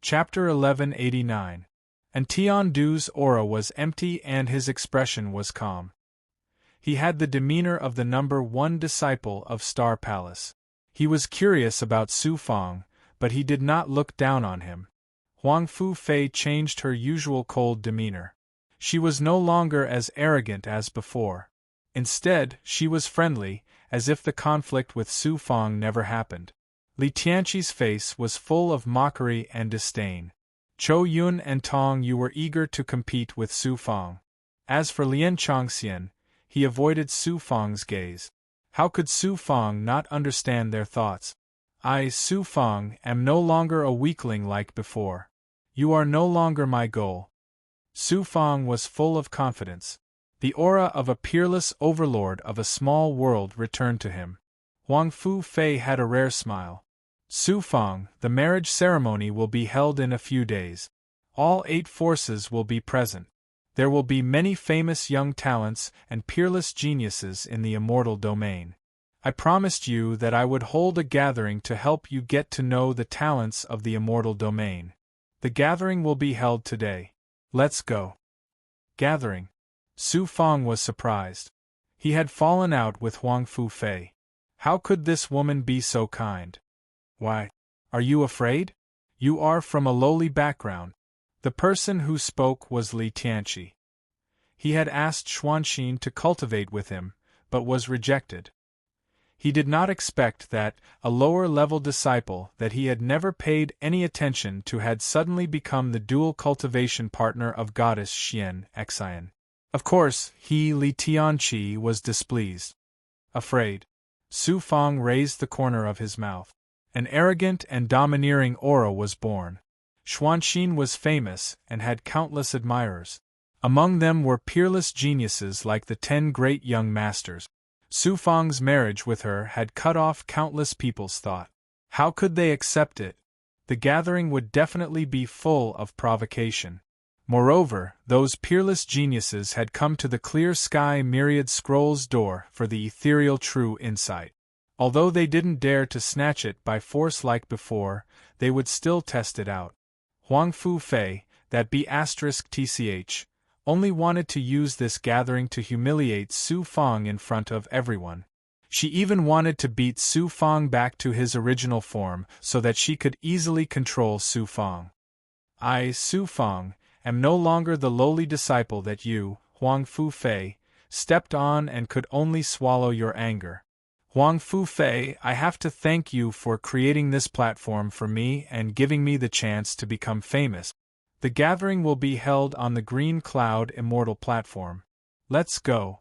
Chapter 1189. And Tiandu's aura was empty and his expression was calm. He had the demeanor of the number 1 disciple of Star Palace. He was curious about Su Fang, but he did not look down on him. Huang Fu Fei changed her usual cold demeanor. She was no longer as arrogant as before. Instead, she was friendly, as if the conflict with Su Fang never happened. Li Tianqi's face was full of mockery and disdain. Chou Yun and Tong Yu were eager to compete with Su Fang. As for Lian Chongxian, he avoided Su Fang's gaze. How could Su Fang not understand their thoughts? I, Su Fang, am no longer a weakling like before. You are no longer my goal. Su Fang was full of confidence. The aura of a peerless overlord of a small world returned to him. Huang Fu Fei had a rare smile. Su Fang, the marriage ceremony will be held in a few days. All 8 forces will be present. There will be many famous young talents and peerless geniuses in the immortal domain. I promised you that I would hold a gathering to help you get to know the talents of the immortal domain. The gathering will be held today. Let's go. Gathering. Su Fang was surprised. He had fallen out with Huang Fu Fei. How could this woman be so kind? Why? Are you afraid? You are from a lowly background. The person who spoke was Li Tianqi. He had asked Xuanxin to cultivate with him, but was rejected. He did not expect that a lower-level disciple that he had never paid any attention to had suddenly become the dual cultivation partner of goddess Xian Xian. Of course, he, Li Tianqi, was displeased. Afraid. Su Fang raised the corner of his mouth. An arrogant and domineering aura was born. Xuanxin was famous and had countless admirers. Among them were peerless geniuses like the 10 great young masters. Su Fang's marriage with her had cut off countless people's thought. How could they accept it? The gathering would definitely be full of provocation. Moreover, those peerless geniuses had come to the clear sky myriad scrolls door for the ethereal true insight. Although they didn't dare to snatch it by force like before, they would still test it out. Huang Fu Fei, that B*TCH, only wanted to use this gathering to humiliate Su Fang in front of everyone. She even wanted to beat Su Fang back to his original form so that she could easily control Su Fang. I, Su Fang, am no longer the lowly disciple that you, Huang Fu Fei, stepped on and could only swallow your anger. Huang Fu Fei, I have to thank you for creating this platform for me and giving me the chance to become famous. The gathering will be held on the Green Cloud Immortal platform. Let's go.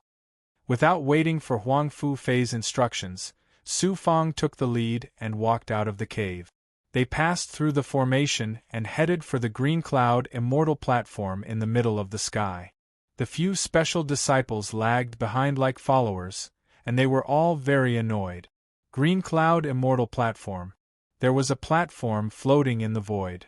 Without waiting for Huang Fu Fei's instructions, Su Fang took the lead and walked out of the cave. They passed through the formation and headed for the Green Cloud Immortal platform in the middle of the sky. The few special disciples lagged behind like followers, and they were all very annoyed. Green Cloud Immortal platform. There was a platform floating in the void.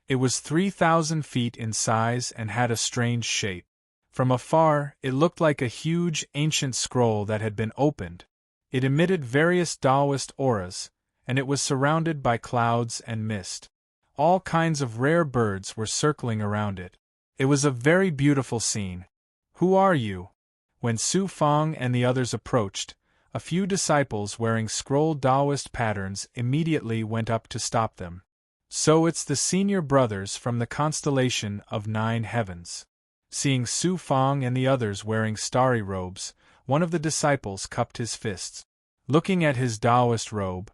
It was 3,000 feet in size and had a strange shape. From afar, it looked like a huge ancient scroll that had been opened. It emitted various Taoist auras, and it was surrounded by clouds and mist. All kinds of rare birds were circling around it. It was a very beautiful scene. Who are you? When Su Fang and the others approached, a few disciples wearing scroll Taoist patterns immediately went up to stop them. So it's the senior brothers from the constellation of 9 heavens. Seeing Su Fang and the others wearing starry robes, one of the disciples cupped his fists. Looking at his Taoist robe,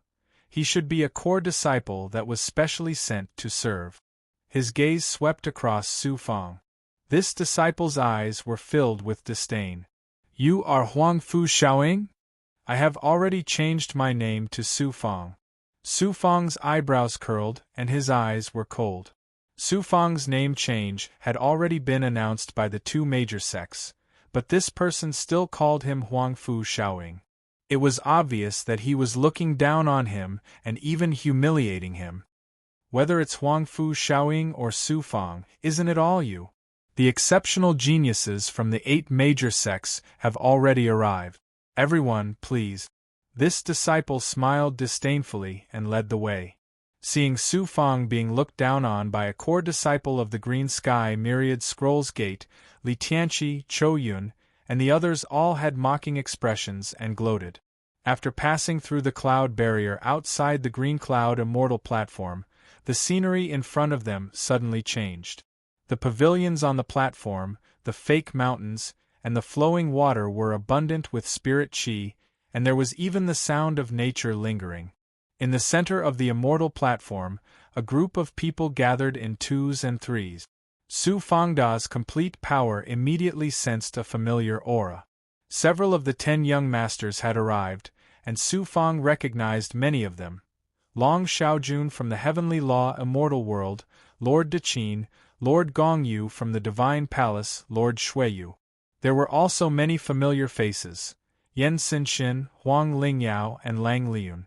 he should be a core disciple that was specially sent to serve. His gaze swept across Su Fang. This disciple's eyes were filled with disdain. You are Huang Fu Shaoying? I have already changed my name to Su Fang. Su Fang's eyebrows curled and his eyes were cold. Su Fang's name change had already been announced by the 2 major sects, but this person still called him Huang Fu Shaoying. It was obvious that he was looking down on him and even humiliating him. Whether it's Huang Fu Shaoying or Su Fang, isn't it all you? The exceptional geniuses from the 8 major sects have already arrived. Everyone, please. This disciple smiled disdainfully and led the way. Seeing Su Fang being looked down on by a core disciple of the Green Sky Myriad Scrolls Gate, Li Tianqi, Chou Yun, and the others all had mocking expressions and gloated. After passing through the cloud barrier outside the Green Cloud Immortal platform, the scenery in front of them suddenly changed. The pavilions on the platform, the fake mountains, and the flowing water were abundant with spirit qi, and there was even the sound of nature lingering. In the center of the immortal platform, a group of people gathered in twos and threes. Su Fangda's complete power immediately sensed a familiar aura. Several of the 10 young masters had arrived, and Su Fang recognized many of them. Long Xiaojun from the Heavenly Law Immortal World, Lord Deqin, Lord Gongyu from the Divine Palace, Lord Shuiyu. There were also many familiar faces: Yen Xinxin, Huang Lingyao, and Lang Liun.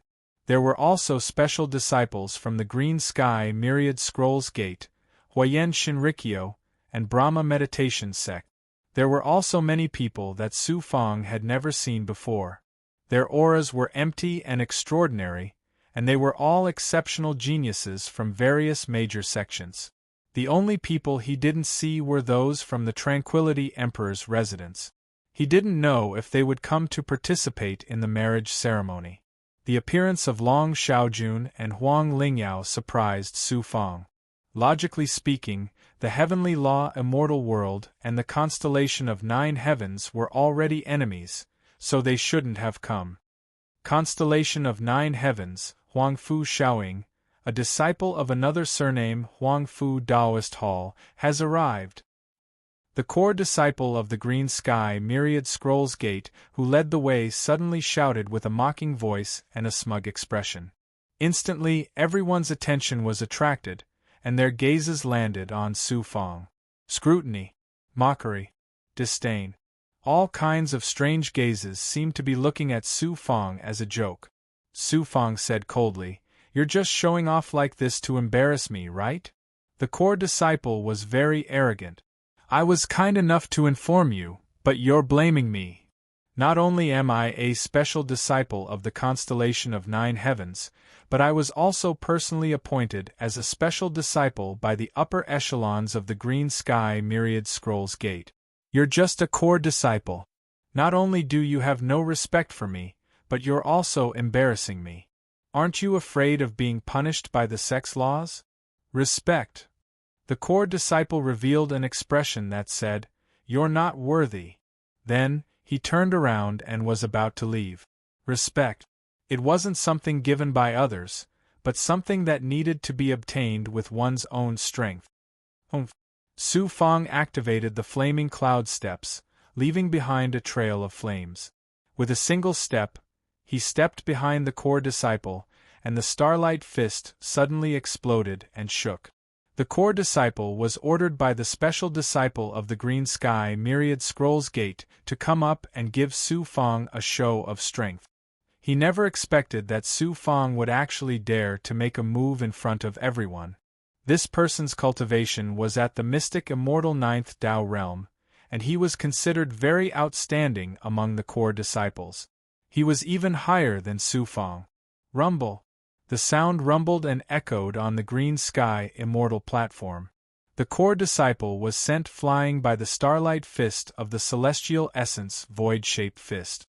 There were also special disciples from the Green Sky Myriad Scrolls Gate, Huayan Shinrikyo, and Brahma Meditation Sect. There were also many people that Su Fang had never seen before. Their auras were empty and extraordinary, and they were all exceptional geniuses from various major sections. The only people he didn't see were those from the Tranquility Emperor's residence. He didn't know if they would come to participate in the marriage ceremony. The appearance of Long Xiaojun and Huang Lingyao surprised Su Fang. Logically speaking, the Heavenly Law Immortal World and the constellation of 9 heavens were already enemies, so they shouldn't have come. Constellation of 9 heavens, Huangfu Xiaoying, a disciple of another surname Huangfu Daoist Hall, has arrived. The core disciple of the Green Sky Myriad Scrolls Gate, who led the way, suddenly shouted with a mocking voice and a smug expression. Instantly, everyone's attention was attracted, and their gazes landed on Su Fang. Scrutiny, mockery, disdain. All kinds of strange gazes seemed to be looking at Su Fang as a joke. Su Fang said coldly, "You're just showing off like this to embarrass me, right?" The core disciple was very arrogant. "I was kind enough to inform you, but you're blaming me. Not only am I a special disciple of the constellation of 9 heavens, but I was also personally appointed as a special disciple by the upper echelons of the Green Sky Myriad Scrolls Gate. You're just a core disciple. Not only do you have no respect for me, but you're also embarrassing me. Aren't you afraid of being punished by the sex laws? Respect." The core disciple revealed an expression that said, "You're not worthy." Then, he turned around and was about to leave. Respect. It wasn't something given by others, but something that needed to be obtained with one's own strength. Su Fang activated the flaming cloud steps, leaving behind a trail of flames. With a single step, he stepped behind the core disciple, and the starlight fist suddenly exploded and shook. The core disciple was ordered by the special disciple of the Green Sky Myriad Scrolls Gate to come up and give Su Fang a show of strength. He never expected that Su Fang would actually dare to make a move in front of everyone. This person's cultivation was at the mystic immortal 9th Tao realm, and he was considered very outstanding among the core disciples. He was even higher than Su Fang. Rumble. The sound rumbled and echoed on the Green Sky Immortal platform. The core disciple was sent flying by the starlight fist of the celestial essence void-shaped fist.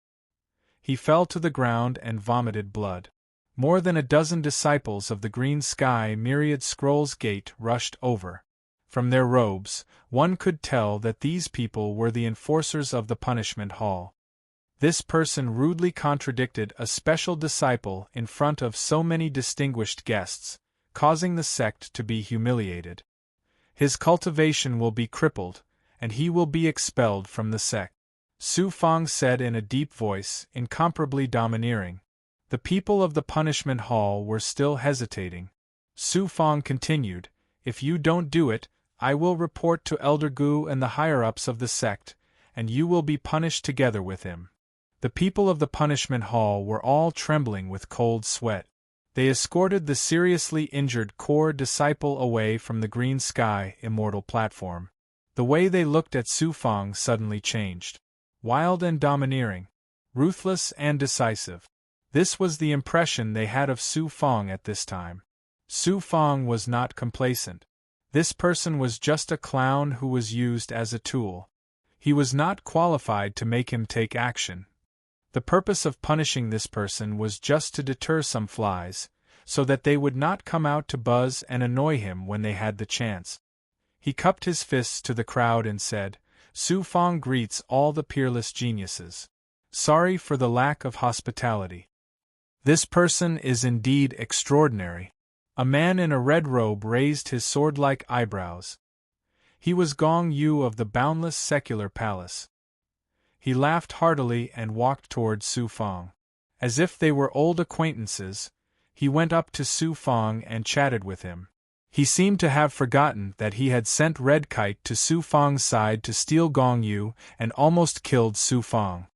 He fell to the ground and vomited blood. More than a dozen disciples of the Green Sky Myriad Scrolls Gate rushed over. From their robes, one could tell that these people were the enforcers of the punishment hall. This person rudely contradicted a special disciple in front of so many distinguished guests, causing the sect to be humiliated. His cultivation will be crippled, and he will be expelled from the sect. Su Fang said in a deep voice, incomparably domineering. The people of the punishment hall were still hesitating. Su Fang continued, "If you don't do it, I will report to Elder Gu and the higher-ups of the sect, and you will be punished together with him." The people of the punishment hall were all trembling with cold sweat. They escorted the seriously injured core disciple away from the Green Sky Immortal platform. The way they looked at Su Fang suddenly changed. Wild and domineering. Ruthless and decisive. This was the impression they had of Su Fang at this time. Su Fang was not complacent. This person was just a clown who was used as a tool. He was not qualified to make him take action. The purpose of punishing this person was just to deter some flies, so that they would not come out to buzz and annoy him when they had the chance. He cupped his fists to the crowd and said, "Su Fang greets all the peerless geniuses. Sorry for the lack of hospitality. This person is indeed extraordinary." A man in a red robe raised his sword-like eyebrows. He was Gong Yu of the boundless secular palace. He laughed heartily and walked toward Su Fang. As if they were old acquaintances, he went up to Su Fang and chatted with him. He seemed to have forgotten that he had sent Red Kite to Su Fang's side to steal Gong Yu and almost killed Su Fang.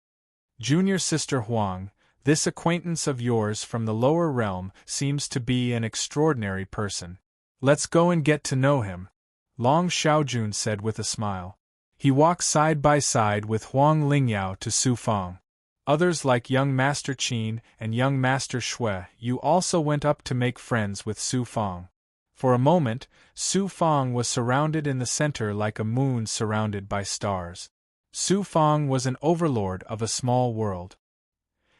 "Junior Sister Huang, this acquaintance of yours from the lower realm seems to be an extraordinary person. Let's go and get to know him," Long Xiaojun said with a smile. He walked side by side with Huang Lingyao to Su Fang. Others like young Master Qin and young Master Shui Yu also went up to make friends with Su Fang. For a moment, Su Fang was surrounded in the center like a moon surrounded by stars. Su Fang was an overlord of a small world.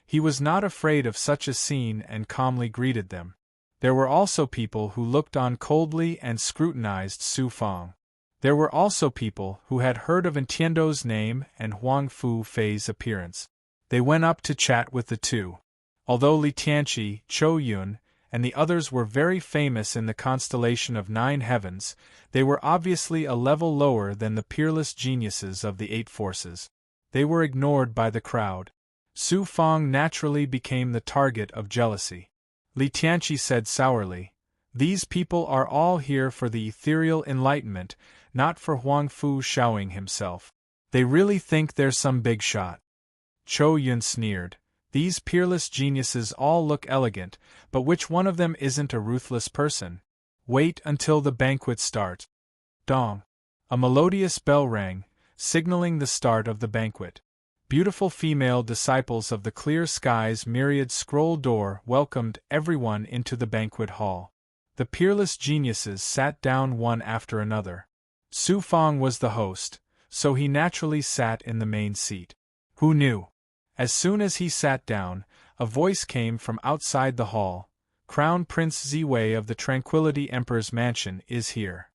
He was not afraid of such a scene and calmly greeted them. There were also people who looked on coldly and scrutinized Su Fang. There were also people who had heard of Ntiando's name and Huang Fu Fei's appearance. They went up to chat with the two. Although Li Tianqi, Chou Yun, and the others were very famous in the constellation of 9 heavens, they were obviously a level lower than the peerless geniuses of the 8 forces. They were ignored by the crowd. Su Fang naturally became the target of jealousy. Li Tianqi said sourly, "These people are all here for the ethereal enlightenment, not for Huang Fu showing himself. They really think they're some big shot." Chou Yun sneered, "These peerless geniuses all look elegant, but which one of them isn't a ruthless person? Wait until the banquet starts." Dong! A melodious bell rang, signaling the start of the banquet. Beautiful female disciples of the clear sky's myriad scroll door welcomed everyone into the banquet hall. The peerless geniuses sat down one after another. Su Fang was the host, so he naturally sat in the main seat. Who knew? As soon as he sat down, a voice came from outside the hall. "Crown Prince Ziwei of the Tranquility Emperor's mansion is here."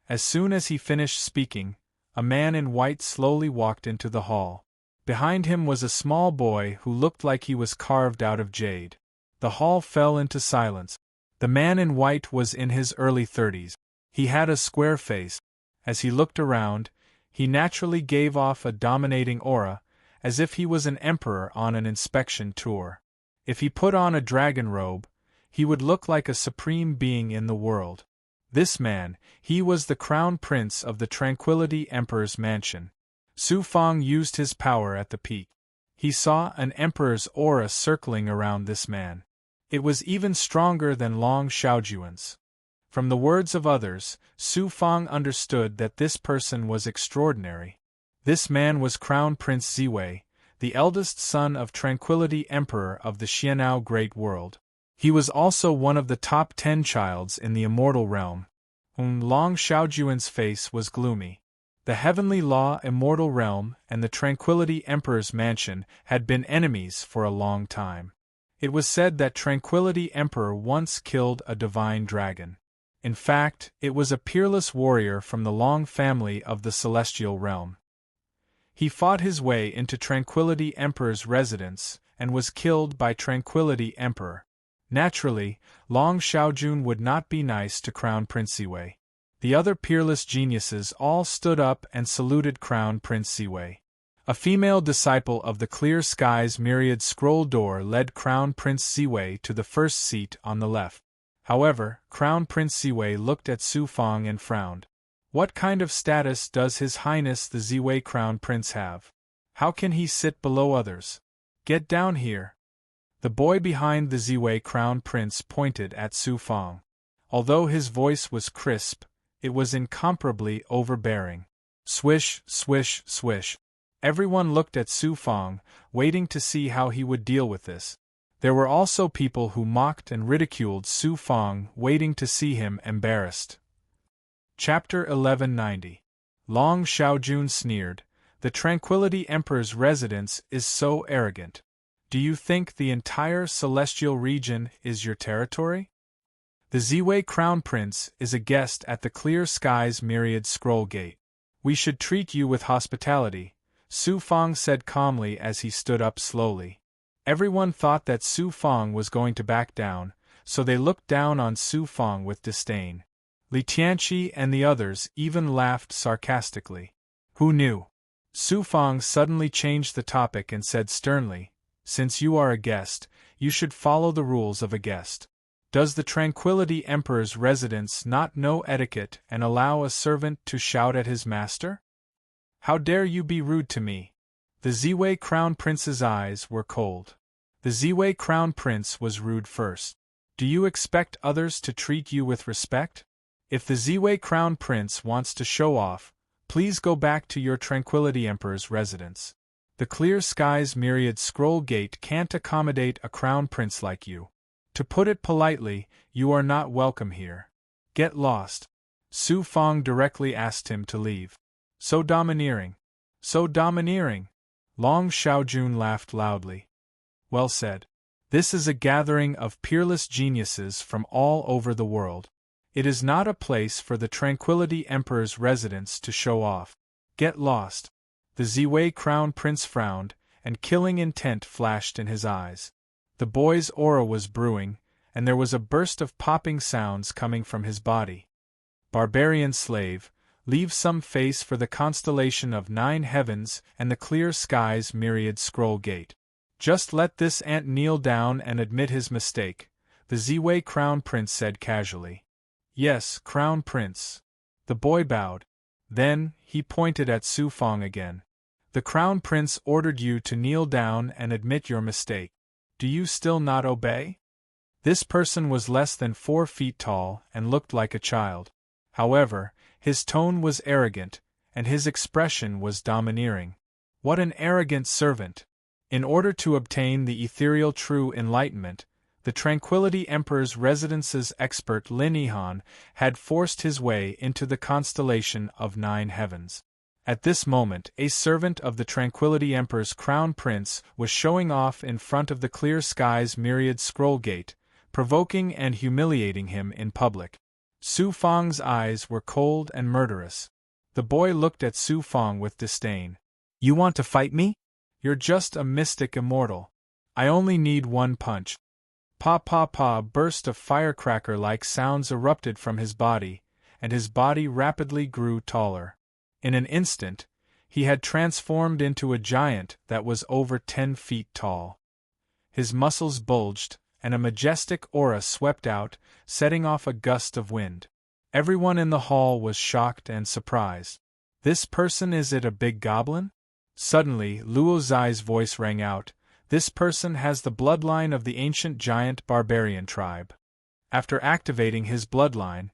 As soon as he finished speaking, a man in white slowly walked into the hall. Behind him was a small boy who looked like he was carved out of jade. The hall fell into silence. The man in white was in his early 30s. He had a square face. As he looked around, he naturally gave off a dominating aura, as if he was an emperor on an inspection tour. If he put on a dragon robe, he would look like a supreme being in the world. This man, he was the crown prince of the Tranquility Emperor's mansion. Su Fang used his power at the peak. He saw an emperor's aura circling around this man. It was even stronger than Long Xiaojuan's. From the words of others, Su Fang understood that this person was extraordinary. This man was Crown Prince Ziwei, the eldest son of Tranquility Emperor of the Xianao Great World. He was also one of the top 10 childs in the immortal realm. Long Xiaojuan's face was gloomy. The Heavenly Law Immortal Realm and the Tranquility Emperor's mansion had been enemies for a long time. It was said that Tranquility Emperor once killed a divine dragon. In fact, it was a peerless warrior from the Long family of the Celestial Realm. He fought his way into Tranquility Emperor's residence and was killed by Tranquility Emperor. Naturally, Long Xiaojun would not be nice to Crown Prince Ziwei. The other peerless geniuses all stood up and saluted Crown Prince Ziwei. A female disciple of the Clear Sky's myriad scroll door led Crown Prince Ziwei to the first seat on the left. However, Crown Prince Ziwei looked at Su Fang and frowned. What kind of status does His Highness the Ziwei Crown Prince have? How can he sit below others? Get down here. The boy behind the Ziwei Crown Prince pointed at Su Fang. Although his voice was crisp, it was incomparably overbearing. Swish, swish, swish. Everyone looked at Su Fang, waiting to see how he would deal with this. There were also people who mocked and ridiculed Su Fang, waiting to see him embarrassed. Chapter 1190. Long Xiaojun sneered, "The Tranquility Emperor's residence is so arrogant. Do you think the entire celestial region is your territory? The Ziwei Crown Prince is a guest at the Clear Sky's Myriad Scroll Gate. We should treat you with hospitality," Su Fang said calmly as he stood up slowly. Everyone thought that Su Fang was going to back down, so they looked down on Su Fang with disdain. Li Tianqi and the others even laughed sarcastically. Who knew? Su Fang suddenly changed the topic and said sternly, "Since you are a guest, you should follow the rules of a guest. Does the Tranquility Emperor's residence not know etiquette and allow a servant to shout at his master? How dare you be rude to me?" The Ziwei Crown Prince's eyes were cold. The Ziwei Crown Prince was rude first. Do you expect others to treat you with respect? If the Ziwei Crown Prince wants to show off, please go back to your Tranquility Emperor's residence. The Clear Sky's Myriad Scroll Gate can't accommodate a crown prince like you. To put it politely, you are not welcome here. Get lost. Su Fang directly asked him to leave. So domineering. So domineering. Long Xiaojun laughed loudly. Well said. This is a gathering of peerless geniuses from all over the world. It is not a place for the Tranquility Emperor's residence to show off. Get lost. The Ziwei Crown Prince frowned, and killing intent flashed in his eyes. The boy's aura was brewing, and there was a burst of popping sounds coming from his body. Barbarian slave, leave some face for the constellation of 9 heavens and the Clear Sky's Myriad Scroll Gate. Just let this ant kneel down and admit his mistake, the Ziwei Crown Prince said casually. Yes, Crown Prince. The boy bowed. Then, he pointed at Su Fang again. The Crown Prince ordered you to kneel down and admit your mistake. Do you still not obey? This person was less than 4 feet tall and looked like a child. However, his tone was arrogant, and his expression was domineering. What an arrogant servant! In order to obtain the ethereal true enlightenment, the Tranquility Emperor's residence's expert Lin Yihan had forced his way into the constellation of 9 heavens. At this moment, a servant of the Tranquility Emperor's Crown Prince was showing off in front of the Clear Sky's Myriad Scroll Gate, provoking and humiliating him in public. Su Fang's eyes were cold and murderous. The boy looked at Su Fang with disdain. You want to fight me? You're just a mystic immortal. I only need 1 punch. Pa pa pa! Burst of firecracker-like sounds erupted from his body, and his body rapidly grew taller. In an instant, he had transformed into a giant that was over 10 feet tall. His muscles bulged, and a majestic aura swept out, setting off a gust of wind. Everyone in the hall was shocked and surprised. This person, is it a big goblin? Suddenly, Luo Zai's voice rang out. This person has the bloodline of the ancient giant barbarian tribe. After activating his bloodline,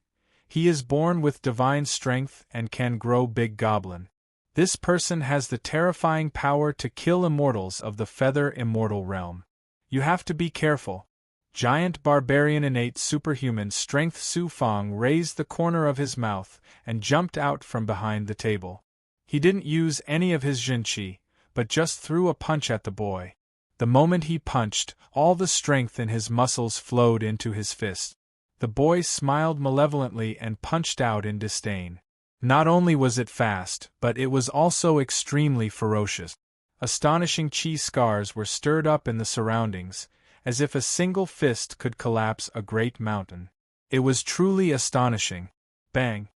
he is born with divine strength and can grow big goblin. This person has the terrifying power to kill immortals of the feather immortal realm. You have to be careful. Giant barbarian innate superhuman strength. Su Fang raised the corner of his mouth and jumped out from behind the table. He didn't use any of his Jinqi, but just threw a punch at the boy. The moment he punched, all the strength in his muscles flowed into his fist. The boy smiled malevolently and punched out in disdain. Not only was it fast, but it was also extremely ferocious. Astonishing chi scars were stirred up in the surroundings, as if a single fist could collapse a great mountain. It was truly astonishing. Bang!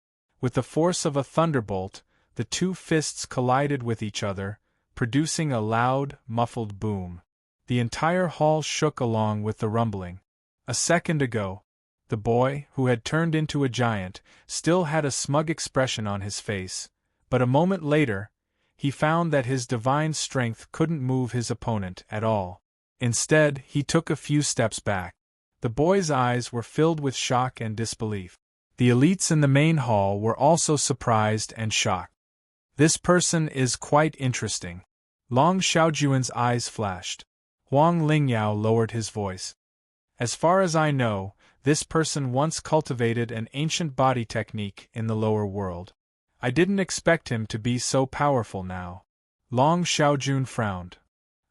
With the force of a thunderbolt, the 2 fists collided with each other, producing a loud, muffled boom. The entire hall shook along with the rumbling. A second ago, the boy, who had turned into a giant, still had a smug expression on his face, but a moment later, he found that his divine strength couldn't move his opponent at all. Instead, he took a few steps back. The boy's eyes were filled with shock and disbelief. The elites in the main hall were also surprised and shocked. This person is quite interesting. Long Xiaojuan's eyes flashed. Huang Lingyao lowered his voice. As far as I know, this person once cultivated an ancient body technique in the lower world. I didn't expect him to be so powerful now. Long Xiaojun frowned.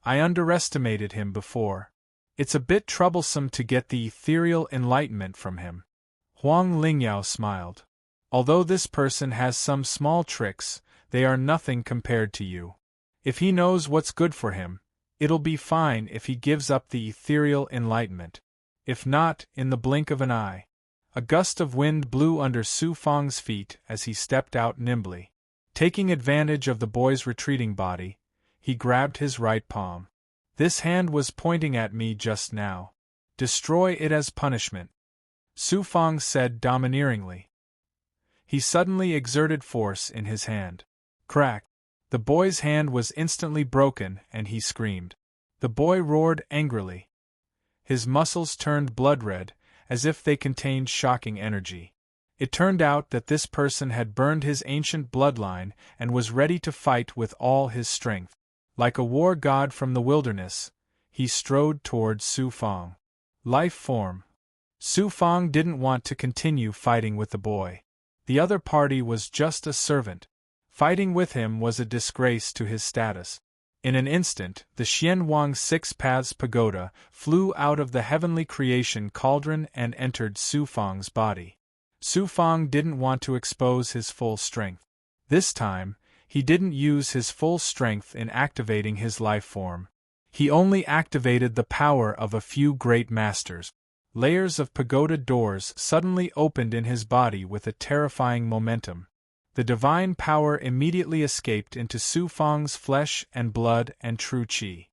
I underestimated him before. It's a bit troublesome to get the ethereal enlightenment from him. Huang Lingyao smiled. Although this person has some small tricks, they are nothing compared to you. If he knows what's good for him, it'll be fine if he gives up the ethereal enlightenment. If not, in the blink of an eye. A gust of wind blew under Su Fang's feet as he stepped out nimbly. Taking advantage of the boy's retreating body, he grabbed his right palm. This hand was pointing at me just now. Destroy it as punishment, Su Fang said domineeringly. He suddenly exerted force in his hand. Crack! The boy's hand was instantly broken and he screamed. The boy roared angrily. His muscles turned blood-red, as if they contained shocking energy. It turned out that this person had burned his ancient bloodline and was ready to fight with all his strength. Like a war god from the wilderness, he strode toward Su Fang. Life form. Su Fang didn't want to continue fighting with the boy. The other party was just a servant. Fighting with him was a disgrace to his status. In an instant, the Xianwang Six Paths Pagoda flew out of the heavenly creation cauldron and entered Su Fang's body. Su Fang didn't want to expose his full strength. This time, he didn't use his full strength in activating his life form. He only activated the power of a few great masters. Layers of pagoda doors suddenly opened in his body with a terrifying momentum. The divine power immediately escaped into Su Fang's flesh and blood and true qi.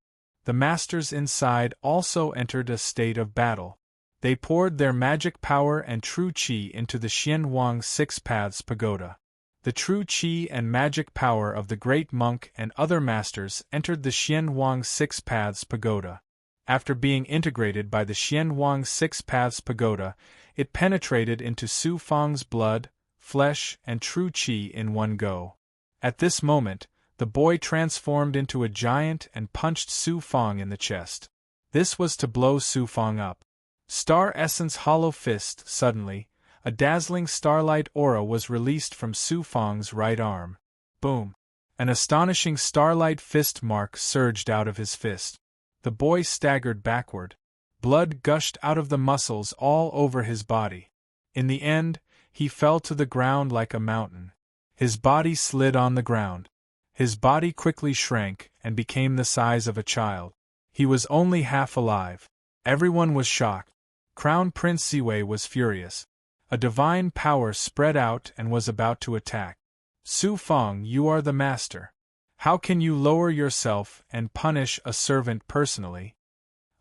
The masters inside also entered a state of battle. They poured their magic power and true qi into the Xianwang Six Paths Pagoda. The true qi and magic power of the great monk and other masters entered the Xianwang Six Paths Pagoda. After being integrated by the Xianwang Six Paths Pagoda, it penetrated into Su Fang's blood, flesh, and true qi in one go. At this moment, the boy transformed into a giant and punched Su Fang in the chest. This was to blow Su Fang up. Star Essence Hollow Fist. Suddenly, a dazzling starlight aura was released from Su Fang's right arm. Boom! An astonishing starlight fist mark surged out of his fist. The boy staggered backward. Blood gushed out of the muscles all over his body. In the end, he fell to the ground like a mountain. His body slid on the ground. His body quickly shrank and became the size of a child. He was only half alive. Everyone was shocked. Crown Prince Ziwei was furious. A divine power spread out and was about to attack. Su Fang, you are the master. How can you lower yourself and punish a servant personally?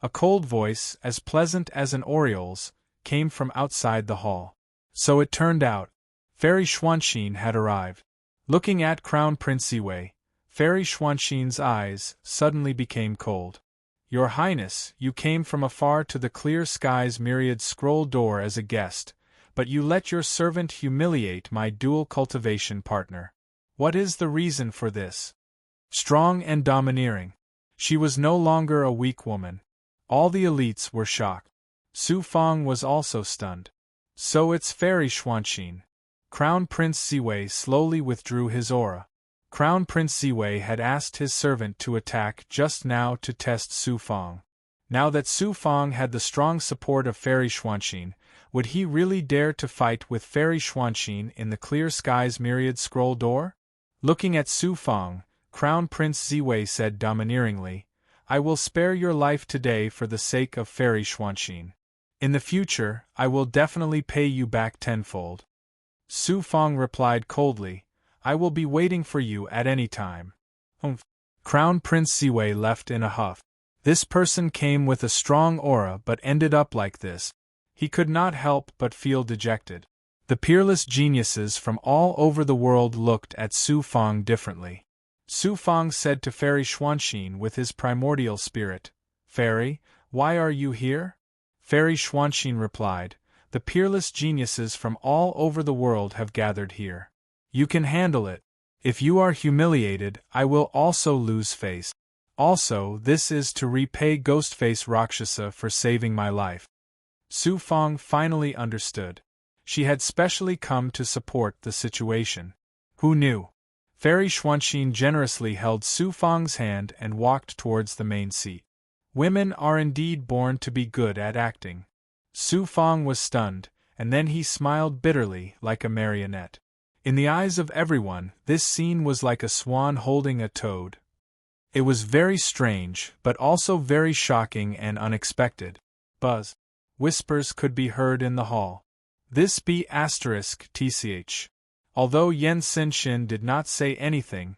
A cold voice, as pleasant as an oriole's, came from outside the hall. So it turned out. Fairy Xuanxin had arrived. Looking at Crown Prince Ziwei, Fairy Xuanxin's eyes suddenly became cold. Your Highness, you came from afar to the clear sky's myriad scroll door as a guest, but you let your servant humiliate my dual cultivation partner. What is the reason for this? Strong and domineering. She was no longer a weak woman. All the elites were shocked. Su Fang was also stunned. So it's Fairy Xuanxin. Crown Prince Ziwei slowly withdrew his aura. Crown Prince Ziwei had asked his servant to attack just now to test Su Fang. Now that Su Fang had the strong support of Fairy Xuanxin, would he really dare to fight with Fairy Xuanxin in the clear sky's myriad scroll door? Looking at Su Fang, Crown Prince Ziwei said domineeringly, I will spare your life today for the sake of Fairy Xuanxin. In the future, I will definitely pay you back tenfold. Su Fang replied coldly, I will be waiting for you at any time. Crown Prince Ziwei left in a huff. This person came with a strong aura but ended up like this. He could not help but feel dejected. The peerless geniuses from all over the world looked at Su Fang differently. Su Fang said to Fairy Xuanxin with his primordial spirit, Fairy, why are you here? Fairy Xuanxin replied, the peerless geniuses from all over the world have gathered here. You can handle it. If you are humiliated, I will also lose face. Also, this is to repay Ghostface Rakshasa for saving my life. Su Fong finally understood. She had specially come to support the situation. Who knew? Fairy Xuanxin generously held Su Fong's hand and walked towards the main seat. Women are indeed born to be good at acting. Su Fong was stunned, and then he smiled bitterly like a marionette. In the eyes of everyone, this scene was like a swan holding a toad. It was very strange, but also very shocking and unexpected. Buzz. Whispers could be heard in the hall. This be *tch. Although Yen Xin did not say anything,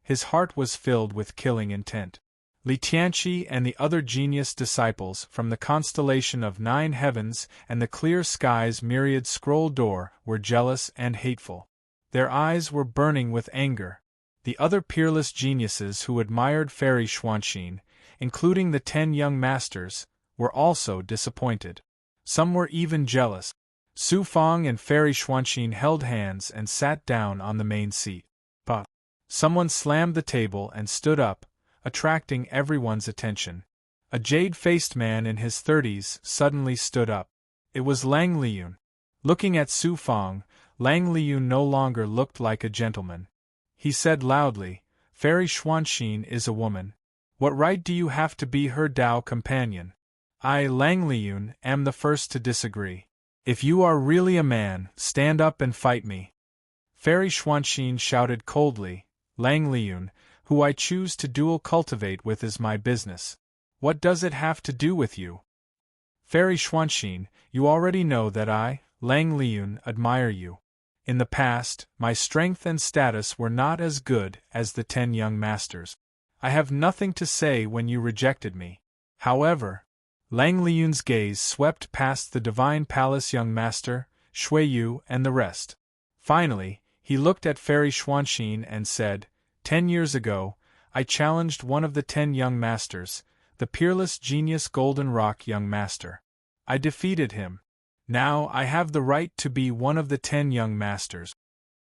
his heart was filled with killing intent. Li Tianqi and the other genius disciples from the constellation of 9 heavens and the clear sky's myriad scroll door were jealous and hateful. Their eyes were burning with anger. The other peerless geniuses who admired Fairy Xuanxin, including the 10 young masters, were also disappointed. Some were even jealous. Su Fong and Fairy Xuanxin held hands and sat down on the main seat. But someone slammed the table and stood up, attracting everyone's attention. A jade-faced man in his 30s suddenly stood up. It was Lang Liyun. Looking at Su Fong, Lang Liyun no longer looked like a gentleman. He said loudly, "Fairy Xuanxin is a woman. What right do you have to be her Dao companion? I, Lang Liyun, am the first to disagree. If you are really a man, stand up and fight me." Fairy Xuanxin shouted coldly, "Lang Liyun, who I choose to dual cultivate with is my business. What does it have to do with you? Fairy Xuanxin, you already know that I, Lang Liyun, admire you. In the past, my strength and status were not as good as the 10 young masters. I have nothing to say when you rejected me. However," Lang Liyun's gaze swept past the Divine Palace young master, Shui Yu, and the rest. Finally, he looked at Fairy Xuanxin and said, 10 years ago, I challenged one of the 10 young masters, the peerless genius Golden Rock young master. I defeated him. Now I have the right to be one of the 10 young masters."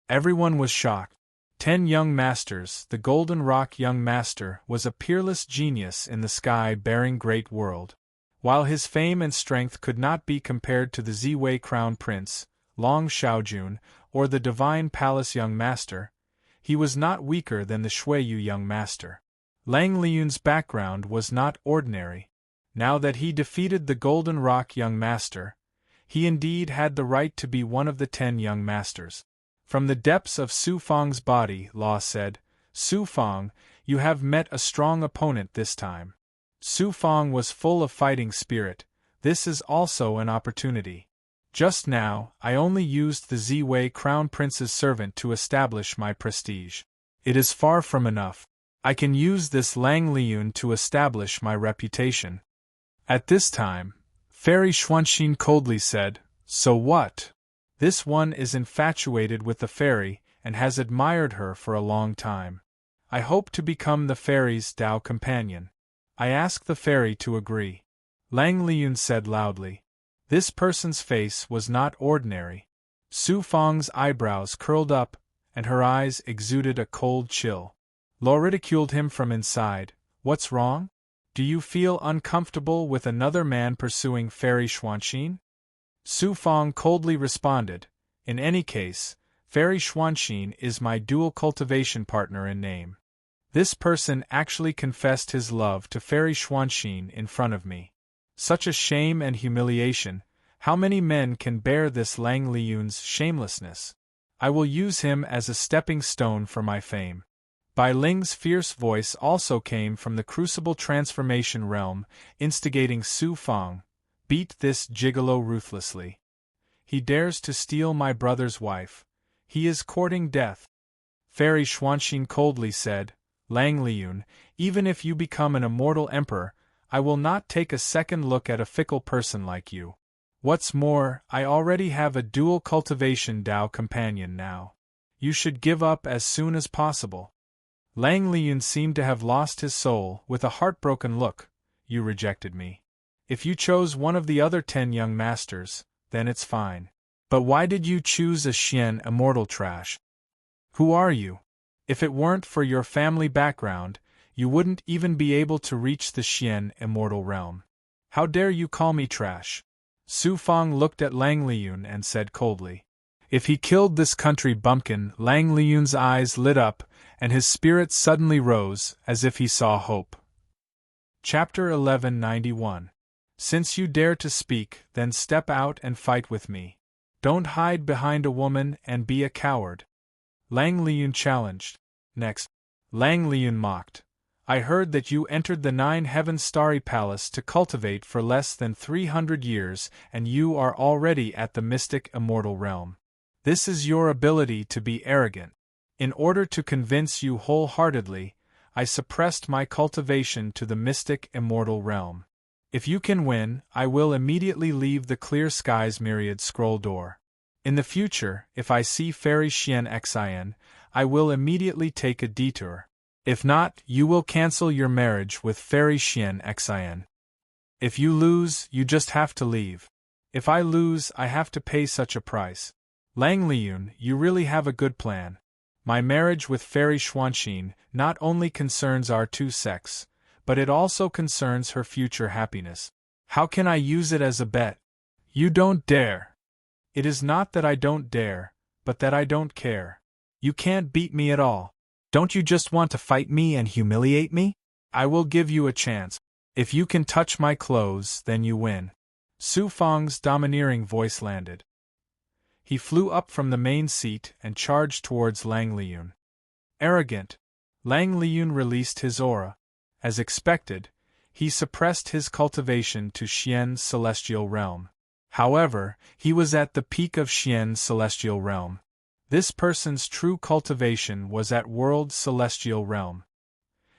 Everyone was shocked. 10 young masters. The Golden Rock young master was a peerless genius in the sky-bearing great world. While his fame and strength could not be compared to the Ziwei Crown Prince, Long Xiaojun, or the Divine Palace young master, he was not weaker than the Shuiyu young master. Lang Liyun's background was not ordinary. Now that he defeated the Golden Rock young master, he indeed had the right to be one of the 10 young masters. From the depths of Su Fong's body, Law said, "Su Fong, you have met a strong opponent this time." Su Fong was full of fighting spirit. "This is also an opportunity. Just now, I only used the Ziwei Crown Prince's servant to establish my prestige. It is far from enough. I can use this Lang Liyun to establish my reputation." At this time, Fairy Xuanxin coldly said, "So what? This one is infatuated with the fairy and has admired her for a long time. I hope to become the fairy's Dao companion. I ask the fairy to agree." Lang Liyun said loudly. This person's face was not ordinary. Su Fong's eyebrows curled up, and her eyes exuded a cold chill. Law ridiculed him from inside. "What's wrong? Do you feel uncomfortable with another man pursuing Fairy Xuanxin?" Su Fong coldly responded, "In any case, Fairy Xuanxin is my dual cultivation partner in name. This person actually confessed his love to Fairy Xuanxin in front of me. Such a shame and humiliation. How many men can bear this Lang Liyun's shamelessness? I will use him as a stepping stone for my fame." Bai Ling's fierce voice also came from the crucible transformation realm, instigating Su Fong, "Beat this gigolo ruthlessly. He dares to steal my brother's wife. He is courting death." Fairy Xuanxin coldly said, "Lang Liyun, even if you become an immortal emperor, I will not take a second look at a fickle person like you. What's more, I already have a dual cultivation Dao companion now. You should give up as soon as possible." Lang Liyun seemed to have lost his soul. With a heartbroken look, "You rejected me. If you chose one of the other 10 young masters, then it's fine. But why did you choose a Xian immortal trash? Who are you? If it weren't for your family background, you wouldn't even be able to reach the Xian immortal realm. How dare you call me trash? Su Fang looked at Lang Liyun and said coldly. If he killed this country bumpkin, Lang Liyun's eyes lit up, and his spirit suddenly rose, as if he saw hope. Chapter 1191. Since you dare to speak, then step out and fight with me. Don't hide behind a woman and be a coward. Lang Liyun challenged. Next, Lang Liyun mocked. I heard that you entered the 9-heaven starry palace to cultivate for less than 300 years, and you are already at the mystic immortal realm. This is your ability to be arrogant. In order to convince you wholeheartedly, I suppressed my cultivation to the mystic immortal realm. If you can win, I will immediately leave the clear sky's myriad scroll door. In the future, if I see Fairy Xian Xin, I will immediately take a detour. If not, you will cancel your marriage with Fairy Xian Xin. If you lose, you just have to leave. If I lose, I have to pay such a price. Lang Liyun, you really have a good plan. My marriage with Fairy Xuanxin not only concerns our two sects, but it also concerns her future happiness. How can I use it as a bet? You don't dare. It is not that I don't dare, but that I don't care. You can't beat me at all. Don't you just want to fight me and humiliate me? I will give you a chance. If you can touch my clothes, then you win. Su Fang's domineering voice landed. He flew up from the main seat and charged towards Lang Liyun. Arrogant, Lang Liyun released his aura. As expected, he suppressed his cultivation to Xian's celestial realm. However, he was at the peak of Xian's celestial realm. This person's true cultivation was at world's celestial realm.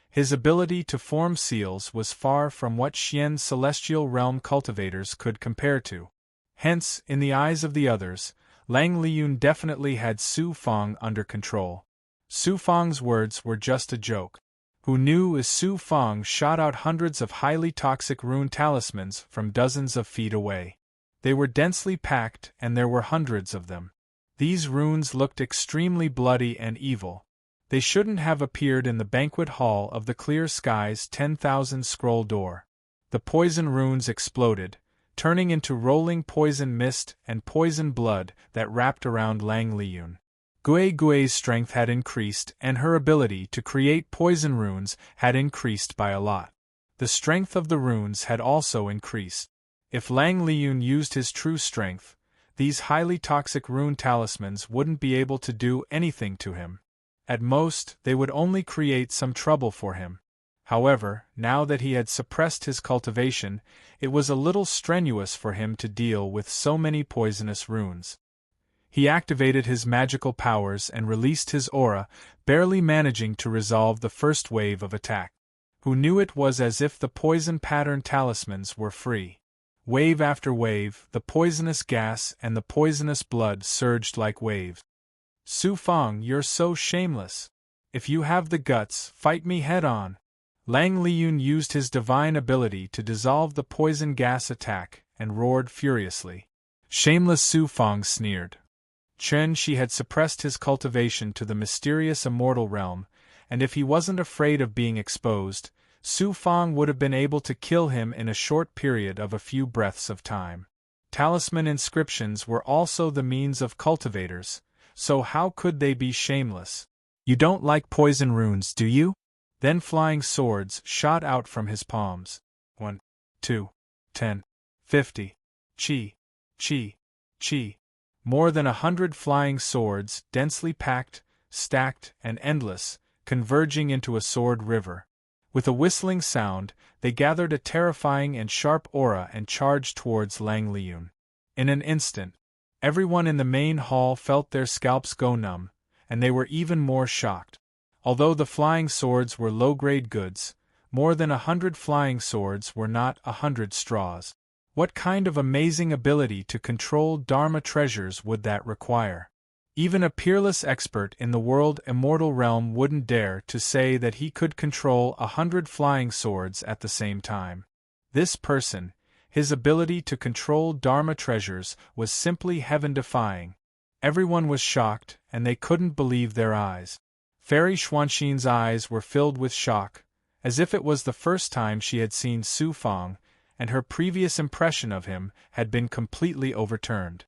His ability to form seals was far from what Xian's celestial realm cultivators could compare to. Hence, in the eyes of the others, Lang Liyun definitely had Su Fang under control. Su Fang's words were just a joke. Who knew as Su Fang shot out hundreds of highly toxic rune talismans from dozens of feet away. They were densely packed and there were hundreds of them. These runes looked extremely bloody and evil. They shouldn't have appeared in the banquet hall of the Clear Sky's 10,000 scroll door. The poison runes exploded, turning into rolling poison mist and poison blood that wrapped around Lang Liyun. Gui Gui's strength had increased and her ability to create poison runes had increased by a lot. The strength of the runes had also increased. If Lang Liyun used his true strength, these highly toxic rune talismans wouldn't be able to do anything to him. At most, they would only create some trouble for him. However, now that he had suppressed his cultivation, it was a little strenuous for him to deal with so many poisonous runes. He activated his magical powers and released his aura, barely managing to resolve the first wave of attack. Who knew it was as if the poison-patterned talismans were free. Wave after wave, the poisonous gas and the poisonous blood surged like waves. Su Fang, you're so shameless. If you have the guts, fight me head-on. Lang Liyun used his divine ability to dissolve the poison gas attack and roared furiously. Shameless, Su Fang sneered. Chen Shi had suppressed his cultivation to the mysterious immortal realm, and if he wasn't afraid of being exposed, Su Fang would have been able to kill him in a short period of a few breaths of time. Talisman inscriptions were also the means of cultivators, so how could they be shameless? You don't like poison runes, do you? Then flying swords shot out from his palms. 1, 2, 10, 50. Chi, chi, chi. More than 100 flying swords, densely packed, stacked, and endless, converging into a sword river. With a whistling sound, they gathered a terrifying and sharp aura and charged towards Lang Liyun. In an instant, everyone in the main hall felt their scalps go numb, and they were even more shocked. Although the flying swords were low-grade goods, more than 100 flying swords were not 100 straws. What kind of amazing ability to control Dharma treasures would that require? Even a peerless expert in the world immortal realm wouldn't dare to say that he could control 100 flying swords at the same time. This person, his ability to control Dharma treasures was simply heaven-defying. Everyone was shocked, and they couldn't believe their eyes. Fairy Xuanxin's eyes were filled with shock, as if it was the first time she had seen Su Fang, and her previous impression of him had been completely overturned.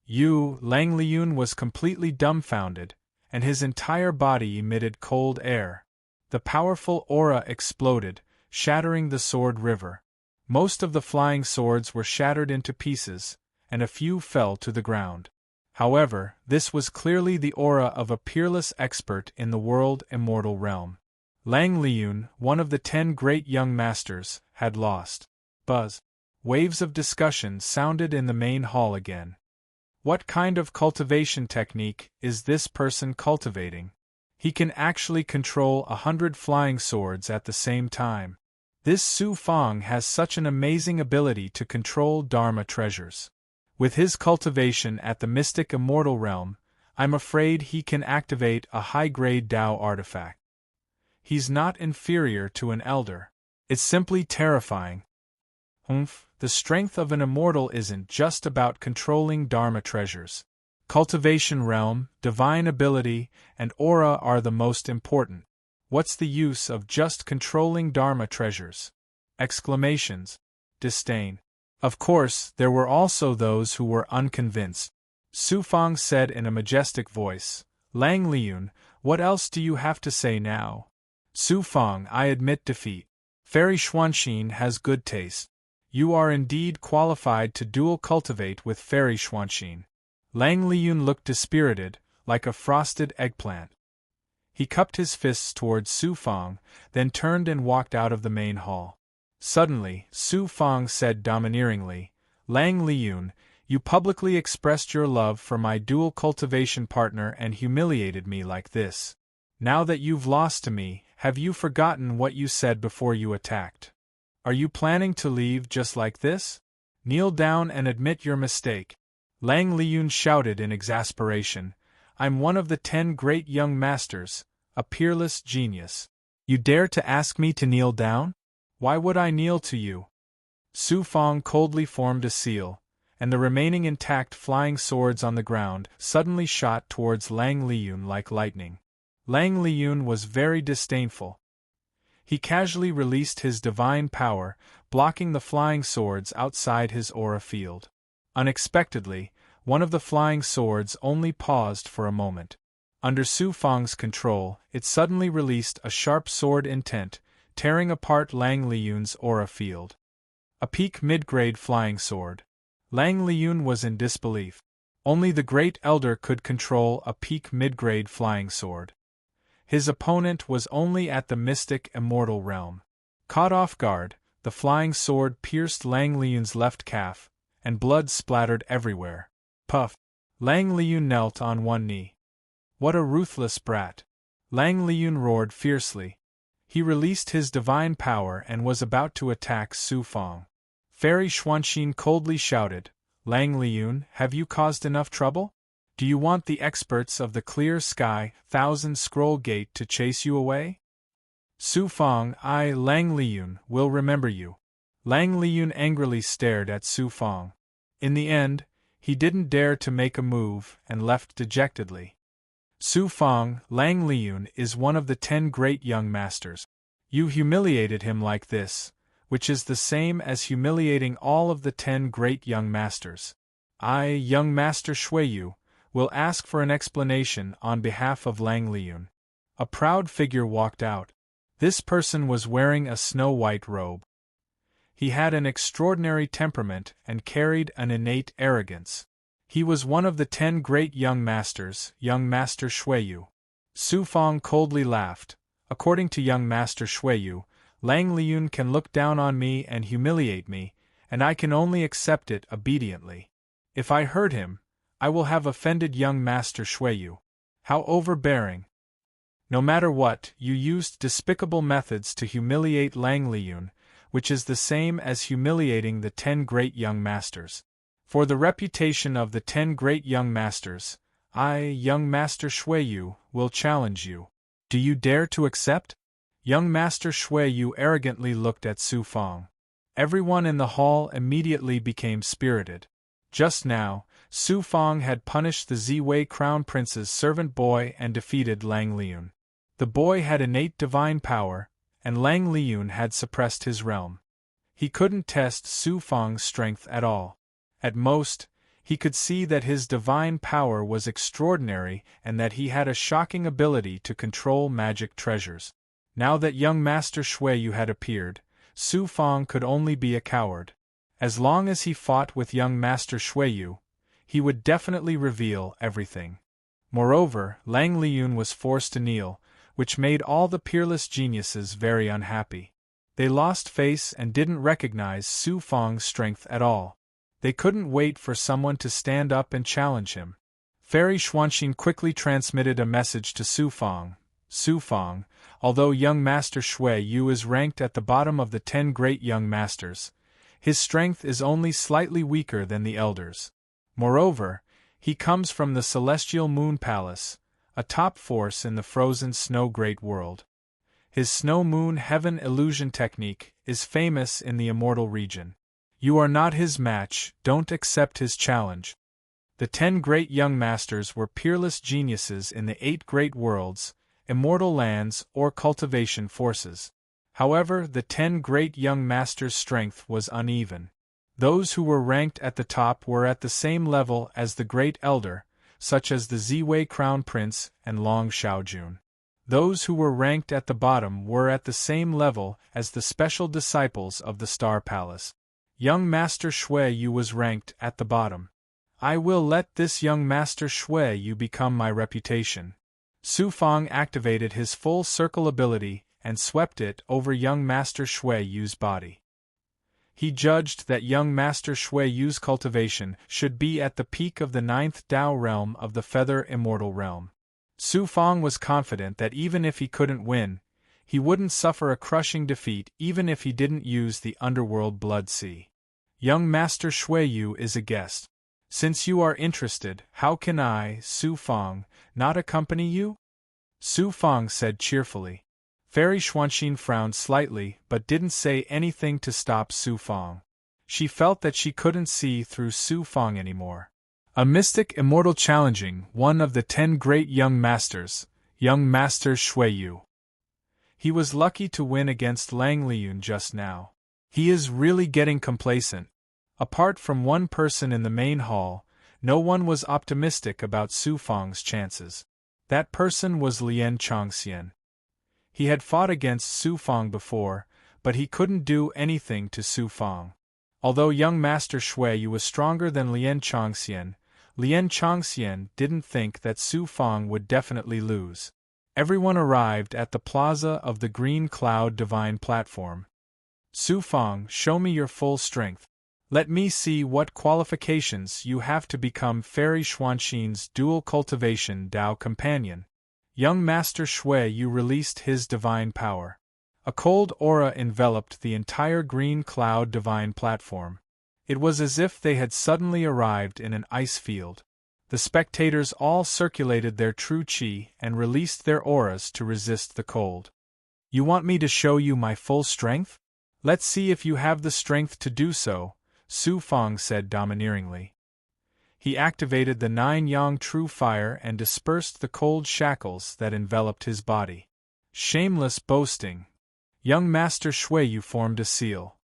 Lang Liyun was completely dumbfounded, and his entire body emitted cold air. The powerful aura exploded, shattering the sword river. Most of the flying swords were shattered into pieces, and a few fell to the ground. However, this was clearly the aura of a peerless expert in the world immortal realm. Lang Liyun, one of the 10 great young masters, had lost. Buzz. Waves of discussion sounded in the main hall again. What kind of cultivation technique is this person cultivating? He can actually control 100 flying swords at the same time. This Su Fang has such an amazing ability to control Dharma treasures. With his cultivation at the mystic immortal realm, I'm afraid he can activate a high-grade Dao artifact. He's not inferior to an elder. It's simply terrifying. The strength of an immortal isn't just about controlling Dharma treasures. Cultivation realm, divine ability, and aura are the most important. What's the use of just controlling Dharma treasures? Exclamations. Disdain. Of course, there were also those who were unconvinced. Su Fang said in a majestic voice, Lang Liyun, what else do you have to say now? Su Fang, I admit defeat. Fairy Xuanxin has good taste. You are indeed qualified to dual cultivate with Fairy Xuanxin. Lang Liyun looked dispirited, like a frosted eggplant. He cupped his fists towards Su Fang, then turned and walked out of the main hall. Suddenly, Su Fang said domineeringly, Lang Liyun, you publicly expressed your love for my dual cultivation partner and humiliated me like this. Now that you've lost to me, have you forgotten what you said before you attacked? Are you planning to leave just like this? Kneel down and admit your mistake. Lang Liyun shouted in exasperation, I'm one of the 10 great young masters, a peerless genius. You dare to ask me to kneel down? Why would I kneel to you? Su Fang coldly formed a seal, and the remaining intact flying swords on the ground suddenly shot towards Lang Liyun like lightning. Lang Liyun was very disdainful. He casually released his divine power, blocking the flying swords outside his aura field. Unexpectedly, one of the flying swords only paused for a moment. Under Su Fang's control, it suddenly released a sharp sword intent, tearing apart Lang Liyun's aura field. A peak mid-grade flying sword. Lang Liyun was in disbelief. Only the Great Elder could control a peak mid-grade flying sword. His opponent was only at the mystic immortal realm. Caught off guard, the flying sword pierced Lang Liyun's left calf, and blood splattered everywhere. Puff! Lang Liyun knelt on one knee. What a ruthless brat! Lang Liyun roared fiercely. He released his divine power and was about to attack Su Fang. Fairy Xuanxin coldly shouted, Lang Liyun, have you caused enough trouble? Do you want the experts of the Clear Sky, Thousand Scroll Gate to chase you away? Su Fang, I, Lang Liyun, will remember you. Lang Liyun angrily stared at Su Fang. In the end, he didn't dare to make a move and left dejectedly. Su Fang, Lang Liyun is one of the 10 great young masters. You humiliated him like this, which is the same as humiliating all of the 10 great young masters. I, young master Xueyu, will ask for an explanation on behalf of Lang Liyun. A proud figure walked out. This person was wearing a snow-white robe. He had an extraordinary temperament and carried an innate arrogance. He was one of the 10 great young masters, young master Xueyu. Su Fang coldly laughed. According to young master Xueyu, Lang Liyun can look down on me and humiliate me, and I can only accept it obediently. If I hurt him, I will have offended young master Xueyu. How overbearing! No matter what, you used despicable methods to humiliate Lang Liyun, which is the same as humiliating the 10 great young masters. For the reputation of the 10 great young masters, I, young master Xueyu, will challenge you. Do you dare to accept? Young master Xueyu arrogantly looked at Su Fang. Everyone in the hall immediately became spirited. Just now, Su Fang had punished the Ziwei Crown Prince's servant boy and defeated Lang Liyun. The boy had innate divine power, and Lang Liyun had suppressed his realm. He couldn't test Su Fang's strength at all. At most, he could see that his divine power was extraordinary and that he had a shocking ability to control magic treasures. Now that young Master Shuiyu had appeared, Su Fang could only be a coward. As long as he fought with young Master Shuiyu, he would definitely reveal everything. Moreover, Lang Liyun was forced to kneel, which made all the peerless geniuses very unhappy. They lost face and didn't recognize Su Fang's strength at all. They couldn't wait for someone to stand up and challenge him. Fairy Xuanxin quickly transmitted a message to Su Fang. Su Fang, although young Master Shuiyu is ranked at the bottom of the 10 great young masters, his strength is only slightly weaker than the elders. Moreover, he comes from the Celestial Moon Palace, a top force in the frozen snow great world. His snow moon heaven illusion technique is famous in the immortal region. You are not his match, don't accept his challenge. The 10 great young masters were peerless geniuses in the 8 great worlds, immortal lands, or cultivation forces. However, the 10 great young masters' strength was uneven. Those who were ranked at the top were at the same level as the great elder, such as the Ziwei Crown Prince and Long Xiaojun. Those who were ranked at the bottom were at the same level as the special disciples of the Star Palace. Young Master Shuiyu was ranked at the bottom. I will let this young Master Shuiyu become my reputation. Su Fang activated his full circle ability and swept it over young Master Shuiyu's body. He judged that young Master Shuiyu's cultivation should be at the peak of the 9th Dao realm of the Feather Immortal realm. Su Fang was confident that even if he couldn't win, he wouldn't suffer a crushing defeat even if he didn't use the underworld blood sea. Young Master Shuiyu is a guest. Since you are interested, how can I, Su Fang, not accompany you? Su Fang said cheerfully. Fairy Xuanxin frowned slightly but didn't say anything to stop Su Fang. She felt that she couldn't see through Su Fang anymore. A mystic immortal challenging one of the 10 great young masters, young Master Shuiyu. He was lucky to win against Lang Liyun just now. He is really getting complacent. Apart from one person in the main hall, no one was optimistic about Su Fang's chances. That person was Lian Chongxian. He had fought against Su Fang before, but he couldn't do anything to Su Fang. Although young Master Shuiyu was stronger than Lian Chongxian didn't think that Su Fang would definitely lose. Everyone arrived at the plaza of the Green Cloud Divine Platform. Su Fang, show me your full strength. Let me see what qualifications you have to become Fairy Xuanxin's dual cultivation Dao companion. Young Master Shuiyu released his divine power. A cold aura enveloped the entire Green Cloud Divine Platform. It was as if they had suddenly arrived in an ice field. The spectators all circulated their true qi and released their auras to resist the cold. You want me to show you my full strength? Let's see if you have the strength to do so, Su Fang said domineeringly. He activated the 9 Yang True Fire and dispersed the cold shackles that enveloped his body. Shameless boasting. Young Master Shuiyu formed a seal.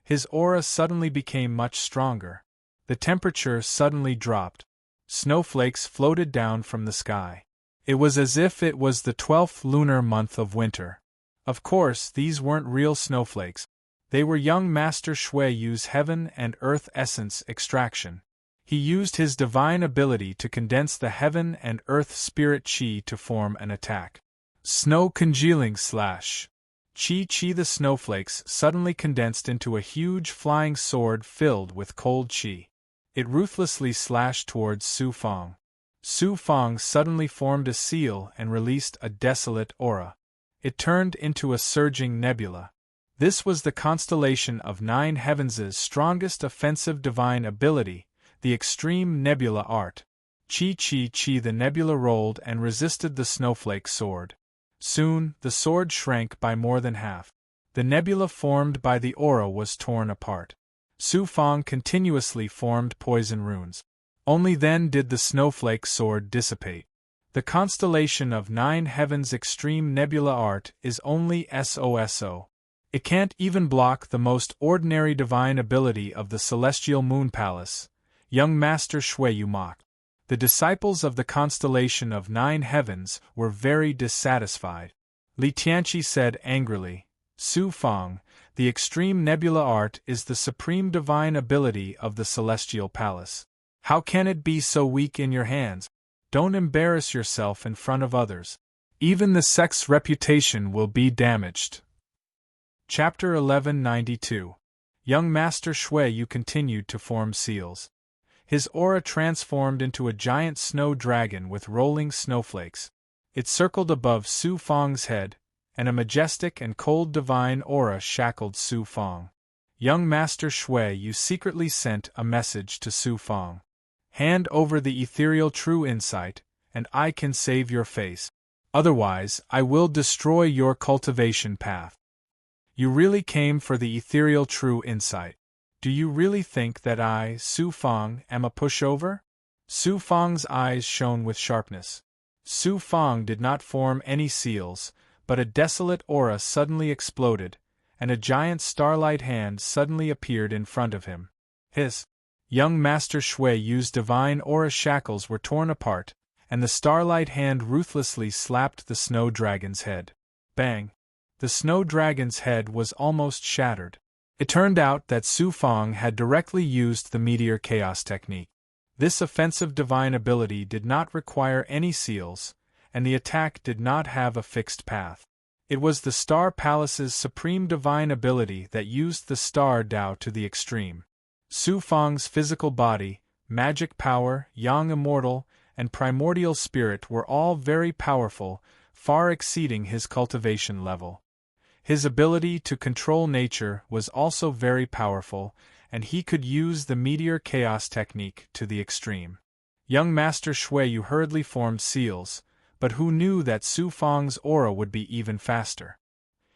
His aura suddenly became much stronger. The temperature suddenly dropped. Snowflakes floated down from the sky. It was as if it was the 12th lunar month of winter. Of course, these weren't real snowflakes. They were young Master Shuiyu's heaven and earth essence extraction. He used his divine ability to condense the heaven and earth spirit qi to form an attack. Snow congealing slash. Qi. The snowflakes suddenly condensed into a huge flying sword filled with cold qi. It ruthlessly slashed towards Su Fang. Su Fang suddenly formed a seal and released a desolate aura. It turned into a surging nebula. This was the constellation of 9 heavens' strongest offensive divine ability, the extreme nebula art. Qi. The nebula rolled and resisted the snowflake sword. Soon, the sword shrank by more than half. The nebula formed by the aura was torn apart. Su Fang continuously formed poison runes. Only then did the snowflake sword dissipate. The constellation of 9 heavens extreme nebula art is only SOSO. It can't even block the most ordinary divine ability of the celestial moon palace, young Master Shui mocked. The disciples of the constellation of 9 heavens were very dissatisfied. Li Tianqi said angrily, Su Fang, the extreme nebula art is the supreme divine ability of the celestial palace. How can it be so weak in your hands? Don't embarrass yourself in front of others. Even the sect's reputation will be damaged. Chapter 1192. Young Master Shui Yu continued to form seals. His aura transformed into a giant snow dragon with rolling snowflakes. It circled above Su Fang's head, and a majestic and cold divine aura shackled Su Fang. Young Master Shui Yu secretly sent a message to Su Fang. Hand over the ethereal true insight, and I can save your face. Otherwise, I will destroy your cultivation path. You really came for the ethereal true insight. Do you really think that I, Su Fang, am a pushover? Su Fang's eyes shone with sharpness. Su Fang did not form any seals, but a desolate aura suddenly exploded, and a giant starlight hand suddenly appeared in front of him. His young Master Shui Yu's divine aura shackles were torn apart, and the starlight hand ruthlessly slapped the snow dragon's head. Bang! The snow dragon's head was almost shattered. It turned out that Su Fang had directly used the meteor chaos technique. This offensive divine ability did not require any seals, and the attack did not have a fixed path. It was the Star Palace's supreme divine ability that used the Star Dao to the extreme. Su Fang's physical body, magic power, yang immortal, and primordial spirit were all very powerful, far exceeding his cultivation level. His ability to control nature was also very powerful, and he could use the meteor chaos technique to the extreme. Young Master Shui Yu hurriedly formed seals, but who knew that Su Fang's aura would be even faster?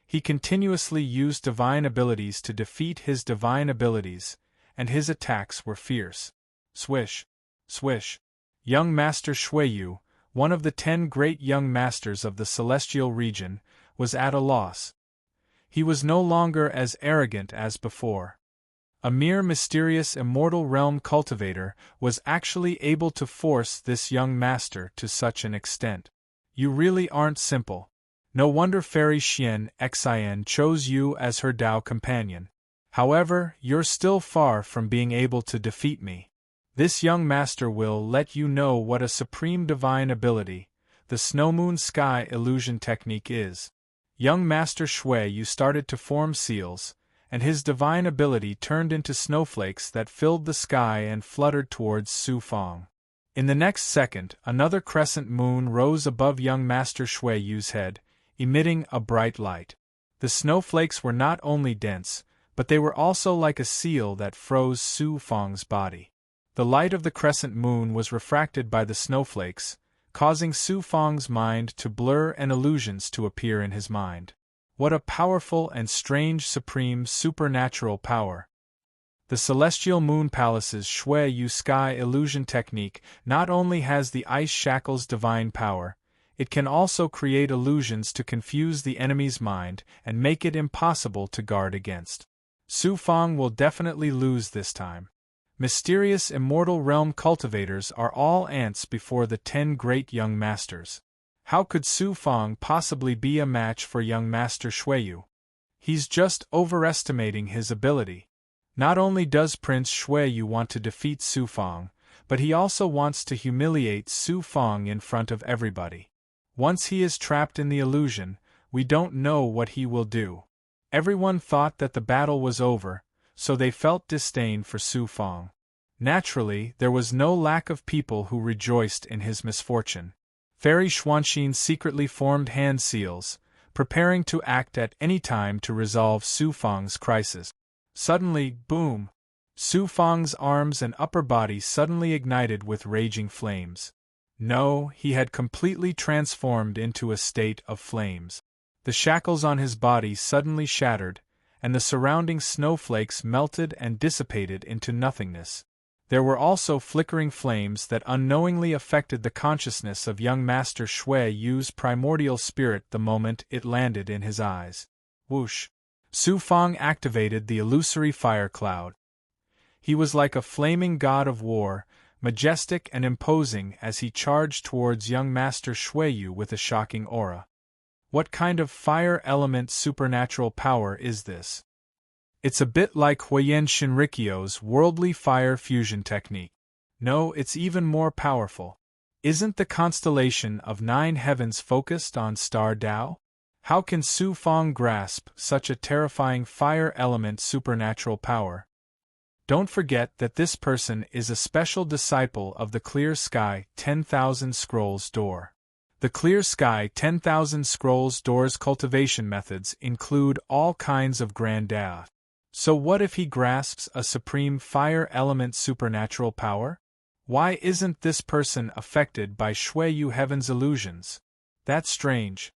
He continuously used divine abilities to defeat his divine abilities, and his attacks were fierce. Swish! Swish! Young Master Shui Yu, one of the 10 great young masters of the celestial region, was at a loss. He was no longer as arrogant as before. A mere mysterious immortal realm cultivator was actually able to force this young master to such an extent. You really aren't simple. No wonder Fairy Xian Xin chose you as her Dao companion. However, you're still far from being able to defeat me. This young master will let you know what a supreme divine ability, the Snow Moon Sky illusion technique is. Young Master Shui Yu started to form seals, and his divine ability turned into snowflakes that filled the sky and fluttered towards Su Fang. In the next second, another crescent moon rose above young Master Shui Yu's head, emitting a bright light. The snowflakes were not only dense, but they were also like a seal that froze Su Fang's body. The light of the crescent moon was refracted by the snowflakes, causing Su Fang's mind to blur and illusions to appear in his mind. What a powerful and strange supreme supernatural power! The Celestial Moon Palace's Shui Yu Sky illusion technique not only has the Ice Shackle's divine power, it can also create illusions to confuse the enemy's mind and make it impossible to guard against. Su Fang will definitely lose this time. Mysterious immortal realm cultivators are all ants before the 10 great young masters. How could Su Fang possibly be a match for young Master Shui Yu? He's just overestimating his ability. Not only does Prince Shui Yu want to defeat Su Fang, but he also wants to humiliate Su Fang in front of everybody. Once he is trapped in the illusion, we don't know what he will do. Everyone thought that the battle was over, so they felt disdain for Su Fang. Naturally, there was no lack of people who rejoiced in his misfortune. Fairy Xuanxin secretly formed hand seals, preparing to act at any time to resolve Su Fang's crisis. Suddenly, boom! Su Fang's arms and upper body suddenly ignited with raging flames. No, he had completely transformed into a state of flames. The shackles on his body suddenly shattered, and the surrounding snowflakes melted and dissipated into nothingness. There were also flickering flames that unknowingly affected the consciousness of young Master Shui Yu's primordial spirit the moment it landed in his eyes. Whoosh! Su Fang activated the illusory fire cloud. He was like a flaming god of war, majestic and imposing as he charged towards young Master Shui Yu with a shocking aura. What kind of fire element supernatural power is this? It's a bit like Huiyen Shinrikyo's worldly fire fusion technique. No, it's even more powerful. Isn't the constellation of 9 heavens focused on Star Dao? How can Su Fang grasp such a terrifying fire element supernatural power? Don't forget that this person is a special disciple of the Clear Sky 10,000 Scrolls door. The Clear Sky 10,000 Scrolls door's cultivation methods include all kinds of grand Dao. So what if he grasps a supreme fire element supernatural power? Why isn't this person affected by Shui Yu Heaven's illusions? That's strange.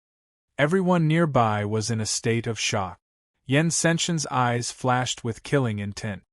Everyone nearby was in a state of shock. Yen Senshin's eyes flashed with killing intent.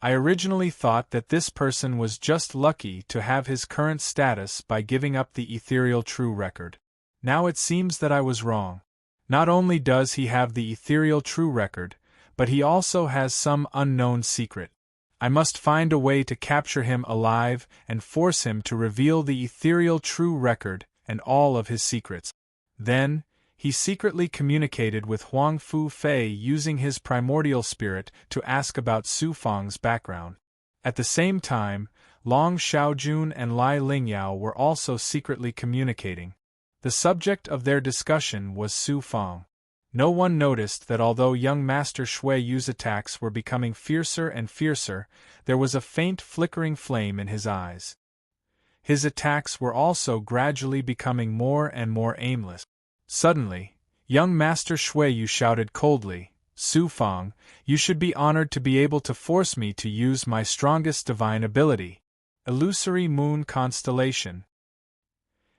I originally thought that this person was just lucky to have his current status by giving up the ethereal true record. Now it seems that I was wrong. Not only does he have the ethereal true record, but he also has some unknown secret. I must find a way to capture him alive and force him to reveal the ethereal true record and all of his secrets. Then, he secretly communicated with Huang Fu Fei using his primordial spirit to ask about Su Fang's background. At the same time, Long Xiaojun and Lai Lingyao were also secretly communicating. The subject of their discussion was Su Fang. No one noticed that although young Master Shui Yu's attacks were becoming fiercer and fiercer, there was a faint flickering flame in his eyes. His attacks were also gradually becoming more and more aimless. Suddenly, young Master Shui Yu shouted coldly, "Su Fang, you should be honored to be able to force me to use my strongest divine ability, illusory moon constellation."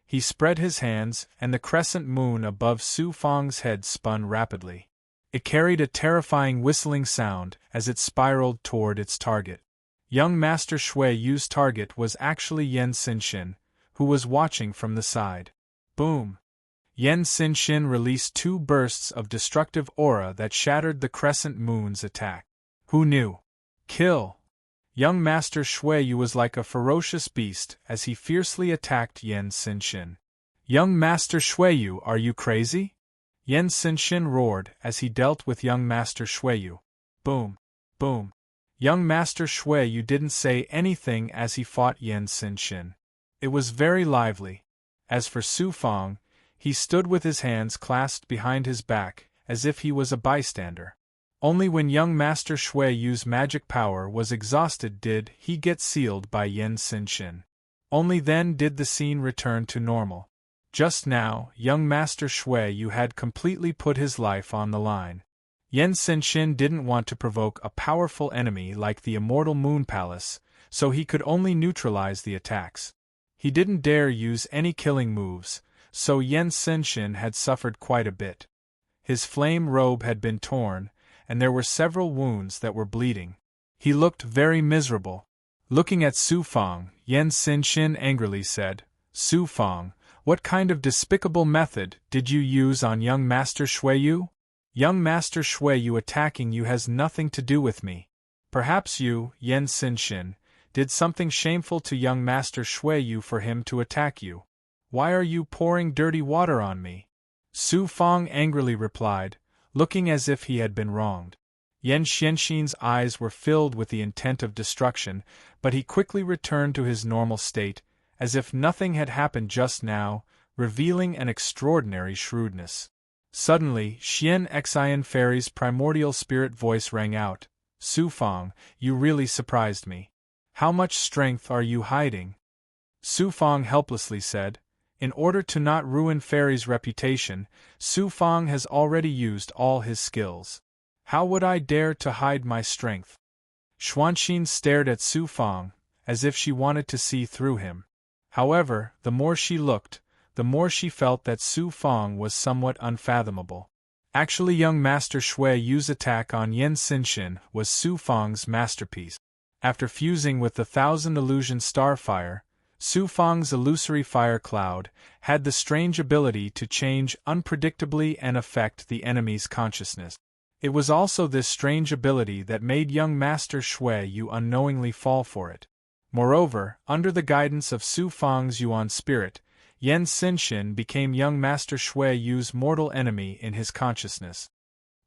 He spread his hands, and the crescent moon above Su Fang's head spun rapidly. It carried a terrifying whistling sound as it spiraled toward its target. Young Master Shui Yu's target was actually Yen Senshin, who was watching from the side. Boom! Yen Senshin released 2 bursts of destructive aura that shattered the crescent moon's attack. Who knew? Kill! Young Master Shui Yu was like a ferocious beast as he fiercely attacked Yen Senshin. "Young Master Shui Yu, are you crazy?" Yen Senshin roared as he dealt with young Master Shui Yu. Boom! Boom! Young Master Shui Yu didn't say anything as he fought Yen Senshin. It was very lively. As for Su Fang, he stood with his hands clasped behind his back, as if he was a bystander. Only when young Master Shui Yu's magic power was exhausted did he get sealed by Yen Senshin. Only then did the scene return to normal. Just now, young Master Shui Yu had completely put his life on the line. Yen Senshin didn't want to provoke a powerful enemy like the immortal Moon Palace, so he could only neutralize the attacks. He didn't dare use any killing moves, so Yen Senshin had suffered quite a bit. His flame robe had been torn, and there were several wounds that were bleeding. He looked very miserable. Looking at Su Fang, Yen Senshin angrily said, "Su Fang, what kind of despicable method did you use on young Master Shui Yu? Young Master Shui Yu attacking you has nothing to do with me. Perhaps you, Yen Senshin, did something shameful to young Master Shui Yu for him to attack you. Why are you pouring dirty water on me?" Su Fang angrily replied, looking as if he had been wronged. Yen Xianxin's eyes were filled with the intent of destruction, but he quickly returned to his normal state, as if nothing had happened just now, revealing an extraordinary shrewdness. Suddenly, Xian Xian Fairy's primordial spirit voice rang out, "Su Fang, you really surprised me. How much strength are you hiding?" Su Fang helplessly said, "In order to not ruin Fairy's reputation, Su Fang has already used all his skills. How would I dare to hide my strength?" Xuanxin stared at Su Fang, as if she wanted to see through him. However, the more she looked, the more she felt that Su Fang was somewhat unfathomable. Actually, young Master Shui Yu's attack on Yen Senshin was Su Fang's masterpiece. After fusing with the Thousand Illusion Starfire, Su Fang's illusory fire cloud had the strange ability to change unpredictably and affect the enemy's consciousness. It was also this strange ability that made young Master Shui Yu unknowingly fall for it. Moreover, under the guidance of Su Fang's Yuan spirit, Yan Xinxin became young Master Shui Yu's mortal enemy in his consciousness.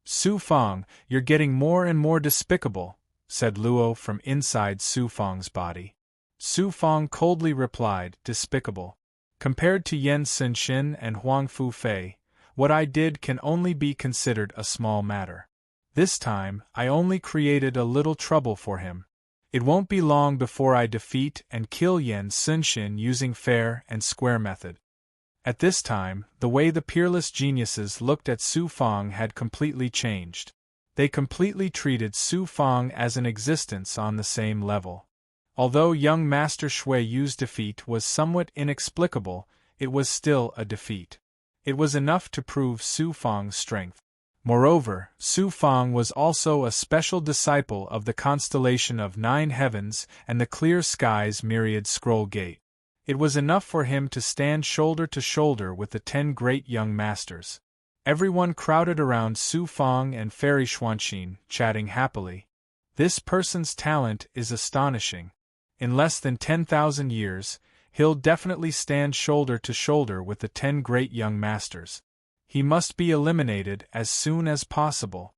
"Su Fang, you're getting more and more despicable," said Luo from inside Su Fang's body. Su Fang coldly replied, "Despicable. Compared to Yan Xinxin and Huang Fu Fei, what I did can only be considered a small matter. This time, I only created a little trouble for him. It won't be long before I defeat and kill Yan Xinxin using fair and square method." At this time, the way the peerless geniuses looked at Su Fang had completely changed. They completely treated Su Fang as an existence on the same level. Although young Master Shui Yu's defeat was somewhat inexplicable, it was still a defeat. It was enough to prove Su Fang's strength. Moreover, Su Fang was also a special disciple of the constellation of 9 heavens and the clear sky's myriad scroll gate. It was enough for him to stand shoulder to shoulder with the 10 great young masters. Everyone crowded around Su Fang and Fairy Xuanxin, chatting happily. "This person's talent is astonishing. In less than 10,000 years, he'll definitely stand shoulder to shoulder with the 10 great young masters. He must be eliminated as soon as possible."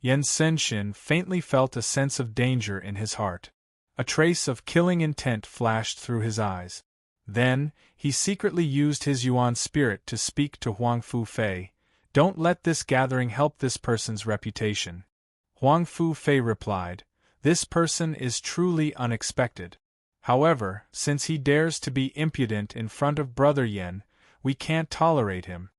Yan Xinxin faintly felt a sense of danger in his heart. A trace of killing intent flashed through his eyes. Then, he secretly used his Yuan spirit to speak to Huang Fu Fei. "Don't let this gathering help this person's reputation." Huang Fu Fei replied, "This person is truly unexpected. However, since he dares to be impudent in front of Brother Yan, we can't tolerate him.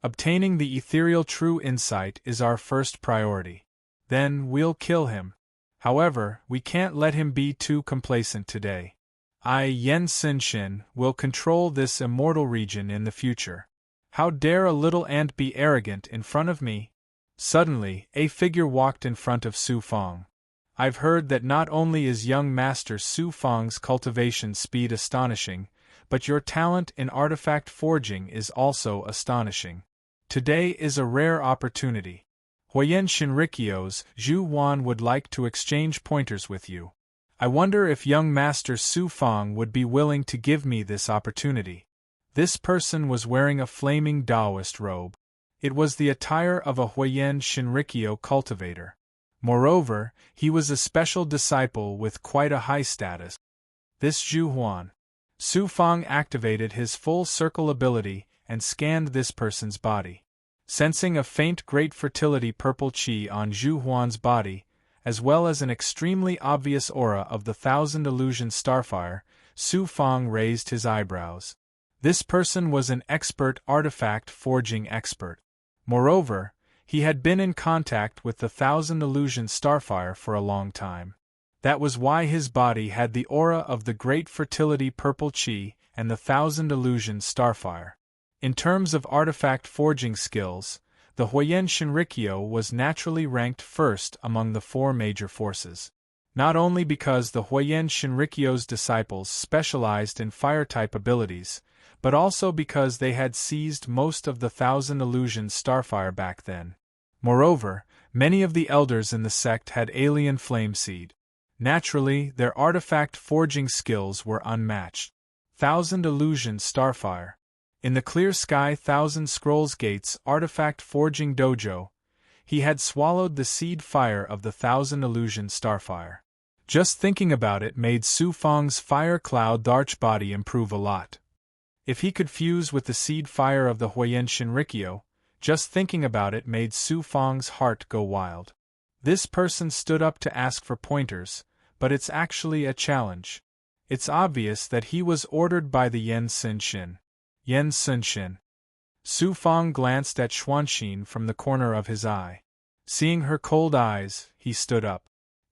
Obtaining the ethereal true insight is our first priority. Then we'll kill him. However, we can't let him be too complacent today. I, Yan Xinxin, will control this immortal region in the future. How dare a little ant be arrogant in front of me?" Suddenly, a figure walked in front of Su Fang. "I've heard that not only is young Master Su Fang's cultivation speed astonishing, but your talent in artifact forging is also astonishing. Today is a rare opportunity. Huayan Shinrikyo's Zhu Huan would like to exchange pointers with you. I wonder if young Master Su Fang would be willing to give me this opportunity." This person was wearing a flaming Taoist robe. It was the attire of a Huayan Shinrikyo cultivator. Moreover, he was a special disciple with quite a high status. This Zhu Huan. Su Fang activated his full circle ability and scanned this person's body. Sensing a faint great fertility purple qi on Zhu Huan's body, as well as an extremely obvious aura of the Thousand Illusion Starfire, Su Fang raised his eyebrows. This person was an expert artifact forging expert. Moreover, he had been in contact with the Thousand Illusion Starfire for a long time. That was why his body had the aura of the Great Fertility Purple Qi and the Thousand Illusion Starfire. In terms of artifact forging skills, the Huayan Shinrikyo was naturally ranked first among the 4 major forces. Not only because the Huayan Shinrikyo's disciples specialized in fire-type abilities, but also because they had seized most of the Thousand Illusion Starfire back then. Moreover, many of the elders in the sect had alien flame seed. Naturally, their artifact forging skills were unmatched. Thousand Illusion Starfire. In the Clear Sky Thousand Scrolls Gates artifact forging dojo, he had swallowed the seed fire of the Thousand Illusion Starfire. Just thinking about it made Su Fang's fire cloud arch body improve a lot. If he could fuse with the seed fire of the Huayan Shinrikyo, just thinking about it made Su Fang's heart go wild. This person stood up to ask for pointers, but it's actually a challenge. It's obvious that he was ordered by the Yan Xinxin. Yan Xinxin. Su Fang glanced at Xuanxin from the corner of his eye. Seeing her cold eyes, he stood up.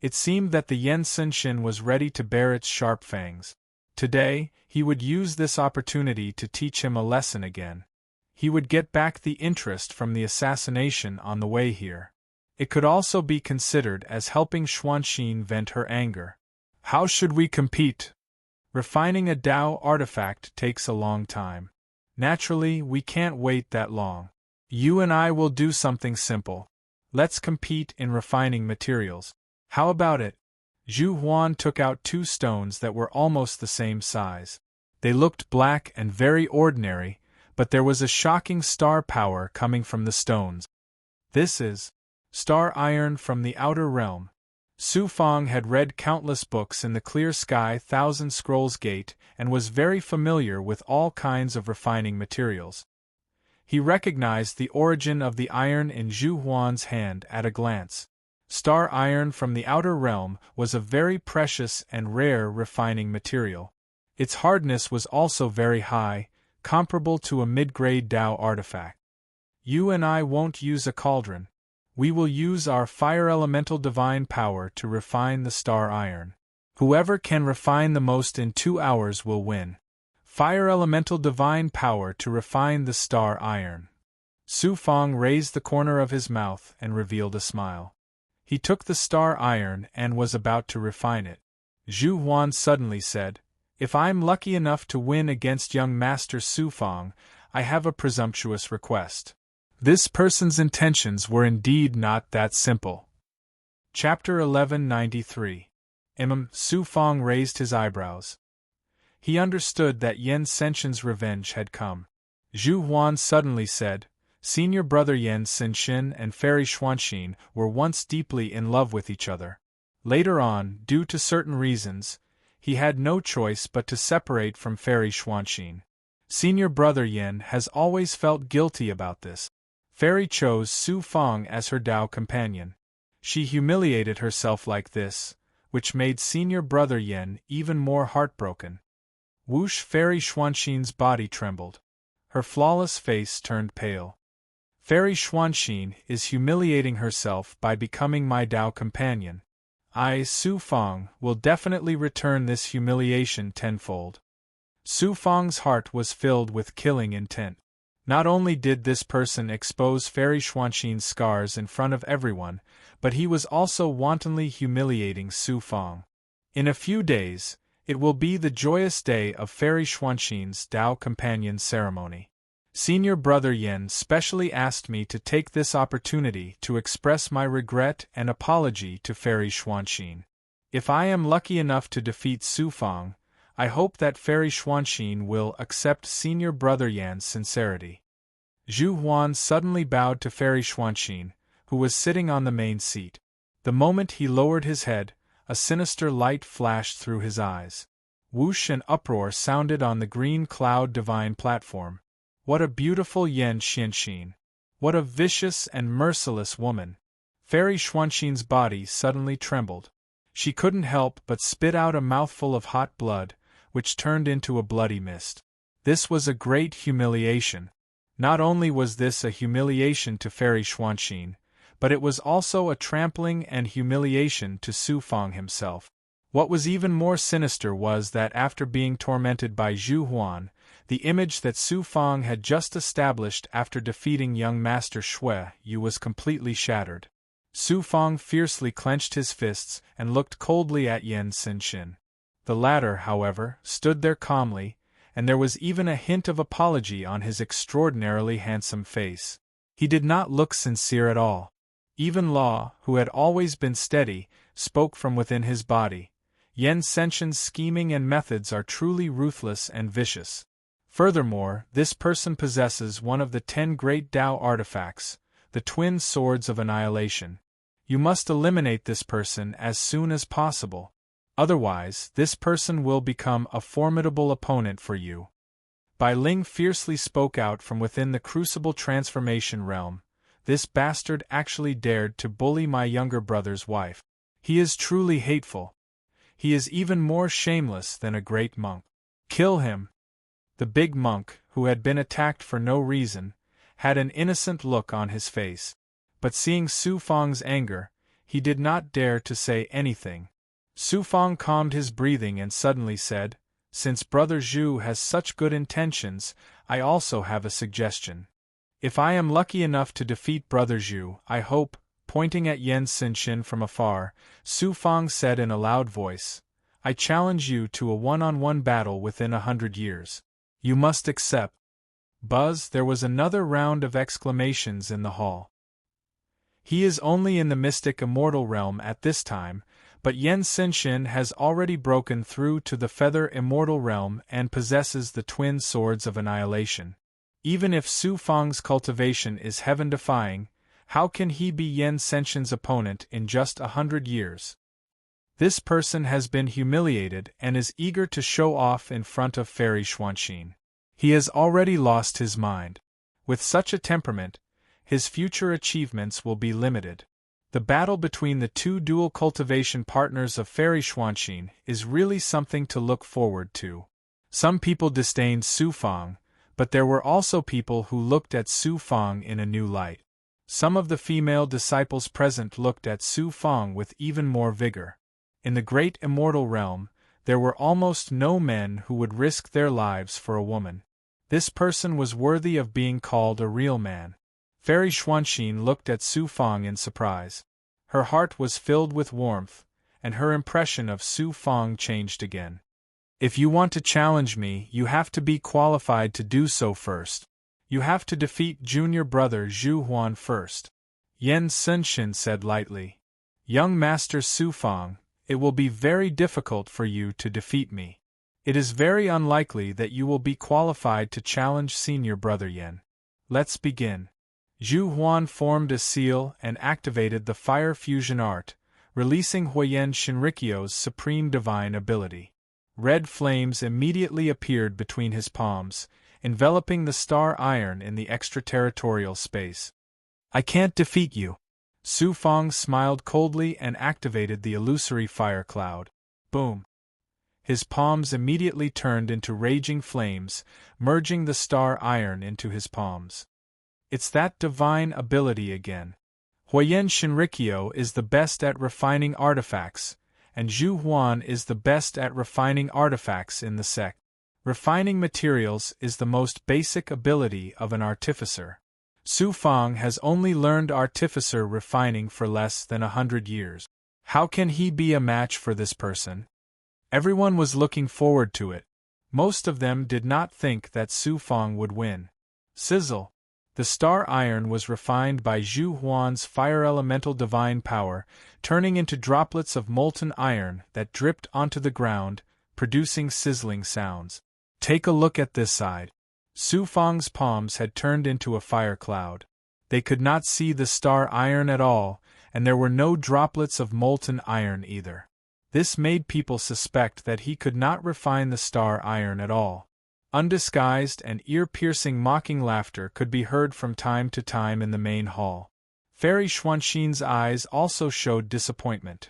It seemed that the Yan Xinxin was ready to bare its sharp fangs. Today, he would use this opportunity to teach him a lesson again. He would get back the interest from the assassination on the way here. It could also be considered as helping Xuanxin vent her anger. How should we compete? Refining a Tao artifact takes a long time. Naturally, we can't wait that long. You and I will do something simple. Let's compete in refining materials. How about it? Zhu Huan took out 2 stones that were almost the same size. They looked black and very ordinary, but there was a shocking star power coming from the stones. This is star iron from the outer realm. Su Fang had read countless books in the Clear Sky Thousand Scrolls Gate and was very familiar with all kinds of refining materials. He recognized the origin of the iron in Zhu Huan's hand at a glance. Star iron from the outer realm was a very precious and rare refining material. Its hardness was also very high, comparable to a mid-grade Tao artifact. You and I won't use a cauldron. We will use our fire elemental divine power to refine the star iron. Whoever can refine the most in 2 hours will win. Fire elemental divine power to refine the star iron. Su Fang raised the corner of his mouth and revealed a smile. He took the star iron and was about to refine it. Zhu Huan suddenly said, "If I'm lucky enough to win against young Master Su Fang, I have a presumptuous request." This person's intentions were indeed not that simple. Chapter 1193. Su Fang raised his eyebrows. He understood that Yen Senshin's revenge had come. Zhu Huan suddenly said, "Senior brother Yen Senshin and Fairy Xuanxin were once deeply in love with each other. Later on, due to certain reasons, he had no choice but to separate from Fairy Xuanxin. Senior brother Yen has always felt guilty about this. Fairy chose Su Fang as her Tao companion. She humiliated herself like this, which made senior brother Yen even more heartbroken." Whoosh! Fairy Xuanxin's body trembled. Her flawless face turned pale. "Fairy Xuanxin is humiliating herself by becoming my Tao companion. I, Su Fang, will definitely return this humiliation tenfold." Su Fang's heart was filled with killing intent. Not only did this person expose Fairy Xuanxin's scars in front of everyone, but he was also wantonly humiliating Su Fang. In a few days, it will be the joyous day of Fairy Xuanxin's Tao Companion ceremony. Senior brother Yen specially asked me to take this opportunity to express my regret and apology to Fairy Xuanxin. If I am lucky enough to defeat Su Fang, I hope that Fairy Xuanxin will accept senior brother Yan's sincerity. Zhu Huan suddenly bowed to Fairy Xuanxin, who was sitting on the main seat. The moment he lowered his head, a sinister light flashed through his eyes. Whoosh! An uproar sounded on the green cloud divine platform. What a beautiful Yen Xianxin! What a vicious and merciless woman! Fairy Xuanxin's body suddenly trembled. She couldn't help but spit out a mouthful of hot blood, which turned into a bloody mist. This was a great humiliation. Not only was this a humiliation to Fairy Xuanxin, but it was also a trampling and humiliation to Su Fang himself. What was even more sinister was that after being tormented by Zhu Huan, the image that Su Fang had just established after defeating young Master Xue Yu was completely shattered. Su Fang fiercely clenched his fists and looked coldly at Yen Senshin. The latter, however, stood there calmly, and there was even a hint of apology on his extraordinarily handsome face. He did not look sincere at all. Even Law, who had always been steady, spoke from within his body. Yen Senshin's scheming and methods are truly ruthless and vicious. Furthermore, this person possesses one of the 10 great Tao artifacts, the Twin Swords of Annihilation. You must eliminate this person as soon as possible. Otherwise, this person will become a formidable opponent for you. Bai Ling fiercely spoke out from within the Crucible Transformation realm. This bastard actually dared to bully my younger brother's wife. He is truly hateful. He is even more shameless than a great monk. Kill him. The big monk, who had been attacked for no reason, had an innocent look on his face. But seeing Su Fang's anger, he did not dare to say anything. Su Fang calmed his breathing and suddenly said, "Since Brother Zhu has such good intentions, I also have a suggestion. If I am lucky enough to defeat Brother Zhu, I hope," pointing at Yen Senshin from afar, Su Fang said in a loud voice, I challenge you to a one-on-one battle within 100 years. You must accept. Buzz, there was another round of exclamations in the hall. He is only in the mystic immortal realm at this time, but Yen Senshin has already broken through to the feather immortal realm and possesses the twin swords of annihilation. Even if Su Fang's cultivation is heaven-defying, how can he be Yen Senshin's opponent in just 100 years? This person has been humiliated and is eager to show off in front of Fairy Xuanxin. He has already lost his mind. With such a temperament, his future achievements will be limited. The battle between the two dual cultivation partners of Fairy Xuanxin is really something to look forward to. Some people disdained Su Fang, but there were also people who looked at Su Fang in a new light. Some of the female disciples present looked at Su Fang with even more vigor. In the great immortal realm, there were almost no men who would risk their lives for a woman. This person was worthy of being called a real man. Fairy Xuanxin looked at Su Fang in surprise. Her heart was filled with warmth, and her impression of Su Fang changed again. If you want to challenge me, you have to be qualified to do so first. You have to defeat junior brother Zhu Huan first. Yen Senshin said lightly. Young Master Su Fang, it will be very difficult for you to defeat me. It is very unlikely that you will be qualified to challenge senior brother Yen. Let's begin. Zhu Huan formed a seal and activated the fire fusion art, releasing Huoyen Shinrikyo's supreme divine ability. Red flames immediately appeared between his palms, enveloping the star iron in the extraterritorial space. I can't defeat you. Su Fang smiled coldly and activated the illusory fire cloud. Boom! His palms immediately turned into raging flames, merging the star iron into his palms. It's that divine ability again. Huoyen Shinrikyo is the best at refining artifacts, and Zhu Huan is the best at refining artifacts in the sect. Refining materials is the most basic ability of an artificer. Su Fang has only learned artificer refining for less than 100 years. How can he be a match for this person? Everyone was looking forward to it. Most of them did not think that Su Fang would win. Sizzle! The star iron was refined by Zhu Huan's fire elemental divine power, turning into droplets of molten iron that dripped onto the ground, producing sizzling sounds. Take a look at this side. Su Fang's palms had turned into a fire cloud. They could not see the star iron at all, and there were no droplets of molten iron either. This made people suspect that he could not refine the star iron at all. Undisguised and ear-piercing mocking laughter could be heard from time to time in the main hall. Fairy Xuanxin's eyes also showed disappointment.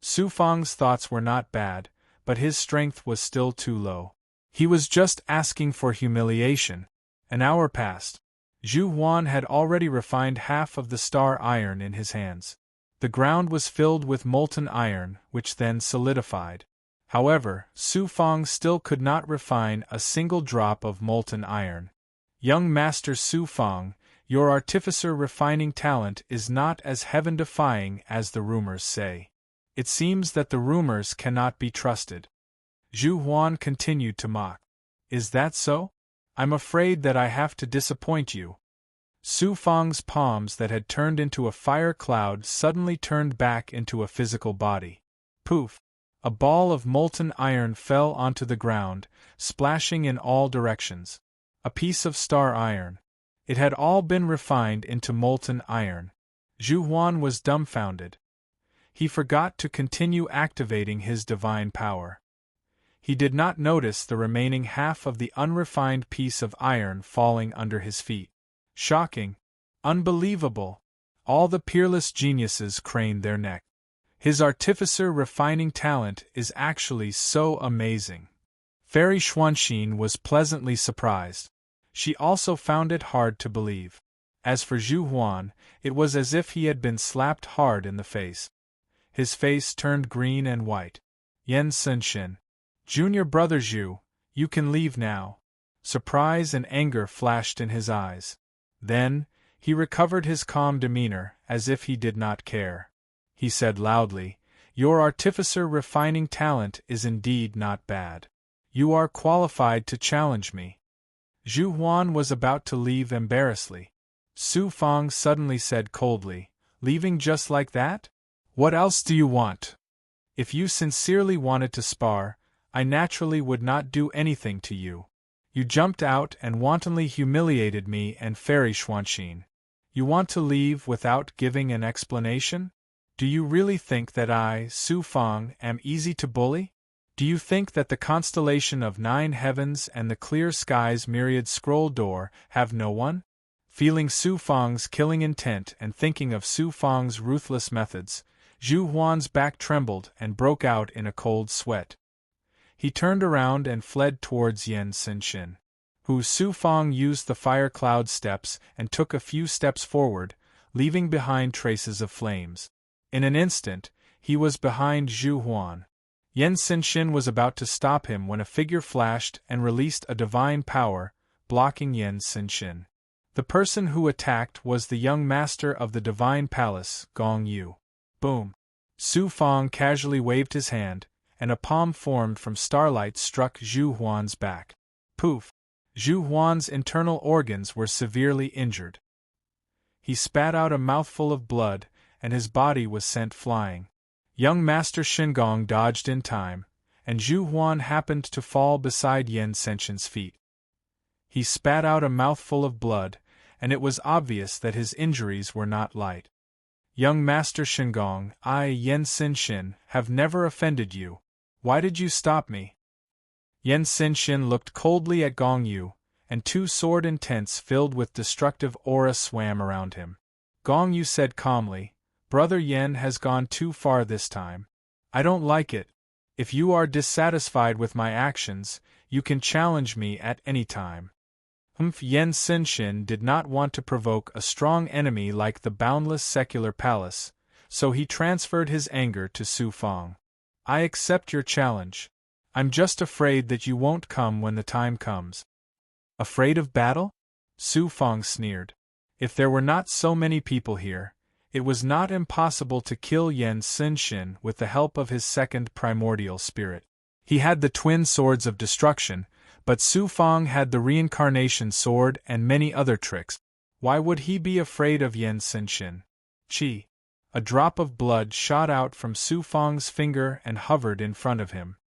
Su Fang's thoughts were not bad, but his strength was still too low. He was just asking for humiliation. An hour passed. Zhu Huan had already refined half of the star iron in his hands. The ground was filled with molten iron, which then solidified. However, Su Fang still could not refine a single drop of molten iron. Young Master Su Fang, your artificer refining talent is not as heaven-defying as the rumors say. It seems that the rumors cannot be trusted. Zhu Huan continued to mock. Is that so? I'm afraid that I have to disappoint you. Su Fang's palms that had turned into a fire cloud suddenly turned back into a physical body. Poof! A ball of molten iron fell onto the ground, splashing in all directions. A piece of star iron. It had all been refined into molten iron. Zhu Huan was dumbfounded. He forgot to continue activating his divine power. He did not notice the remaining half of the unrefined piece of iron falling under his feet. Shocking! Unbelievable! All the peerless geniuses craned their neck. His artificer refining talent is actually so amazing. Fairy Xuanxin was pleasantly surprised. She also found it hard to believe. As for Zhu Huan, it was as if he had been slapped hard in the face. His face turned green and white. Yen Senshin. Junior brother Zhu, you can leave now. Surprise and anger flashed in his eyes. Then, he recovered his calm demeanor, as if he did not care. He said loudly, Your artificer refining talent is indeed not bad. You are qualified to challenge me. Zhu Huan was about to leave embarrassedly. Su Fang suddenly said coldly, "Leaving just like that? What else do you want? If you sincerely wanted to spar, I naturally would not do anything to you. You jumped out and wantonly humiliated me and Fairy Xuanxin. You want to leave without giving an explanation? Do you really think that I, Su Fang, am easy to bully? Do you think that the constellation of 9 heavens and the clear sky's myriad scroll door have no one?" Feeling Su Fang's killing intent and thinking of Su Fang's ruthless methods, Zhu Huan's back trembled and broke out in a cold sweat. He turned around and fled towards Yan Xinxin, who Su Fang used the fire cloud steps and took a few steps forward, leaving behind traces of flames. In an instant, he was behind Zhu Huan. Yan Xinxin was about to stop him when a figure flashed and released a divine power, blocking Yan Xinxin. The person who attacked was the young master of the divine palace, Gong Yu. Boom! Su Fang casually waved his hand, and a palm formed from starlight struck Zhu Huan's back. Poof! Zhu Huan's internal organs were severely injured. He spat out a mouthful of blood, and his body was sent flying. Young Master Shingong dodged in time, and Zhu Huan happened to fall beside Yan Xinxin's feet. He spat out a mouthful of blood, and it was obvious that his injuries were not light. "Young Master Shingong, I, Yan Xinxin, have never offended you. Why did you stop me?" Yan Xinxin looked coldly at Gong Yu, and 2 sword intents filled with destructive aura swam around him. Gong Yu said calmly, "Brother Yan has gone too far this time. I don't like it. If you are dissatisfied with my actions, you can challenge me at any time." Yan Xinxin did not want to provoke a strong enemy like the boundless secular palace, so he transferred his anger to Su Fang. "I accept your challenge. I'm just afraid that you won't come when the time comes." "Afraid of battle?" Su Fang sneered. If there were not so many people here, it was not impossible to kill Yan Xinxin with the help of his second primordial spirit. He had the twin swords of destruction, but Su Fang had the reincarnation sword and many other tricks. Why would he be afraid of Yan Xinxin? Chi! A drop of blood shot out from Su Fang's finger and hovered in front of him.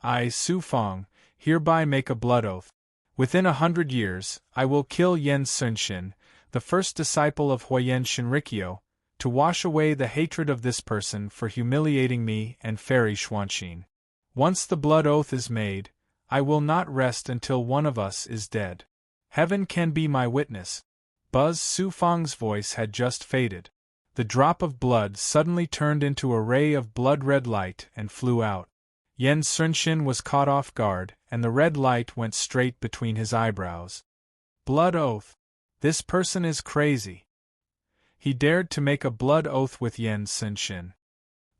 "I, Su Fang, hereby make a blood oath. Within 100 years, I will kill Yan Xinxin, the first disciple of Huayan Shinrikyo, to wash away the hatred of this person for humiliating me and Fairy Xuanxin. Once the blood oath is made, I will not rest until one of us is dead. Heaven can be my witness." Buzz Su Fang's voice had just faded. The drop of blood suddenly turned into a ray of blood-red light and flew out. Yan Xinxin was caught off guard, and the red light went straight between his eyebrows. Blood oath! This person is crazy. He dared to make a blood oath with Yan Xinxin.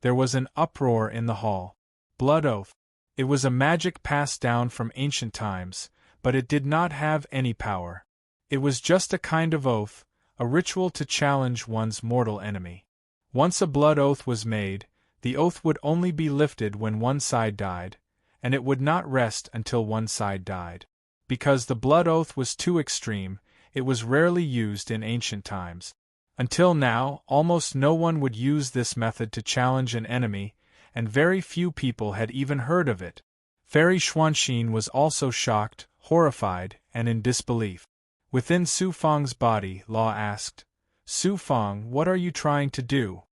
There was an uproar in the hall. Blood oath! It was a magic passed down from ancient times, but it did not have any power. It was just a kind of oath, a ritual to challenge one's mortal enemy. Once a blood oath was made, the oath would only be lifted when one side died, and it would not rest until one side died. Because the blood oath was too extreme, it was rarely used in ancient times. Until now, almost no one would use this method to challenge an enemy, and very few people had even heard of it. Fairy Xuanxin was also shocked, horrified, and in disbelief. Within Su Fang's body, Law asked, "Su Fang, what are you trying to do?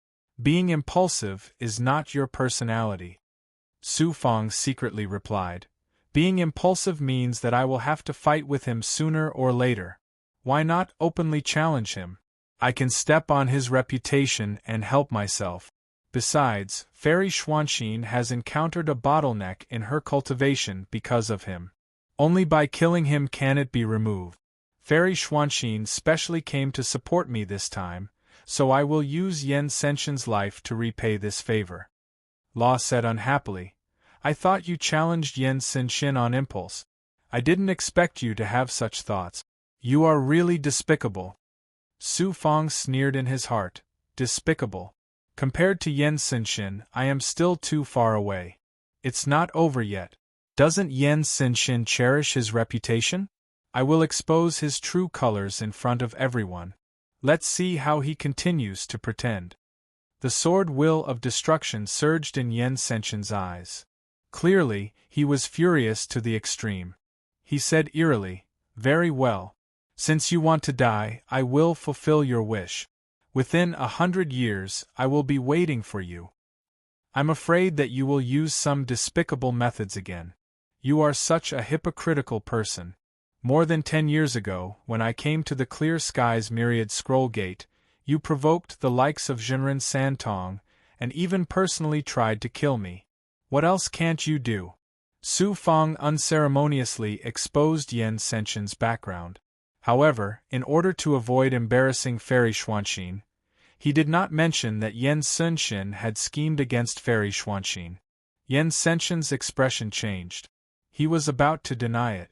Being impulsive is not your personality." Su Fang secretly replied, "Being impulsive means that I will have to fight with him sooner or later. Why not openly challenge him? I can step on his reputation and help myself. Besides, Fairy Xuanxin has encountered a bottleneck in her cultivation because of him. Only by killing him can it be removed. Fairy Xuanxin specially came to support me this time, so I will use Yan Xinxin's life to repay this favor." Law said unhappily, "I thought you challenged Yan Xinxin on impulse. I didn't expect you to have such thoughts. You are really despicable." Su Fang sneered in his heart, "Despicable? Compared to Yen Xinxian, I am still too far away. It's not over yet. Doesn't Yen Xinxian cherish his reputation? I will expose his true colors in front of everyone. Let's see how he continues to pretend. The sword will of destruction surged in Yen Xinxian's eyes. Clearly, he was furious to the extreme. He said eerily, "Very well. Since you want to die, I will fulfill your wish. Within 100 years, I will be waiting for you. I'm afraid that you will use some despicable methods again. You are such a hypocritical person. More than 10 years ago, when I came to the clear sky's myriad scroll gate, you provoked the likes of Jinren Santong, and even personally tried to kill me. What else can't you do?" Su Fang unceremoniously exposed Yen Xinxian's background. However, in order to avoid embarrassing Fairy Xuanxin, he did not mention that Yen Xinxian had schemed against Fairy Xuanxin. Yen Xinxian's expression changed. He was about to deny it.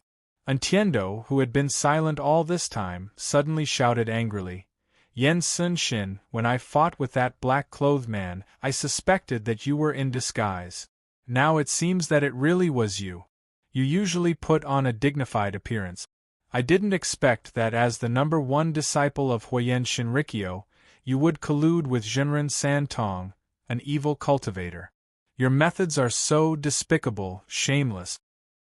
Tiendo, who had been silent all this time, suddenly shouted angrily, "Yen Xinxian, when I fought with that black-clothed man, I suspected that you were in disguise. Now it seems that it really was you. You usually put on a dignified appearance. I didn't expect that as the number 1 disciple of Huayan Shinrikyo, you would collude with Jinren Santong, an evil cultivator. Your methods are so despicable, shameless."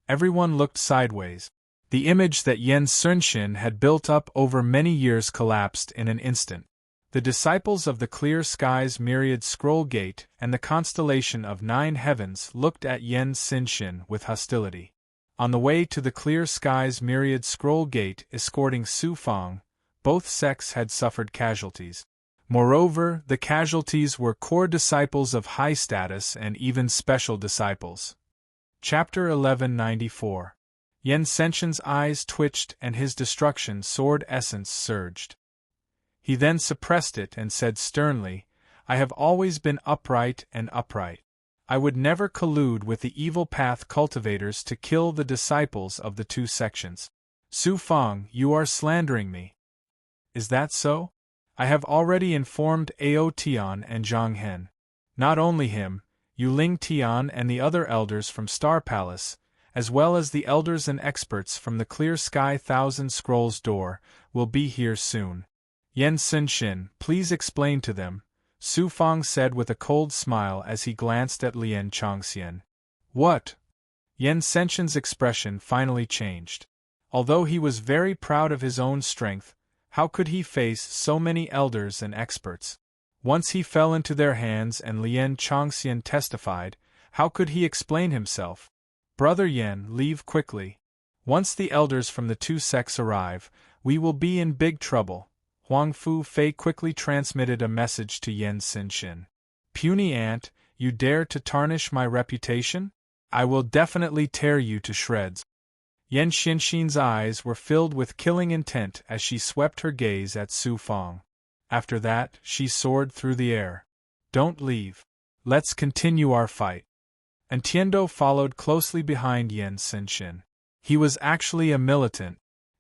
Everyone looked sideways. The image that Yen Xinxian had built up over many years collapsed in an instant. The disciples of the clear sky's myriad scroll gate and the constellation of 9 heavens looked at Yen Xinxian with hostility. On the way to the clear sky's myriad scroll gate escorting Su Fang, both sects had suffered casualties. Moreover, the casualties were core disciples of high status and even special disciples. Chapter 1194. Yen Xinxian's eyes twitched and his destruction sword essence surged. He then suppressed it and said sternly, "I have always been upright and upright. I would never collude with the evil path cultivators to kill the disciples of the 2 sections. Su Fang, you are slandering me." "Is that so? I have already informed Ao Tian and Zhang Hen. Not only him, Yu Ling Tian and the other elders from Star Palace, as well as the elders and experts from the Clear Sky Thousand Scrolls door, will be here soon. Yen Xinxian, please explain to them," Su Fang said with a cold smile as he glanced at Lian Chongxian. "What?" Yen Xinxian's expression finally changed. Although he was very proud of his own strength, how could he face so many elders and experts? Once he fell into their hands and Lian Chongxian testified, how could he explain himself? "Brother Yen, leave quickly. Once the elders from the 2 sects arrive, we will be in big trouble." Huang Fu Fei quickly transmitted a message to Yen Xinxian. "Puny ant, you dare to tarnish my reputation? I will definitely tear you to shreds." Yen Xinxian's eyes were filled with killing intent as she swept her gaze at Su Fang. After that, she soared through the air. "Don't leave. Let's continue our fight." And Tiendo followed closely behind Yen Xinxian. He was actually a militant.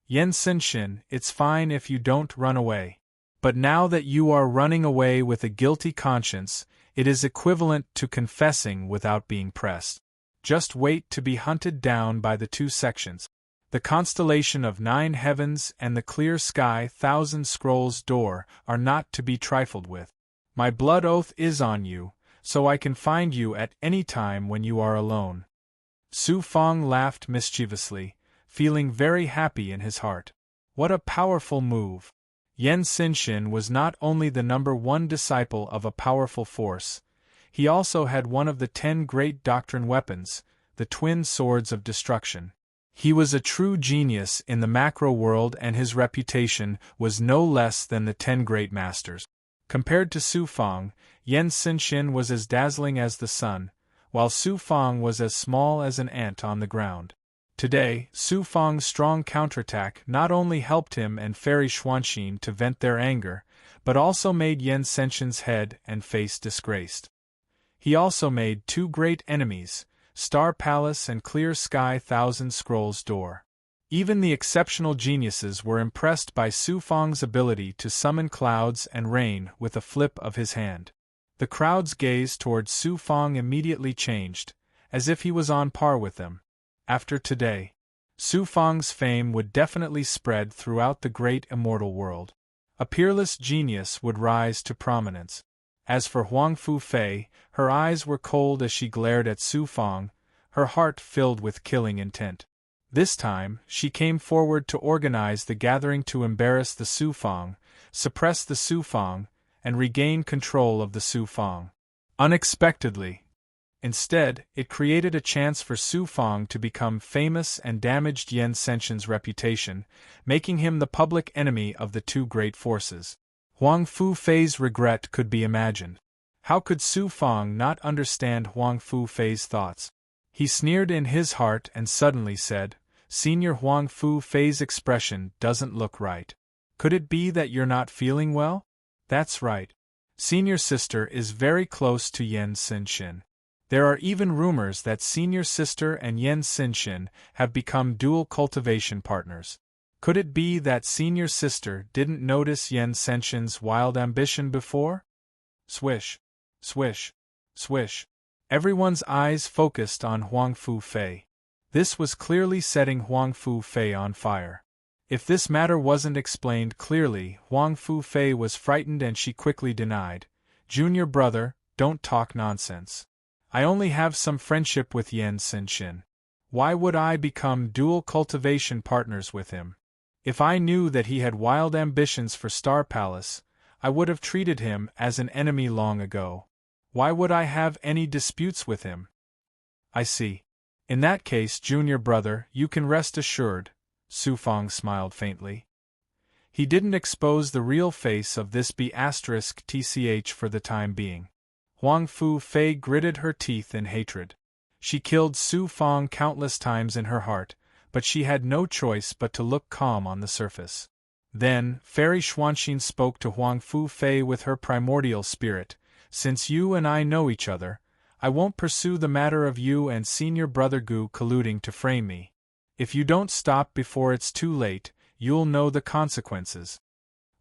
"Yen Xinxian, it's fine if you don't run away. But now that you are running away with a guilty conscience, it is equivalent to confessing without being pressed. Just wait to be hunted down by the 2 sections. The constellation of 9 heavens and the clear sky Thousand Scrolls door are not to be trifled with. My blood oath is on you, so I can find you at any time when you are alone." Su Fang laughed mischievously, feeling very happy in his heart. What a powerful move! Yen Xinxian was not only the number 1 disciple of a powerful force, he also had one of the 10 great doctrine weapons, the twin swords of destruction. He was a true genius in the macro world and his reputation was no less than the 10 great masters. Compared to Su Fang, Yen Xinxian was as dazzling as the sun, while Su Fang was as small as an ant on the ground. Today, Su Fang's strong counterattack not only helped him and Fairy Xuanxin to vent their anger, but also made Yen Xinxian's head and face disgraced. He also made 2 great enemies, Star Palace and Clear Sky Thousand Scrolls door. Even the exceptional geniuses were impressed by Su Fang's ability to summon clouds and rain with a flip of his hand. The crowd's gaze toward Su Fang immediately changed, as if he was on par with them. After today, Su Fang's fame would definitely spread throughout the great immortal world. A peerless genius would rise to prominence. As for Huang Fu Fei, her eyes were cold as she glared at Su Fang, her heart filled with killing intent. This time, she came forward to organize the gathering to embarrass the Su Fang, suppress the Su Fang, and regain control of the Su Fang. Unexpectedly, instead, it created a chance for Su Fang to become famous and damaged Yan Senshin's reputation, making him the public enemy of the two great forces. Huang Fu Fei's regret could be imagined. How could Su Fang not understand Huang Fu Fei's thoughts? He sneered in his heart and suddenly said, "Senior Huang Fu Fei's expression doesn't look right. Could it be that you're not feeling well?" "That's right. Senior sister is very close to Yan Senshin. There are even rumors that senior sister and Yan Senshin have become dual cultivation partners. Could it be that senior sister didn't notice Yan Senshin's wild ambition before?" Swish, swish, swish. Everyone's eyes focused on Huang Fu Fei. This was clearly setting Huang Fu Fei on fire. If this matter wasn't explained clearly, Huang Fu Fei was frightened and she quickly denied. "Junior brother, don't talk nonsense. I only have some friendship with Yan Senshin. Why would I become dual cultivation partners with him? If I knew that he had wild ambitions for Star Palace, I would have treated him as an enemy long ago. Why would I have any disputes with him?" "I see. In that case, junior brother, you can rest assured," Su Fang smiled faintly. He didn't expose the real face of this B***tch for the time being. Huang Fu Fei gritted her teeth in hatred. She killed Su Fang countless times in her heart, but she had no choice but to look calm on the surface. Then, Fairy Xuanxin spoke to Huang Fu Fei with her primordial spirit. "Since you and I know each other, I won't pursue the matter of you and senior brother Gu colluding to frame me. If you don't stop before it's too late, you'll know the consequences."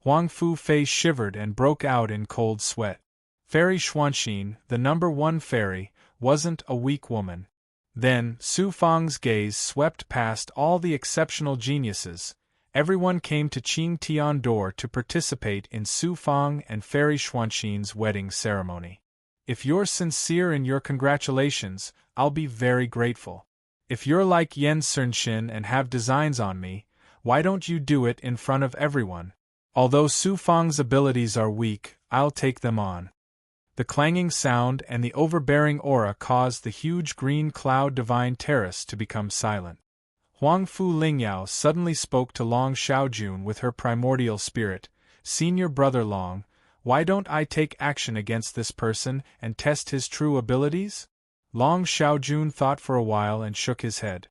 Huang Fu Fei shivered and broke out in cold sweat. Fairy Xuanxin, the #1 fairy, wasn't a weak woman. Then, Su Fang's gaze swept past all the exceptional geniuses. Everyone came to Qing Tian Door to participate in Su Fang and Fairy Xuanxin's wedding ceremony. If you're sincere in your congratulations, I'll be very grateful. If you're like Yan Senshin and have designs on me, why don't you do it in front of everyone? Although Su Fang's abilities are weak, I'll take them on." The clanging sound and the overbearing aura caused the huge green cloud divine terrace to become silent. Huang Fu Lingyao suddenly spoke to Long Xiaojun with her primordial spirit. "Senior brother Long, why don't I take action against this person and test his true abilities?" Long Xiaojun thought for a while and shook his head.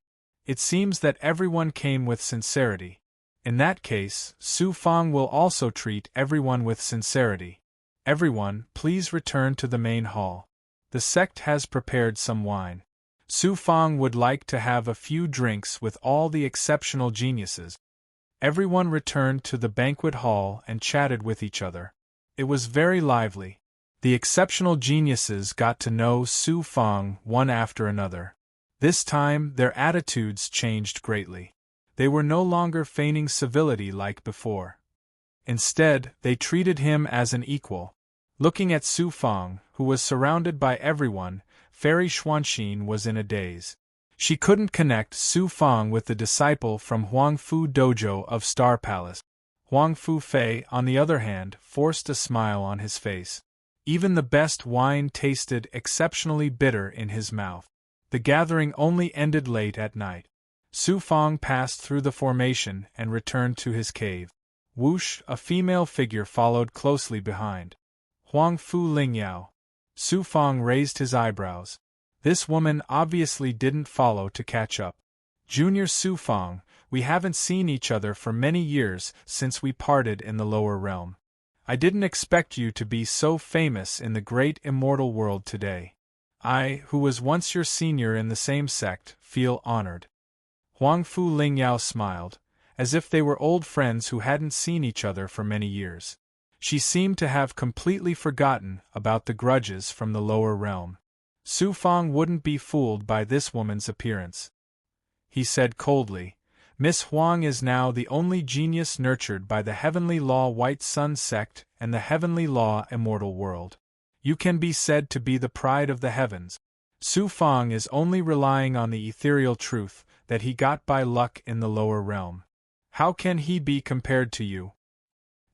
"It seems that everyone came with sincerity. In that case, Su Fang will also treat everyone with sincerity. Everyone, please return to the main hall. The sect has prepared some wine. Su Fang would like to have a few drinks with all the exceptional geniuses." Everyone returned to the banquet hall and chatted with each other. It was very lively. The exceptional geniuses got to know Su Fang one after another. This time, their attitudes changed greatly. They were no longer feigning civility like before. Instead, they treated him as an equal. Looking at Su Fang, who was surrounded by everyone, Fairy Xuanxin was in a daze. She couldn't connect Su Fang with the disciple from Huang Fu Dojo of Star Palace. Huang Fu Fei, on the other hand, forced a smile on his face. Even the best wine tasted exceptionally bitter in his mouth. The gathering only ended late at night. Su Fang passed through the formation and returned to his cave. Whoosh, a female figure followed closely behind. Huang Fu Lingyao. Su Fang raised his eyebrows. This woman obviously didn't follow to catch up. "Junior Su Fang, we haven't seen each other for many years since we parted in the lower realm. I didn't expect you to be so famous in the great immortal world today. I, who was once your senior in the same sect, feel honored." Huang Fu Lingyao smiled, as if they were old friends who hadn't seen each other for many years. She seemed to have completely forgotten about the grudges from the lower realm. Su Fang wouldn't be fooled by this woman's appearance. He said coldly, Miss Huang is now the only genius nurtured by the Heavenly Law White Sun sect and the Heavenly Law Immortal World. You can be said to be the pride of the heavens. Su Fang is only relying on the ethereal truth that he got by luck in the lower realm. How can he be compared to you?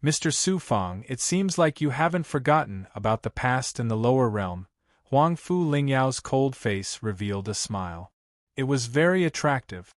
Mr. Su Fang, it seems like you haven't forgotten about the past in the lower realm. Huang Fu Lingyao's cold face revealed a smile. It was very attractive.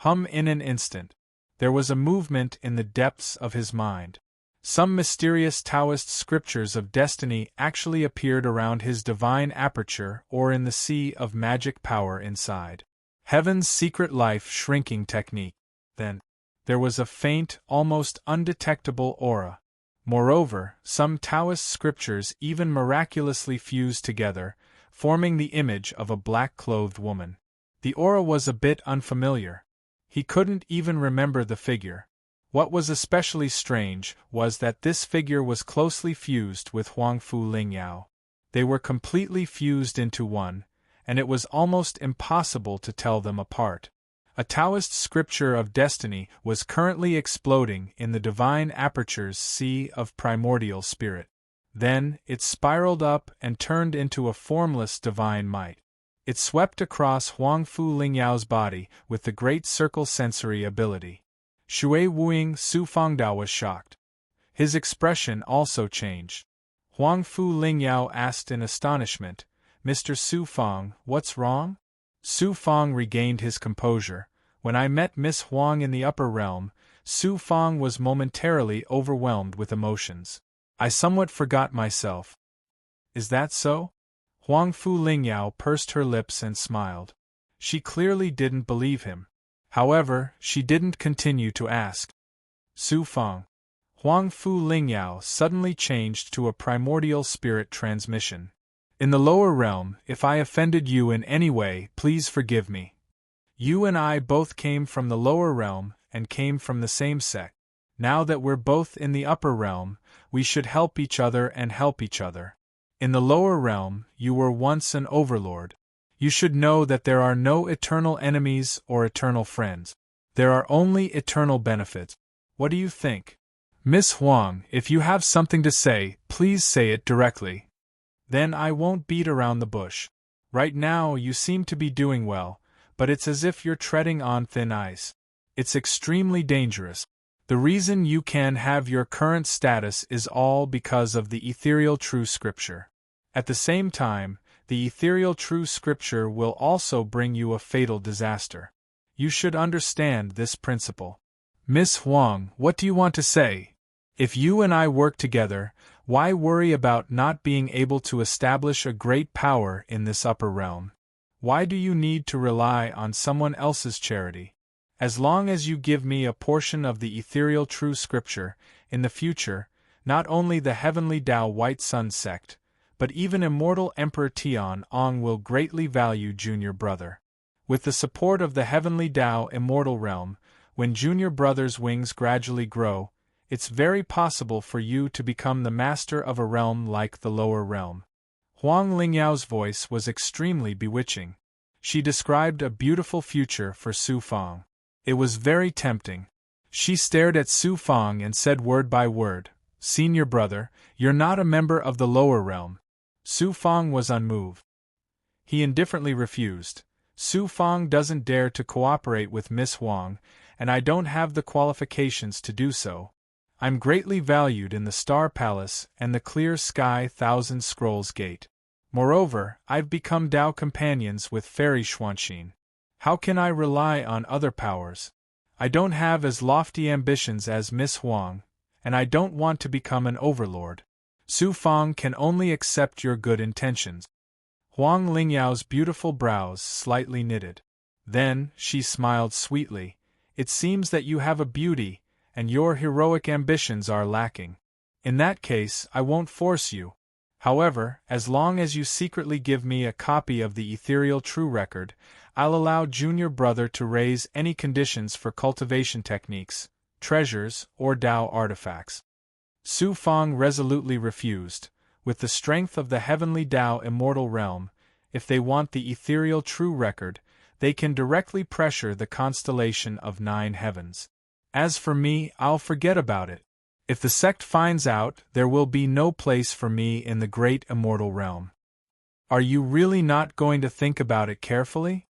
In an instant, there was a movement in the depths of his mind. Some mysterious Taoist scriptures of destiny actually appeared around his divine aperture or in the sea of magic power inside. Heaven's secret life shrinking technique. Then, there was a faint, almost undetectable aura. Moreover, some Taoist scriptures even miraculously fused together, forming the image of a black-clothed woman. The aura was a bit unfamiliar. He couldn't even remember the figure. What was especially strange was that this figure was closely fused with Huang Fu Lingyao. They were completely fused into one, and it was almost impossible to tell them apart. A Taoist scripture of destiny was currently exploding in the divine aperture's sea of primordial spirit. Then, it spiraled up and turned into a formless divine might. It swept across Huang Fu Lingyao's body with the great circle sensory ability. Shui Wuing Su Fangdao was shocked. His expression also changed. Huang Fu Lingyao asked in astonishment, Mr. Su Fang, what's wrong? Su Fang regained his composure. When I met Miss Huang in the upper realm, Su Fang was momentarily overwhelmed with emotions. I somewhat forgot myself. Is that so? Huang Fu Lingyao pursed her lips and smiled. She clearly didn't believe him. However, she didn't continue to ask. Su Fang. Huang Fu Lingyao suddenly changed to a primordial spirit transmission. In the lower realm, if I offended you in any way, please forgive me. You and I both came from the lower realm and came from the same sect. Now that we're both in the upper realm, we should help each other and help each other. In the lower realm, you were once an overlord. You should know that there are no eternal enemies or eternal friends. There are only eternal benefits. What do you think? Miss Huang, if you have something to say, please say it directly. Then I won't beat around the bush. Right now you seem to be doing well, but it's as if you're treading on thin ice. It's extremely dangerous. The reason you can have your current status is all because of the ethereal true scripture. At the same time, the ethereal true scripture will also bring you a fatal disaster. You should understand this principle. Miss Huang, what do you want to say? If you and I work together, why worry about not being able to establish a great power in this upper realm? Why do you need to rely on someone else's charity? As long as you give me a portion of the ethereal true scripture, in the future, not only the heavenly Tao White Sun sect, but even immortal Emperor Tian Ong will greatly value Junior Brother. With the support of the heavenly Tao Immortal Realm, when Junior Brother's wings gradually grow, it's very possible for you to become the master of a realm like the lower realm. Huang Lingyao's voice was extremely bewitching. She described a beautiful future for Su Fang. It was very tempting. She stared at Su Fang and said word by word, Senior Brother, you're not a member of the lower realm. Su Fang was unmoved. He indifferently refused. Su Fang doesn't dare to cooperate with Miss Huang, and I don't have the qualifications to do so. I'm greatly valued in the Star Palace and the Clear Sky Thousand Scrolls Gate. Moreover, I've become Tao companions with Fairy Xuanxin. How can I rely on other powers? I don't have as lofty ambitions as Miss Huang, and I don't want to become an overlord. Su Fang can only accept your good intentions. Huang Lingyao's beautiful brows slightly knitted. Then, she smiled sweetly. It seems that you have a beauty, and your heroic ambitions are lacking. In that case, I won't force you. However, as long as you secretly give me a copy of the ethereal true record, I'll allow Junior Brother to raise any conditions for cultivation techniques, treasures, or Tao artifacts. Su Fang resolutely refused. With the strength of the heavenly Tao immortal realm, if they want the ethereal true record, they can directly pressure the constellation of 9 heavens. As for me, I'll forget about it. If the sect finds out, there will be no place for me in the great immortal realm. Are you really not going to think about it carefully?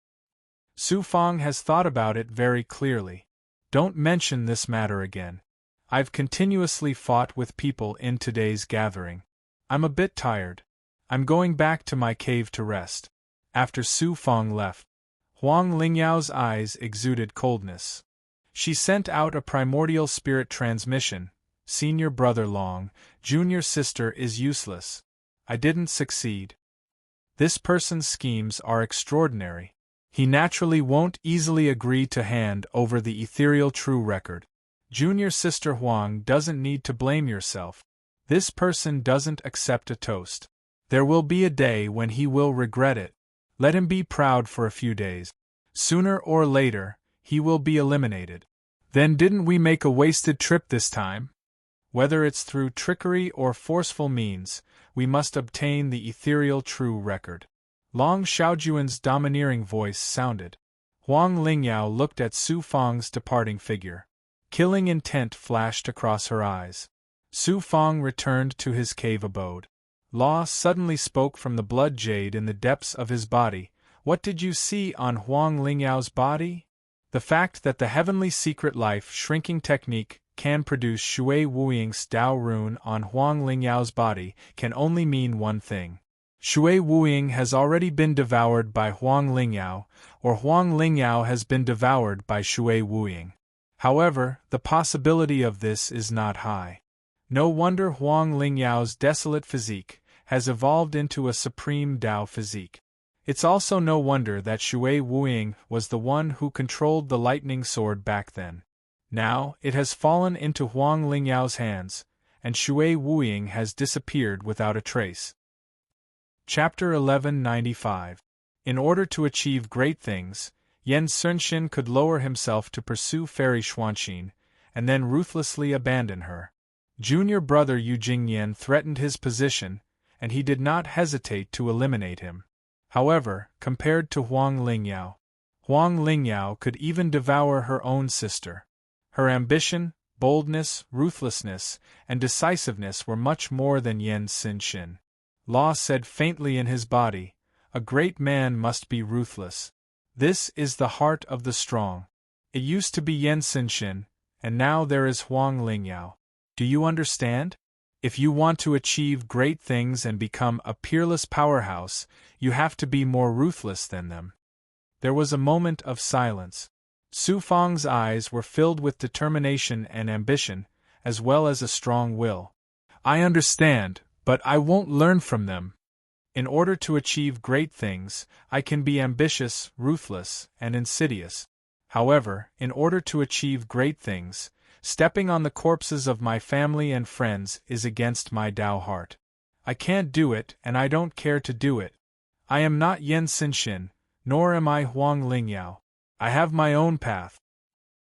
Su Fang has thought about it very clearly. Don't mention this matter again. I've continuously fought with people in today's gathering. I'm a bit tired. I'm going back to my cave to rest. After Su Fang left, Huang Lingyao's eyes exuded coldness. She sent out a primordial spirit transmission. Senior brother Long, junior sister is useless. I didn't succeed. This person's schemes are extraordinary. He naturally won't easily agree to hand over the ethereal true record. Junior sister Huang doesn't need to blame yourself. This person doesn't accept a toast. There will be a day when he will regret it. Let him be proud for a few days. Sooner or later, he will be eliminated. Then didn't we make a wasted trip this time? Whether it's through trickery or forceful means, we must obtain the ethereal true record. Long Xiaojuan's domineering voice sounded. Huang Lingyao looked at Su Fang's departing figure. Killing intent flashed across her eyes. Su Fang returned to his cave abode. Law suddenly spoke from the blood jade in the depths of his body. What did you see on Huang Lingyao's body? The fact that the heavenly secret life shrinking technique can produce Shui Wuying's Dao rune on Huang Lingyao's body can only mean one thing. Shui Wuying has already been devoured by Huang Lingyao, or Huang Lingyao has been devoured by Shui Wuying. However, the possibility of this is not high. No wonder Huang Lingyao's desolate physique has evolved into a supreme Dao physique. It's also no wonder that Shui Wuying was the one who controlled the lightning sword back then. Now, it has fallen into Huang Lingyao's hands, and Shui Wuying has disappeared without a trace. Chapter 1195. In order to achieve great things, Yan Sunxin could lower himself to pursue Fairy Xuanxin, and then ruthlessly abandon her. Junior brother Yu Jingyan threatened his position, and he did not hesitate to eliminate him. However, compared to Huang Lingyao could even devour her own sister. Her ambition, boldness, ruthlessness, and decisiveness were much more than Yan Sunxin. Law said faintly in his body, "A great man must be ruthless. This is the heart of the strong." It used to be Yan Sunxin, and now there is Huang Lingyao. Do you understand? If you want to achieve great things and become a peerless powerhouse, you have to be more ruthless than them. There was a moment of silence. Su Fang's eyes were filled with determination and ambition, as well as a strong will. I understand, but I won't learn from them. In order to achieve great things, I can be ambitious, ruthless, and insidious. However, in order to achieve great things, stepping on the corpses of my family and friends is against my Tao heart. I can't do it, and I don't care to do it. I am not Yan Sunxin, nor am I Huang Lingyao. I have my own path.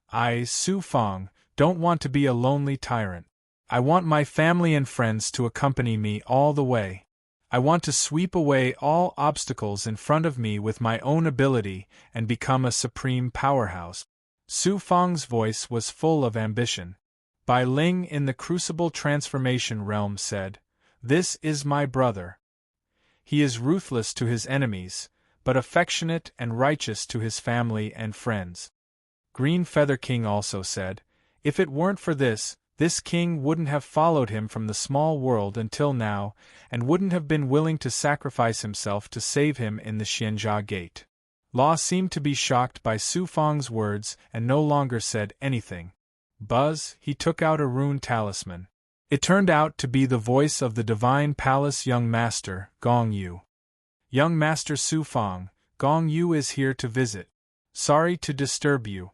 I, Su Fang, don't want to be a lonely tyrant. I want my family and friends to accompany me all the way. I want to sweep away all obstacles in front of me with my own ability and become a supreme powerhouse. Su Fang's voice was full of ambition. Bai Ling in the Crucible Transformation Realm said, "This is my brother. He is ruthless to his enemies, but affectionate and righteous to his family and friends." Green Feather King also said, "If it weren't for this king wouldn't have followed him from the small world until now, and wouldn't have been willing to sacrifice himself to save him in the Xianjia Gate." Law seemed to be shocked by Su Fang's words and no longer said anything. Buzz, he took out a rune talisman. It turned out to be the voice of the Divine Palace Young Master, Gong Yu. "Young Master Su Fang, Gong Yu is here to visit. Sorry to disturb you."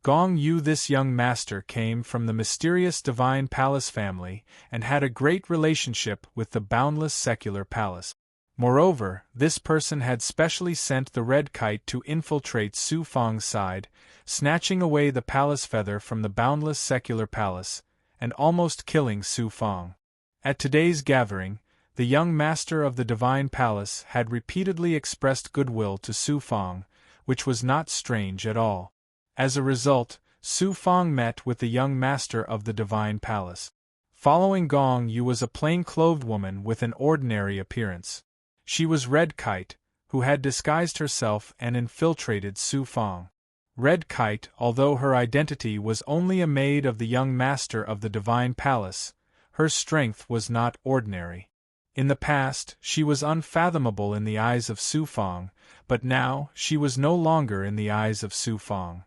Gong Yu, this young master, came from the mysterious Divine Palace family and had a great relationship with the boundless secular palace. Moreover, this person had specially sent the red kite to infiltrate Su Fang's side, snatching away the palace feather from the boundless secular palace, and almost killing Su Fang. At today's gathering, the young master of the Divine Palace had repeatedly expressed goodwill to Su Fang, which was not strange at all. As a result, Su Fang met with the young master of the Divine Palace. Following Gong Yu was a plain-clothed woman with an ordinary appearance. She was Red Kite, who had disguised herself and infiltrated Su Fang. Red Kite, although her identity was only a maid of the young master of the Divine Palace, her strength was not ordinary. In the past, she was unfathomable in the eyes of Su Fang, but now she was no longer in the eyes of Su Fang.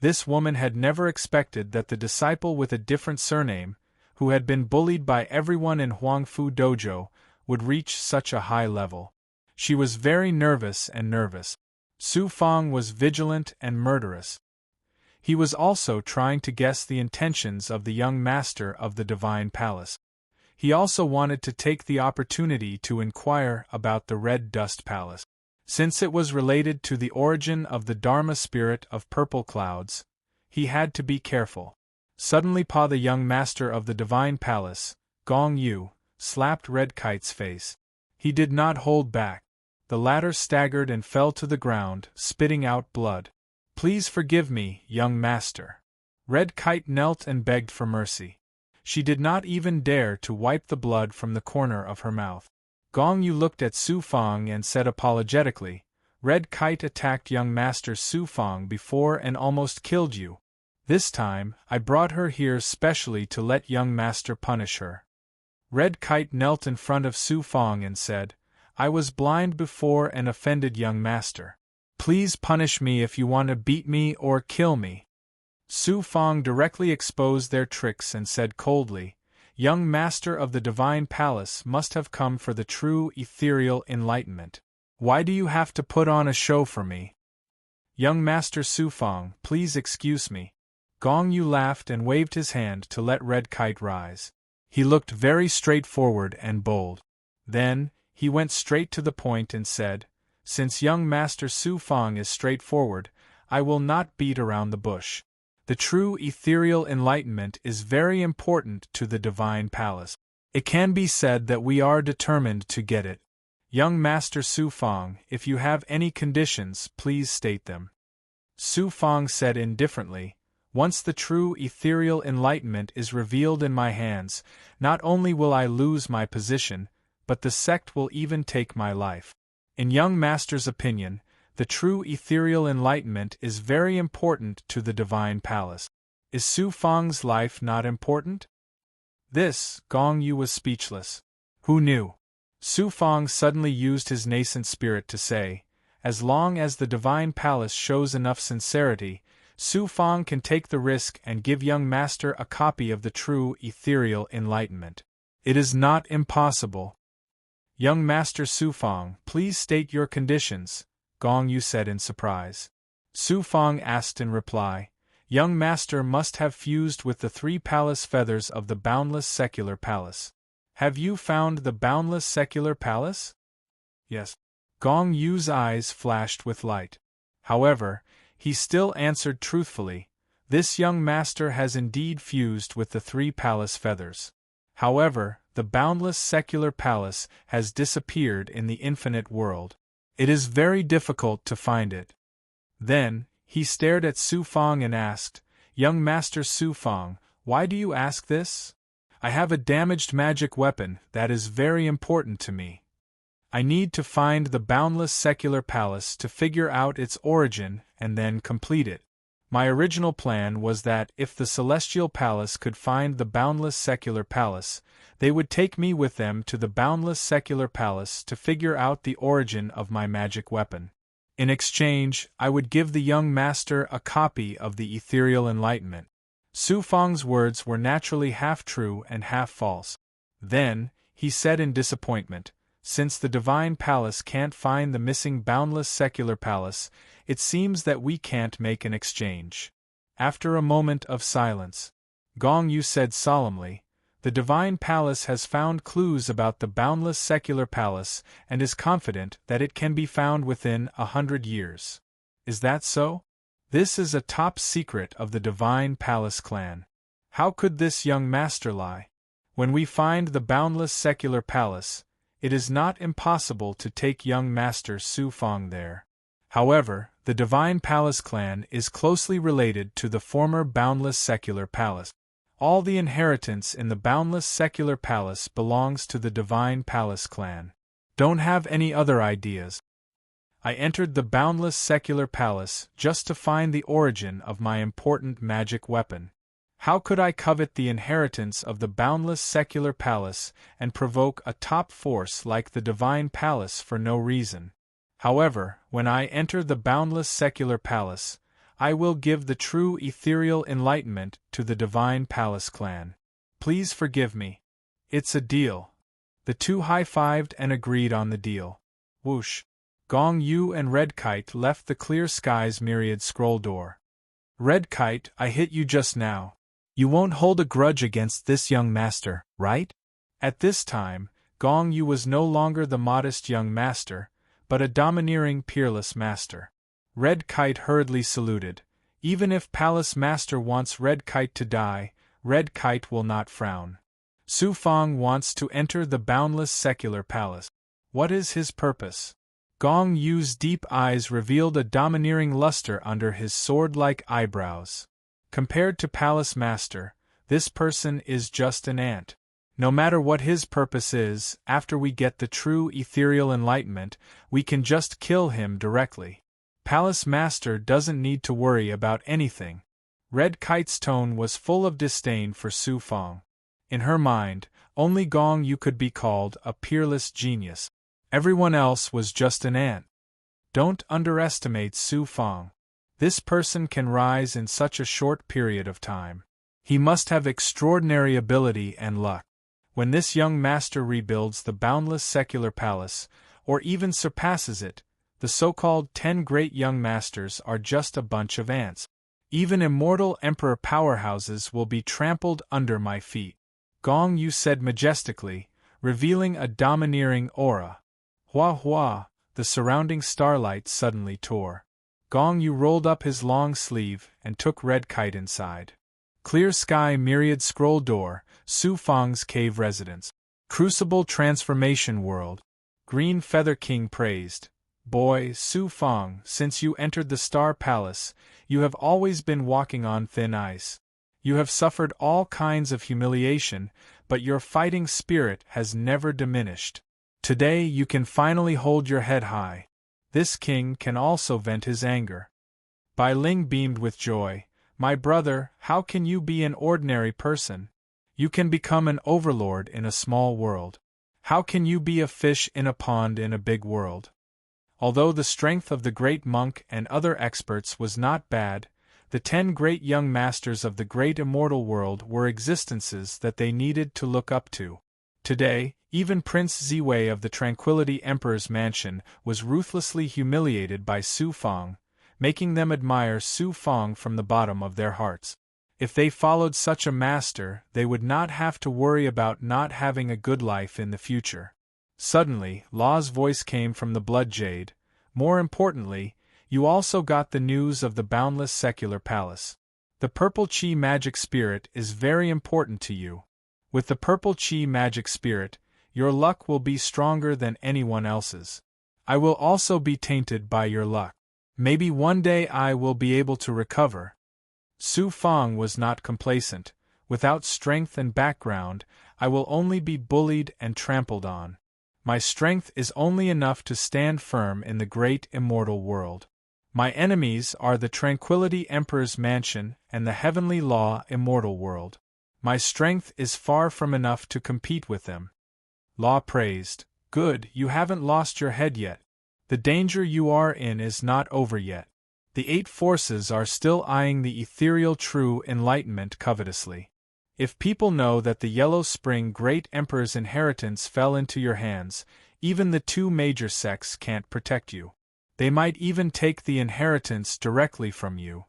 This woman had never expected that the disciple with a different surname, who had been bullied by everyone in Huangfu Dojo, would reach such a high level. She was very nervous. Su Fang was vigilant and murderous. He was also trying to guess the intentions of the young master of the Divine Palace. He also wanted to take the opportunity to inquire about the Red Dust Palace. Since it was related to the origin of the Dharma spirit of purple clouds, he had to be careful. Suddenly the young master of the Divine Palace, Gong Yu, slapped Red Kite's face. He did not hold back. The latter staggered and fell to the ground, spitting out blood. "Please forgive me, young master." Red Kite knelt and begged for mercy. She did not even dare to wipe the blood from the corner of her mouth. Gong Yu looked at Su Fang and said apologetically, "Red Kite attacked young master Su Fang before and almost killed you. This time, I brought her here specially to let young master punish her." Red Kite knelt in front of Su Fang and said, "I was blind before and offended young master. Please punish me if you want to beat me or kill me." Su Fang directly exposed their tricks and said coldly, "Young master of the Divine Palace must have come for the true ethereal enlightenment. Why do you have to put on a show for me?" "Young master Su Fang, please excuse me." Gong Yu laughed and waved his hand to let Red Kite rise. He looked very straightforward and bold. Then, he went straight to the point and said, "Since young master Su Fang is straightforward, I will not beat around the bush. The true ethereal enlightenment is very important to the Divine Palace. It can be said that we are determined to get it. Young master Su Fang, if you have any conditions, please state them." Su Fang said indifferently, "Once the true ethereal enlightenment is revealed in my hands, not only will I lose my position, but the sect will even take my life. In young master's opinion, the true ethereal enlightenment is very important to the Divine Palace. Is Su Fang's life not important?" This, Gong Yu was speechless. Who knew? Su Fang suddenly used his nascent spirit to say, "As long as the Divine Palace shows enough sincerity, Su Fang can take the risk and give young master a copy of the true ethereal enlightenment. It is not impossible." "Young master Su Fang, please state your conditions," Gong Yu said in surprise. Su Fang asked in reply, "Young master must have fused with the 3 palace feathers of the boundless secular palace. Have you found the boundless secular palace?" "Yes." Gong Yu's eyes flashed with light. However, he still answered truthfully, "This young master has indeed fused with the 3 palace feathers. However, the boundless secular palace has disappeared in the infinite world. It is very difficult to find it." Then, he stared at Su Fang and asked, "Young master Su Fang, why do you ask this?" "I have a damaged magic weapon that is very important to me. I need to find the boundless secular palace to figure out its origin and then complete it. My original plan was that if the celestial palace could find the boundless secular palace, they would take me with them to the boundless secular palace to figure out the origin of my magic weapon. In exchange, I would give the young master a copy of the ethereal enlightenment." Su Fang's words were naturally half true and half false. Then, he said in disappointment, "Since the Divine Palace can't find the missing boundless secular palace, it seems that we can't make an exchange." After a moment of silence, Gong Yu said solemnly, "The Divine Palace has found clues about the boundless secular palace and is confident that it can be found within 100 years. Is that so? This is a top secret of the Divine Palace clan. How could this young master lie? When we find the boundless secular palace, it is not impossible to take young master Su Fong there. However, the Divine Palace clan is closely related to the former boundless secular palace. All the inheritance in the boundless secular palace belongs to the Divine Palace clan. Don't have any other ideas. I entered the boundless secular palace just to find the origin of my important magic weapon. How could I covet the inheritance of the boundless secular palace and provoke a top force like the Divine Palace for no reason? However, when I enter the boundless secular palace, I will give the true ethereal enlightenment to the Divine Palace clan. Please forgive me. It's a deal. The two high-fived and agreed on the deal. Whoosh! Gong Yu and Red Kite left the clear sky's myriad scroll door. Red Kite, I hit you just now. You won't hold a grudge against this young master, right? At this time, Gong Yu was no longer the modest young master, but a domineering, peerless master. Red Kite hurriedly saluted. Even if Palace Master wants Red Kite to die, Red Kite will not frown. Su Fong wants to enter the boundless secular palace. What is his purpose? Gong Yu's deep eyes revealed a domineering luster under his sword-like eyebrows. Compared to Palace Master, this person is just an ant. No matter what his purpose is, after we get the true ethereal enlightenment, we can just kill him directly. Palace Master doesn't need to worry about anything. Red Kite's tone was full of disdain for Su Fong. In her mind, only Gong Yu could be called a peerless genius. Everyone else was just an ant. Don't underestimate Su Fong. This person can rise in such a short period of time. He must have extraordinary ability and luck. When this young master rebuilds the boundless secular palace, or even surpasses it, the so-called 10 great young masters are just a bunch of ants. Even immortal emperor powerhouses will be trampled under my feet. Gong Yu said majestically, revealing a domineering aura. Hua hua, the surrounding starlight suddenly tore. Gong Yu rolled up his long sleeve and took Red Kite inside. Clear sky myriad scroll door, Su Fong's cave residence. Crucible transformation world. Green Feather King praised. Boy, Su Fong, since you entered the Star Palace, you have always been walking on thin ice. You have suffered all kinds of humiliation, but your fighting spirit has never diminished. Today you can finally hold your head high. This king can also vent his anger. Bai Ling beamed with joy. My brother, how can you be an ordinary person? You can become an overlord in a small world. How can you be a fish in a pond in a big world? Although the strength of the great monk and other experts was not bad, the 10 great young masters of the great immortal world were existences that they needed to look up to. Today, even Prince Ziwei of the Tranquility Emperor's mansion was ruthlessly humiliated by Su Fong, making them admire Su Fong from the bottom of their hearts. If they followed such a master, they would not have to worry about not having a good life in the future. Suddenly, Law's voice came from the Blood Jade. More importantly, you also got the news of the boundless secular palace. The Purple Chi magic spirit is very important to you. With the Purple Chi magic spirit, your luck will be stronger than anyone else's. I will also be tainted by your luck. Maybe one day I will be able to recover. Su Fong was not complacent. Without strength and background, I will only be bullied and trampled on. My strength is only enough to stand firm in the great immortal world. My enemies are the Tranquility Emperor's mansion and the Heavenly Law immortal world. My strength is far from enough to compete with them. Law praised. Good, you haven't lost your head yet. The danger you are in is not over yet. The 8 forces are still eyeing the ethereal true enlightenment covetously. If people know that the Yellow Spring Great Emperor's inheritance fell into your hands, even the 2 major sects can't protect you. They might even take the inheritance directly from you.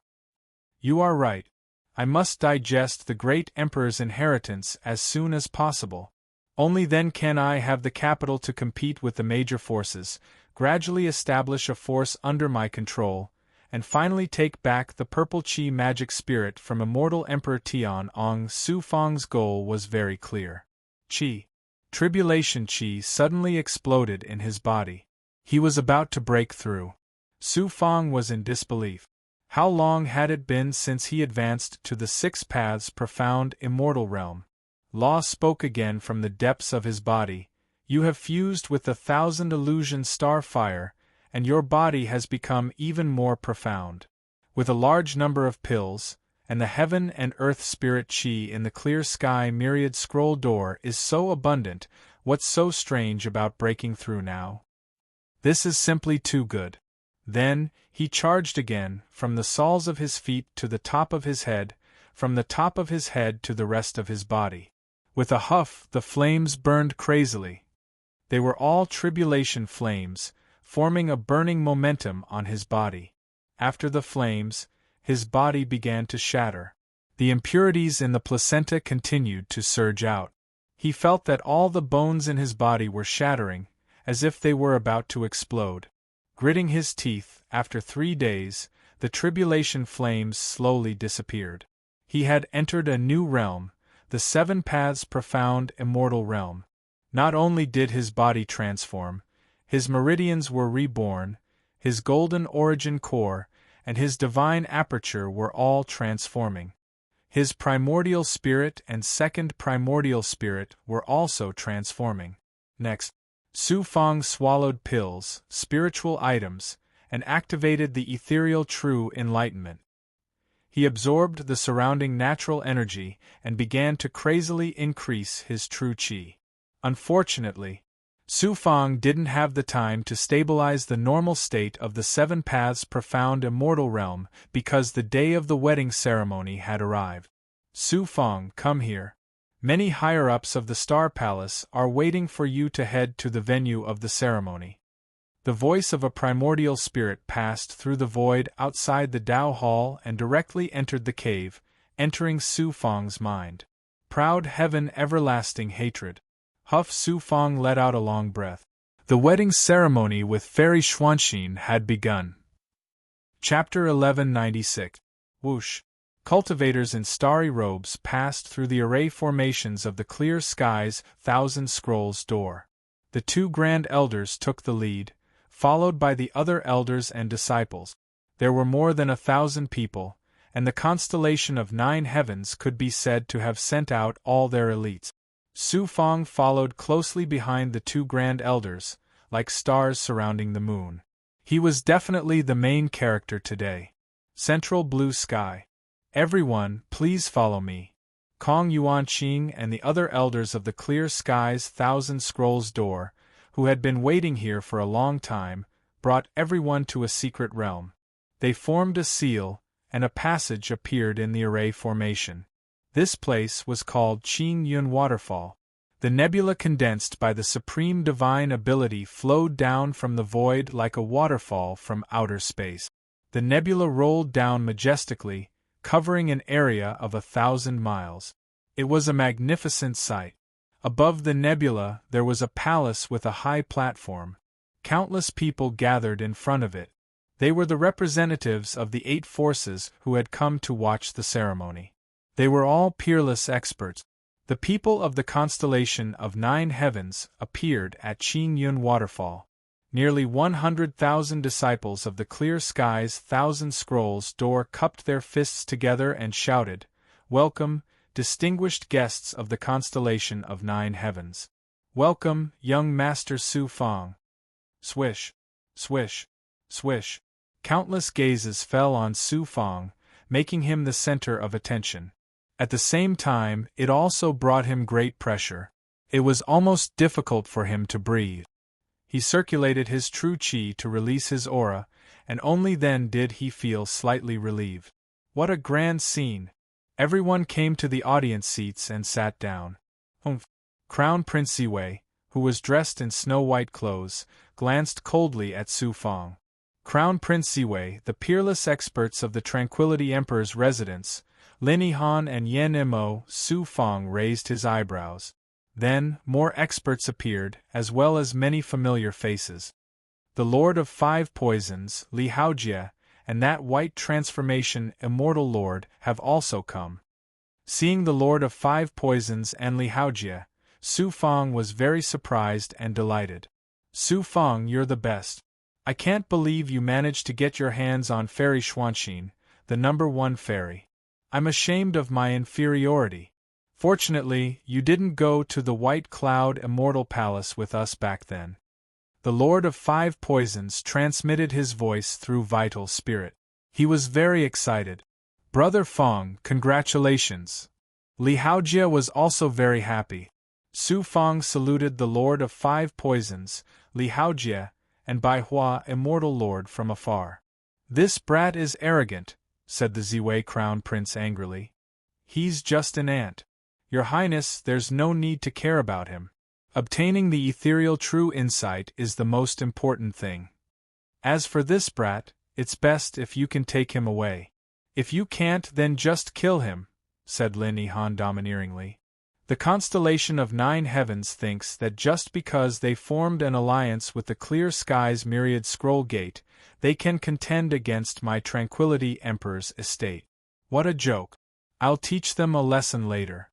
You are right. I must digest the Great Emperor's inheritance as soon as possible. Only then can I have the capital to compete with the major forces, gradually establish a force under my control, and finally take back the purple Qi magic spirit from immortal Emperor Tian Ong. Su Fang's goal was very clear. Qi. Tribulation Qi suddenly exploded in his body. He was about to break through. Su Fang was in disbelief. How long had it been since he advanced to the Six Paths profound immortal realm? Law spoke again from the depths of his body. You have fused with the thousand illusion star fire, and your body has become even more profound. With a large number of pills, and the heaven and earth spirit Qi in the clear sky myriad scroll door is so abundant, what's so strange about breaking through now? This is simply too good. Then, he charged again, from the soles of his feet to the top of his head, from the top of his head to the rest of his body. With a huff, the flames burned crazily. They were all tribulation flames, forming a burning momentum on his body. After the flames, his body began to shatter. The impurities in the placenta continued to surge out. He felt that all the bones in his body were shattering, as if they were about to explode. Gritting his teeth, after 3 days, the tribulation flames slowly disappeared. He had entered a new realm, the Seven Paths profound immortal realm. Not only did his body transform, his meridians were reborn, his golden origin core, and his divine aperture were all transforming. His primordial spirit and second primordial spirit were also transforming. Next, Su Fang swallowed pills, spiritual items, and activated the ethereal true enlightenment. He absorbed the surrounding natural energy and began to crazily increase his true Qi. Unfortunately, Su Fang didn't have the time to stabilize the normal state of the Seven Paths profound immortal realm because the day of the wedding ceremony had arrived. Su Fang, come here. Many higher-ups of the Star Palace are waiting for you to head to the venue of the ceremony. The voice of a primordial spirit passed through the void outside the Dao Hall and directly entered the cave, entering Su Fang's mind. Proud heaven, everlasting hatred. Huff. Su Fang let out a long breath. The wedding ceremony with Fairy Xuanxin had begun. Chapter 1196. Whoosh. Cultivators in starry robes passed through the array formations of the clear sky's thousand scrolls door. The 2 grand elders took the lead, followed by the other elders and disciples. There were more than 1,000 people, and the constellation of 9 heavens could be said to have sent out all their elites. Su Fang followed closely behind the 2 grand elders, like stars surrounding the moon. He was definitely the main character today. Central blue sky. Everyone, please follow me. Kong Yuanqing and the other elders of the clear sky's thousand scrolls door, who had been waiting here for a long time, brought everyone to a secret realm. They formed a seal, and a passage appeared in the array formation. This place was called Qing Yun Waterfall. The nebula condensed by the supreme divine ability flowed down from the void like a waterfall from outer space. The nebula rolled down majestically, covering an area of 1,000 miles. It was a magnificent sight. Above the nebula there was a palace with a high platform. Countless people gathered in front of it. They were the representatives of the 8 forces who had come to watch the ceremony. They were all peerless experts. The people of the constellation of 9 heavens appeared at Qing Yun Waterfall. Nearly 100,000 disciples of the clear sky's thousand scrolls door cupped their fists together and shouted, "Welcome, distinguished guests of the constellation of 9 heavens. Welcome, young Master Su Fang." Swish, swish, swish. Countless gazes fell on Su Fang, making him the center of attention. At the same time, it also brought him great pressure. It was almost difficult for him to breathe. He circulated his true Qi to release his aura, and only then did he feel slightly relieved. What a grand scene! Everyone came to the audience seats and sat down. Crown Prince Ziwei, who was dressed in snow-white clothes, glanced coldly at Su Fang. Crown Prince Ziwei, the peerless experts of the Tranquility Emperor's residence, Lin Yihan and Yen Mo. Su Fang raised his eyebrows. Then, more experts appeared, as well as many familiar faces. The Lord of 5 Poisons, Li Haojie, and that white transformation immortal lord have also come. Seeing the Lord of Five Poisons and Li Haojie, Su Fang was very surprised and delighted. Su Fang, you're the best. I can't believe you managed to get your hands on Fairy Xuanxin, the #1 fairy. I'm ashamed of my inferiority. Fortunately, you didn't go to the White Cloud Immortal Palace with us back then. The Lord of Five Poisons transmitted his voice through vital spirit. He was very excited. Brother Fang, congratulations. Li Haojie was also very happy. Su Fang saluted the Lord of Five Poisons, Li Haojie, and Bai Hua, Immortal Lord, from afar. This brat is arrogant, said the Ziwei Crown Prince angrily. He's just an ant. Your Highness, there's no need to care about him. Obtaining the ethereal true insight is the most important thing. As for this brat, it's best if you can take him away. If you can't, then just kill him, said Lin Yihan domineeringly. The constellation of 9 heavens thinks that just because they formed an alliance with the Clear Sky's Myriad Scroll Gate, they can contend against my Tranquility Emperor's estate. What a joke. I'll teach them a lesson later.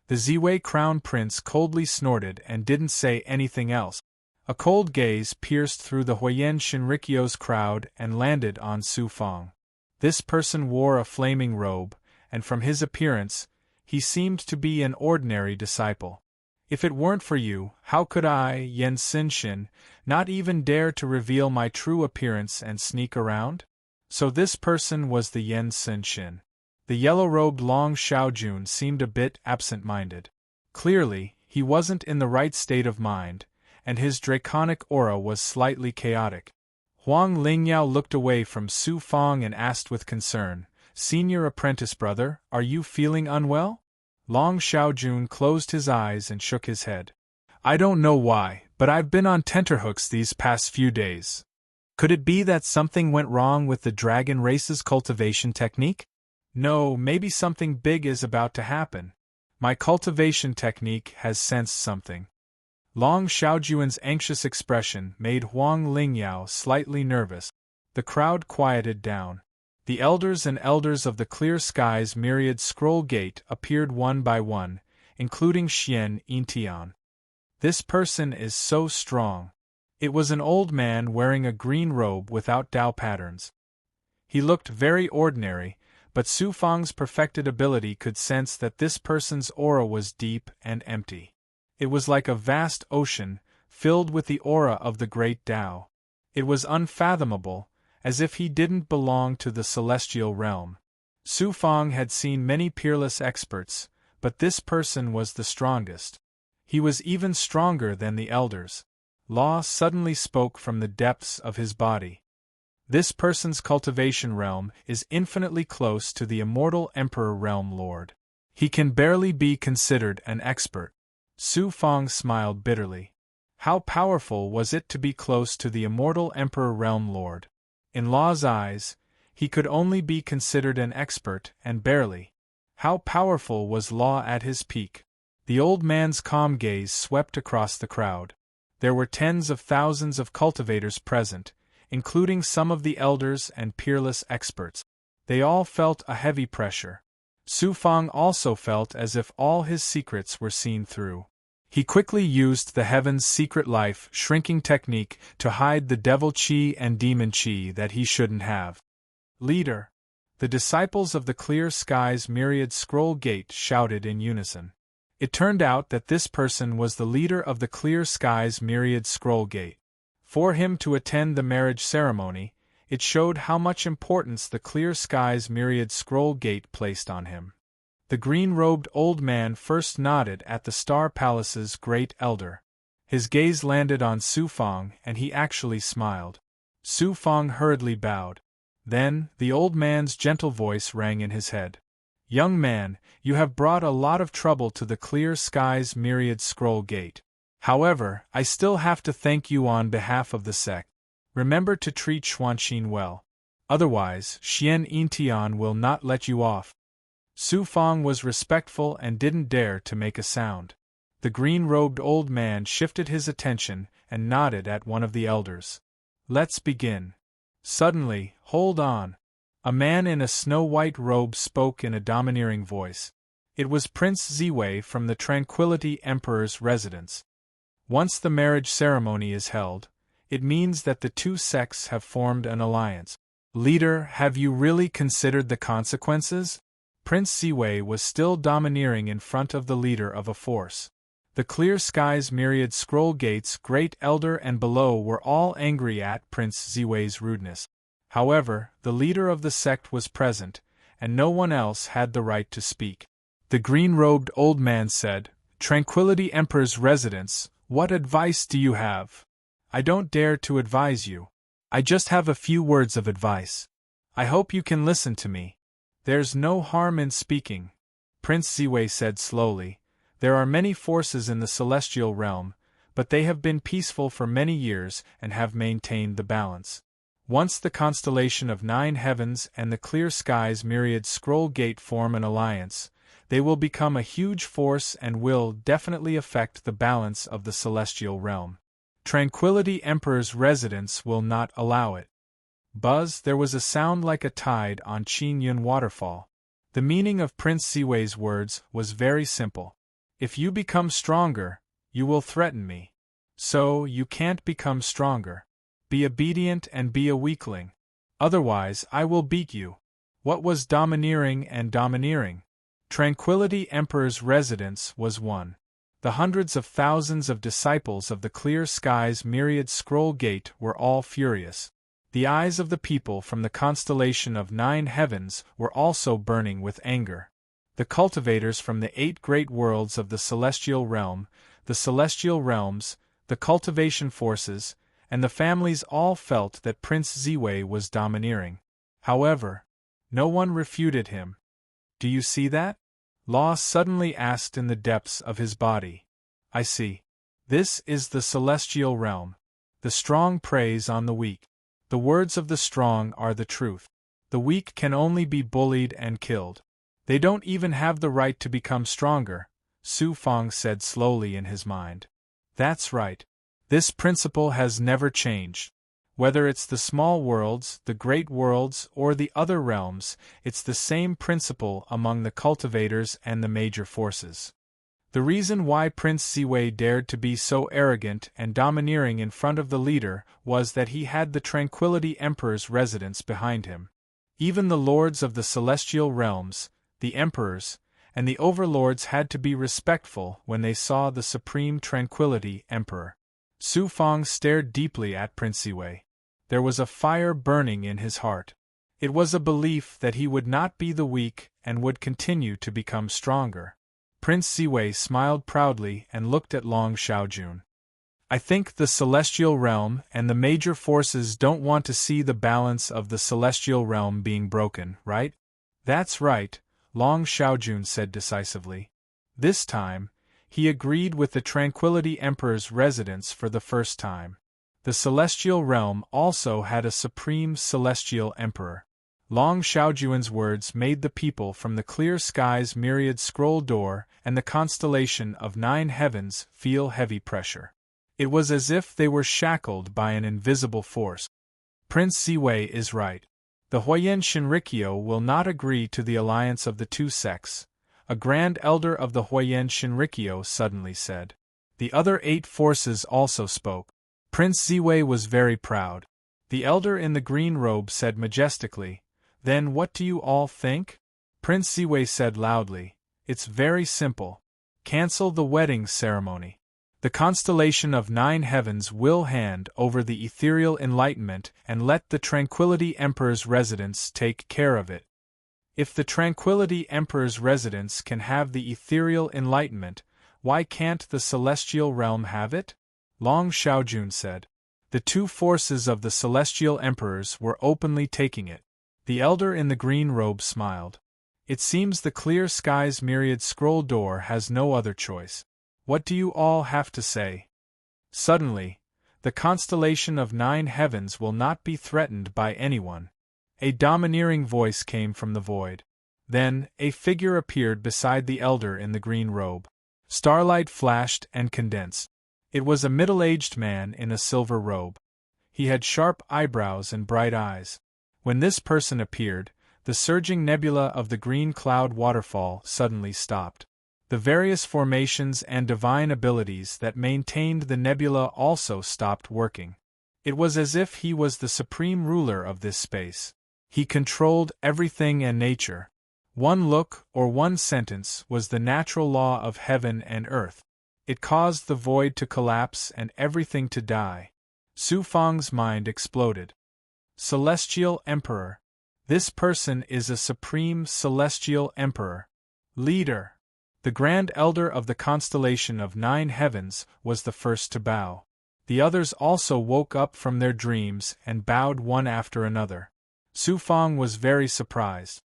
The Ziwei Crown Prince coldly snorted and didn't say anything else. A cold gaze pierced through the Huayan Shinrikyo's crowd and landed on Su Fang. This person wore a flaming robe, and from his appearance, he seemed to be an ordinary disciple. If it weren't for you, how could I, Yen Xinxin, not even dare to reveal my true appearance and sneak around? So this person was the Yen Xinxin. The yellow-robed Long Xiaojun seemed a bit absent-minded. Clearly, he wasn't in the right state of mind, and his draconic aura was slightly chaotic. Huang Lingyao looked away from Su Fang and asked with concern, Senior Apprentice Brother, are you feeling unwell? Long Xiaojun closed his eyes and shook his head. I don't know why, but I've been on tenterhooks these past few days. Could it be that something went wrong with the dragon race's cultivation technique? No, maybe something big is about to happen. My cultivation technique has sensed something. Long Xiaojun's anxious expression made Huang Lingyao slightly nervous. The crowd quieted down. The elders and elders of the Clear Sky's Myriad Scroll Gate appeared one by one, including Xian Yintian. This person is so strong. It was an old man wearing a green robe without Dao patterns. He looked very ordinary, but Su Fang's perfected ability could sense that this person's aura was deep and empty. It was like a vast ocean, filled with the aura of the great Tao. It was unfathomable, as if he didn't belong to the celestial realm. Su Fang had seen many peerless experts, but this person was the strongest. He was even stronger than the elders. Law suddenly spoke from the depths of his body. This person's cultivation realm is infinitely close to the immortal Emperor Realm Lord. He can barely be considered an expert. Su Fang smiled bitterly. How powerful was it to be close to the immortal Emperor Realm Lord? In Law's eyes, he could only be considered an expert, and barely. How powerful was Law at his peak? The old man's calm gaze swept across the crowd. There were tens of thousands of cultivators present, including some of the elders and peerless experts. They all felt a heavy pressure. Su Fang also felt as if all his secrets were seen through. He quickly used the Heaven's secret life shrinking technique to hide the devil chi and demon chi that he shouldn't have. Leader! The disciples of the Clear Sky's Myriad Scroll Gate shouted in unison. It turned out that this person was the leader of the Clear Sky's Myriad Scroll Gate. For him to attend the marriage ceremony, it showed how much importance the Clear Sky's Myriad Scroll Gate placed on him. The green-robed old man first nodded at the Star Palace's great elder. His gaze landed on Su Fang, and he actually smiled. Su Fang hurriedly bowed. Then, the old man's gentle voice rang in his head. Young man, you have brought a lot of trouble to the Clear Sky's Myriad Scroll Gate. However, I still have to thank you on behalf of the sect. Remember to treat Xuanxin well. Otherwise, Xian Yintian will not let you off. Su Fang was respectful and didn't dare to make a sound. The green-robed old man shifted his attention and nodded at one of the elders. Let's begin. Suddenly, hold on. A man in a snow-white robe spoke in a domineering voice. It was Prince Ziwei from the Tranquility Emperor's residence. Once the marriage ceremony is held, it means that the two sects have formed an alliance. Leader, have you really considered the consequences? Prince Ziwei was still domineering in front of the leader of a force. The clear skies, myriad scroll gates, great elder and below were all angry at Prince Ziwei's rudeness. However, the leader of the sect was present, and no one else had the right to speak. The green-robed old man said, "Tranquility Emperor's residence, what advice do you have?" "I don't dare to advise you. I just have a few words of advice. I hope you can listen to me." "There's no harm in speaking," Prince Ziwei said slowly. "There are many forces in the celestial realm, but they have been peaceful for many years and have maintained the balance. Once the constellation of 9 heavens and the clear skies myriad scroll gate form an alliance, they will become a huge force and will definitely affect the balance of the celestial realm. Tranquility Emperor's residence will not allow it." Buzz, there was a sound like a tide on Qingyun waterfall. The meaning of Prince Ziwei's words was very simple. If you become stronger, you will threaten me. So, you can't become stronger. Be obedient and be a weakling. Otherwise, I will beat you. What was domineering and domineering? Tranquility Emperor's residence was one. The hundreds of thousands of disciples of the clear skies myriad scroll gate were all furious. The eyes of the people from the constellation of 9 heavens were also burning with anger. The cultivators from the 8 great worlds of the celestial realm, the celestial realms, the cultivation forces, and the families all felt that Prince Ziwei was domineering. However, no one refuted him. "Do you see that?" Law suddenly asked in the depths of his body. "I see. This is the celestial realm. The strong preys on the weak. The words of the strong are the truth. The weak can only be bullied and killed. They don't even have the right to become stronger," Su Fang said slowly in his mind. "That's right. This principle has never changed. Whether it's the small worlds, the great worlds, or the other realms, it's the same principle among the cultivators and the major forces." The reason why Prince Ziwei dared to be so arrogant and domineering in front of the leader was that he had the Tranquility Emperor's residence behind him. Even the lords of the celestial realms, the emperors, and the overlords had to be respectful when they saw the supreme Tranquility Emperor. Su Fang stared deeply at Prince Ziwei. There was a fire burning in his heart. It was a belief that he would not be the weak and would continue to become stronger. Prince Ziwei smiled proudly and looked at Long Xiaojun. "I think the celestial realm and the major forces don't want to see the balance of the celestial realm being broken, right?" "That's right," Long Xiaojun said decisively. This time, he agreed with the Tranquility Emperor's residence for the first time. The celestial realm also had a supreme celestial emperor. Long Xiaojun's words made the people from the clear skies myriad scroll door and the constellation of 9 heavens feel heavy pressure. It was as if they were shackled by an invisible force. Prince Ziwei is right. The Huayan Shinrikyo will not agree to the alliance of the two sects, a grand elder of the Huayan Shinrikyo suddenly said. The other 8 forces also spoke. Prince Ziwei was very proud. The elder in the green robe said majestically, "Then what do you all think?" Prince Ziwei said loudly, "It's very simple. Cancel the wedding ceremony. The constellation of 9 heavens will hand over the ethereal enlightenment and let the Tranquility Emperor's residence take care of it." If the Tranquility Emperor's residence can have the ethereal enlightenment, why can't the celestial realm have it? Long Xiaojun said. The 2 forces of the celestial emperors were openly taking it. The elder in the green robe smiled. "It seems the clear skies myriad scroll door has no other choice. What do you all have to say?" Suddenly, the constellation of 9 heavens will not be threatened by anyone. A domineering voice came from the void. Then, a figure appeared beside the elder in the green robe. Starlight flashed and condensed. It was a middle-aged man in a silver robe. He had sharp eyebrows and bright eyes. When this person appeared, the surging nebula of the green cloud waterfall suddenly stopped. The various formations and divine abilities that maintained the nebula also stopped working. It was as if he was the supreme ruler of this space. He controlled everything and nature. One look or one sentence was the natural law of heaven and earth. It caused the void to collapse and everything to die. Su Fang's mind exploded. Celestial Emperor. This person is a supreme celestial emperor. Leader. The Grand Elder of the constellation of 9 heavens was the first to bow. The others also woke up from their dreams and bowed one after another. Su Fang was very surprised.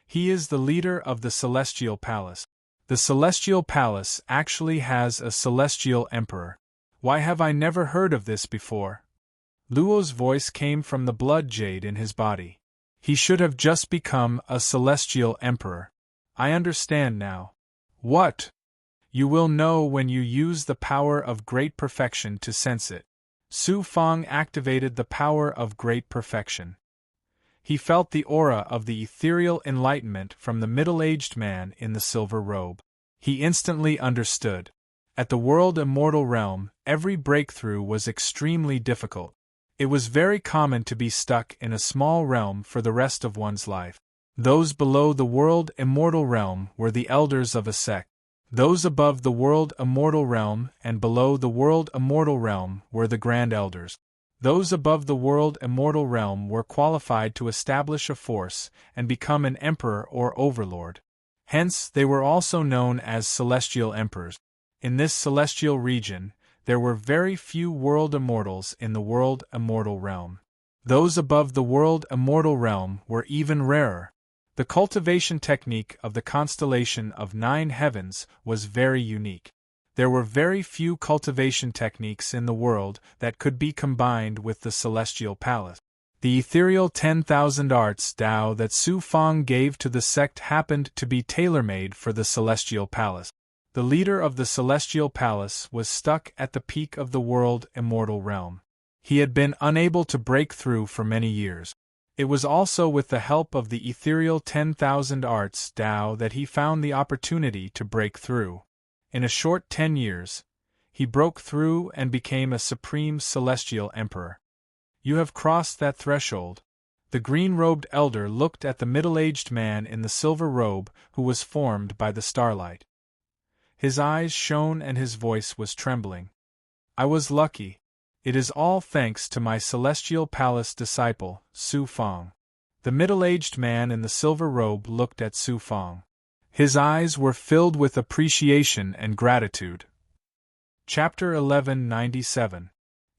He is the leader of the Celestial Palace. The Celestial Palace actually has a Celestial Emperor. Why have I never heard of this before? Luo's voice came from the blood jade in his body. He should have just become a Celestial Emperor. I understand now. What? You will know when you use the power of great perfection to sense it. Su Fang activated the power of great perfection. He felt the aura of the ethereal enlightenment from the middle-aged man in the silver robe. He instantly understood. At the world immortal realm, every breakthrough was extremely difficult. It was very common to be stuck in a small realm for the rest of one's life. Those below the world immortal realm were the elders of a sect. Those above the world immortal realm and below the world immortal realm were the grand elders. Those above the world immortal realm were qualified to establish a force and become an emperor or overlord. Hence, they were also known as celestial emperors. In this celestial region, there were very few world immortals in the world immortal realm. Those above the world immortal realm were even rarer. The cultivation technique of the constellation of 9 heavens was very unique. There were very few cultivation techniques in the world that could be combined with the Celestial Palace. The ethereal 10,000 arts Tao that Su Fang gave to the sect happened to be tailor-made for the Celestial Palace. The leader of the Celestial Palace was stuck at the peak of the world immortal realm. He had been unable to break through for many years. It was also with the help of the ethereal 10,000 arts Tao that he found the opportunity to break through. In a short 10 years, he broke through and became a supreme celestial emperor. You have crossed that threshold. The green-robed elder looked at the middle-aged man in the silver robe who was formed by the starlight. His eyes shone and his voice was trembling. I was lucky. It is all thanks to my Celestial Palace disciple, Su Fang. The middle-aged man in the silver robe looked at Su Fang. His eyes were filled with appreciation and gratitude. Chapter 1197.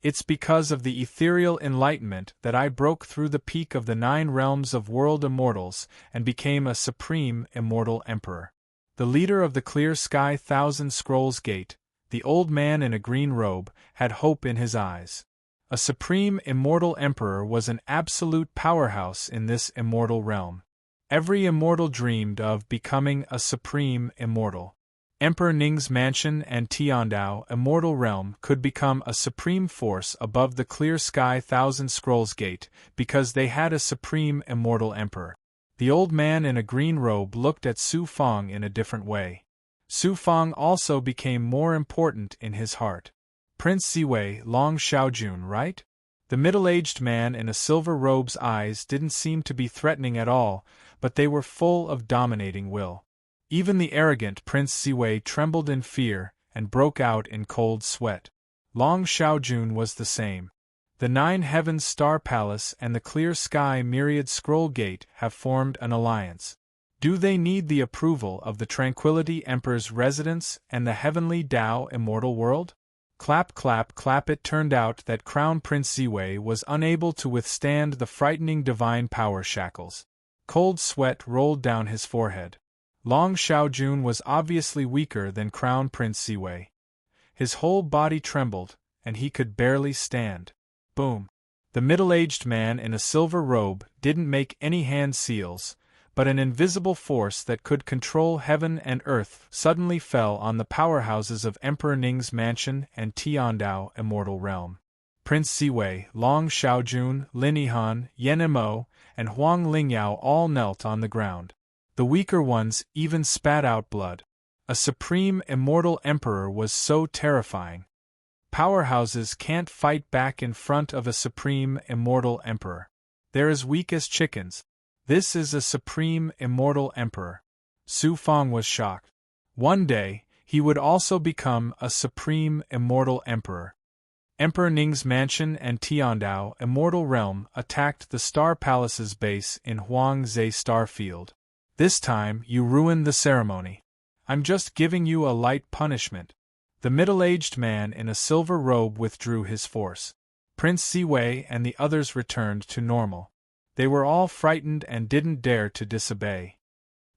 It's because of the ethereal enlightenment that I broke through the peak of the 9 realms of world immortals and became a supreme immortal emperor. The leader of the clear sky 1,000 scrolls gate, the old man in a green robe, had hope in his eyes. A supreme immortal emperor was an absolute powerhouse in this immortal realm. Every immortal dreamed of becoming a supreme immortal. Emperor Ning's mansion and Tiandao immortal realm could become a supreme force above the clear sky 1,000 scrolls gate because they had a supreme immortal emperor. The old man in a green robe looked at Su Fang in a different way. Su Fang also became more important in his heart. Prince Ziwei, Long Xiaojun, right? The middle-aged man in a silver robe's eyes didn't seem to be threatening at all, but they were full of dominating will. Even the arrogant Prince Ziwei trembled in fear and broke out in cold sweat. Long Xiaojun was the same. The 9 heavens star palace and the clear sky myriad scroll gate have formed an alliance. Do they need the approval of the Tranquility Emperor's residence and the heavenly Tao immortal world? Clap clap clap. It turned out that Crown Prince Ziwei was unable to withstand the frightening divine power shackles. Cold sweat rolled down his forehead. Long Xiaojun was obviously weaker than Crown Prince Ziwei. His whole body trembled, and he could barely stand. Boom! The middle-aged man in a silver robe didn't make any hand seals, but an invisible force that could control heaven and earth suddenly fell on the powerhouses of Emperor Ning's mansion and Tiandao immortal realm. Prince Ziwei, Long Xiaojun, Lin Yihan, Yan Mo, and Huang Lingyao all knelt on the ground. The weaker ones even spat out blood. A supreme immortal emperor was so terrifying. Powerhouses can't fight back in front of a supreme immortal emperor. They're as weak as chickens. This is a supreme immortal emperor. Su Fang was shocked. One day, he would also become a supreme immortal emperor. Emperor Ning's mansion and Tiandao Immortal Realm attacked the Star Palace's base in Huangze Star Field. This time, you ruined the ceremony. I'm just giving you a light punishment. The middle-aged man in a silver robe withdrew his force. Prince Ziwei and the others returned to normal. They were all frightened and didn't dare to disobey.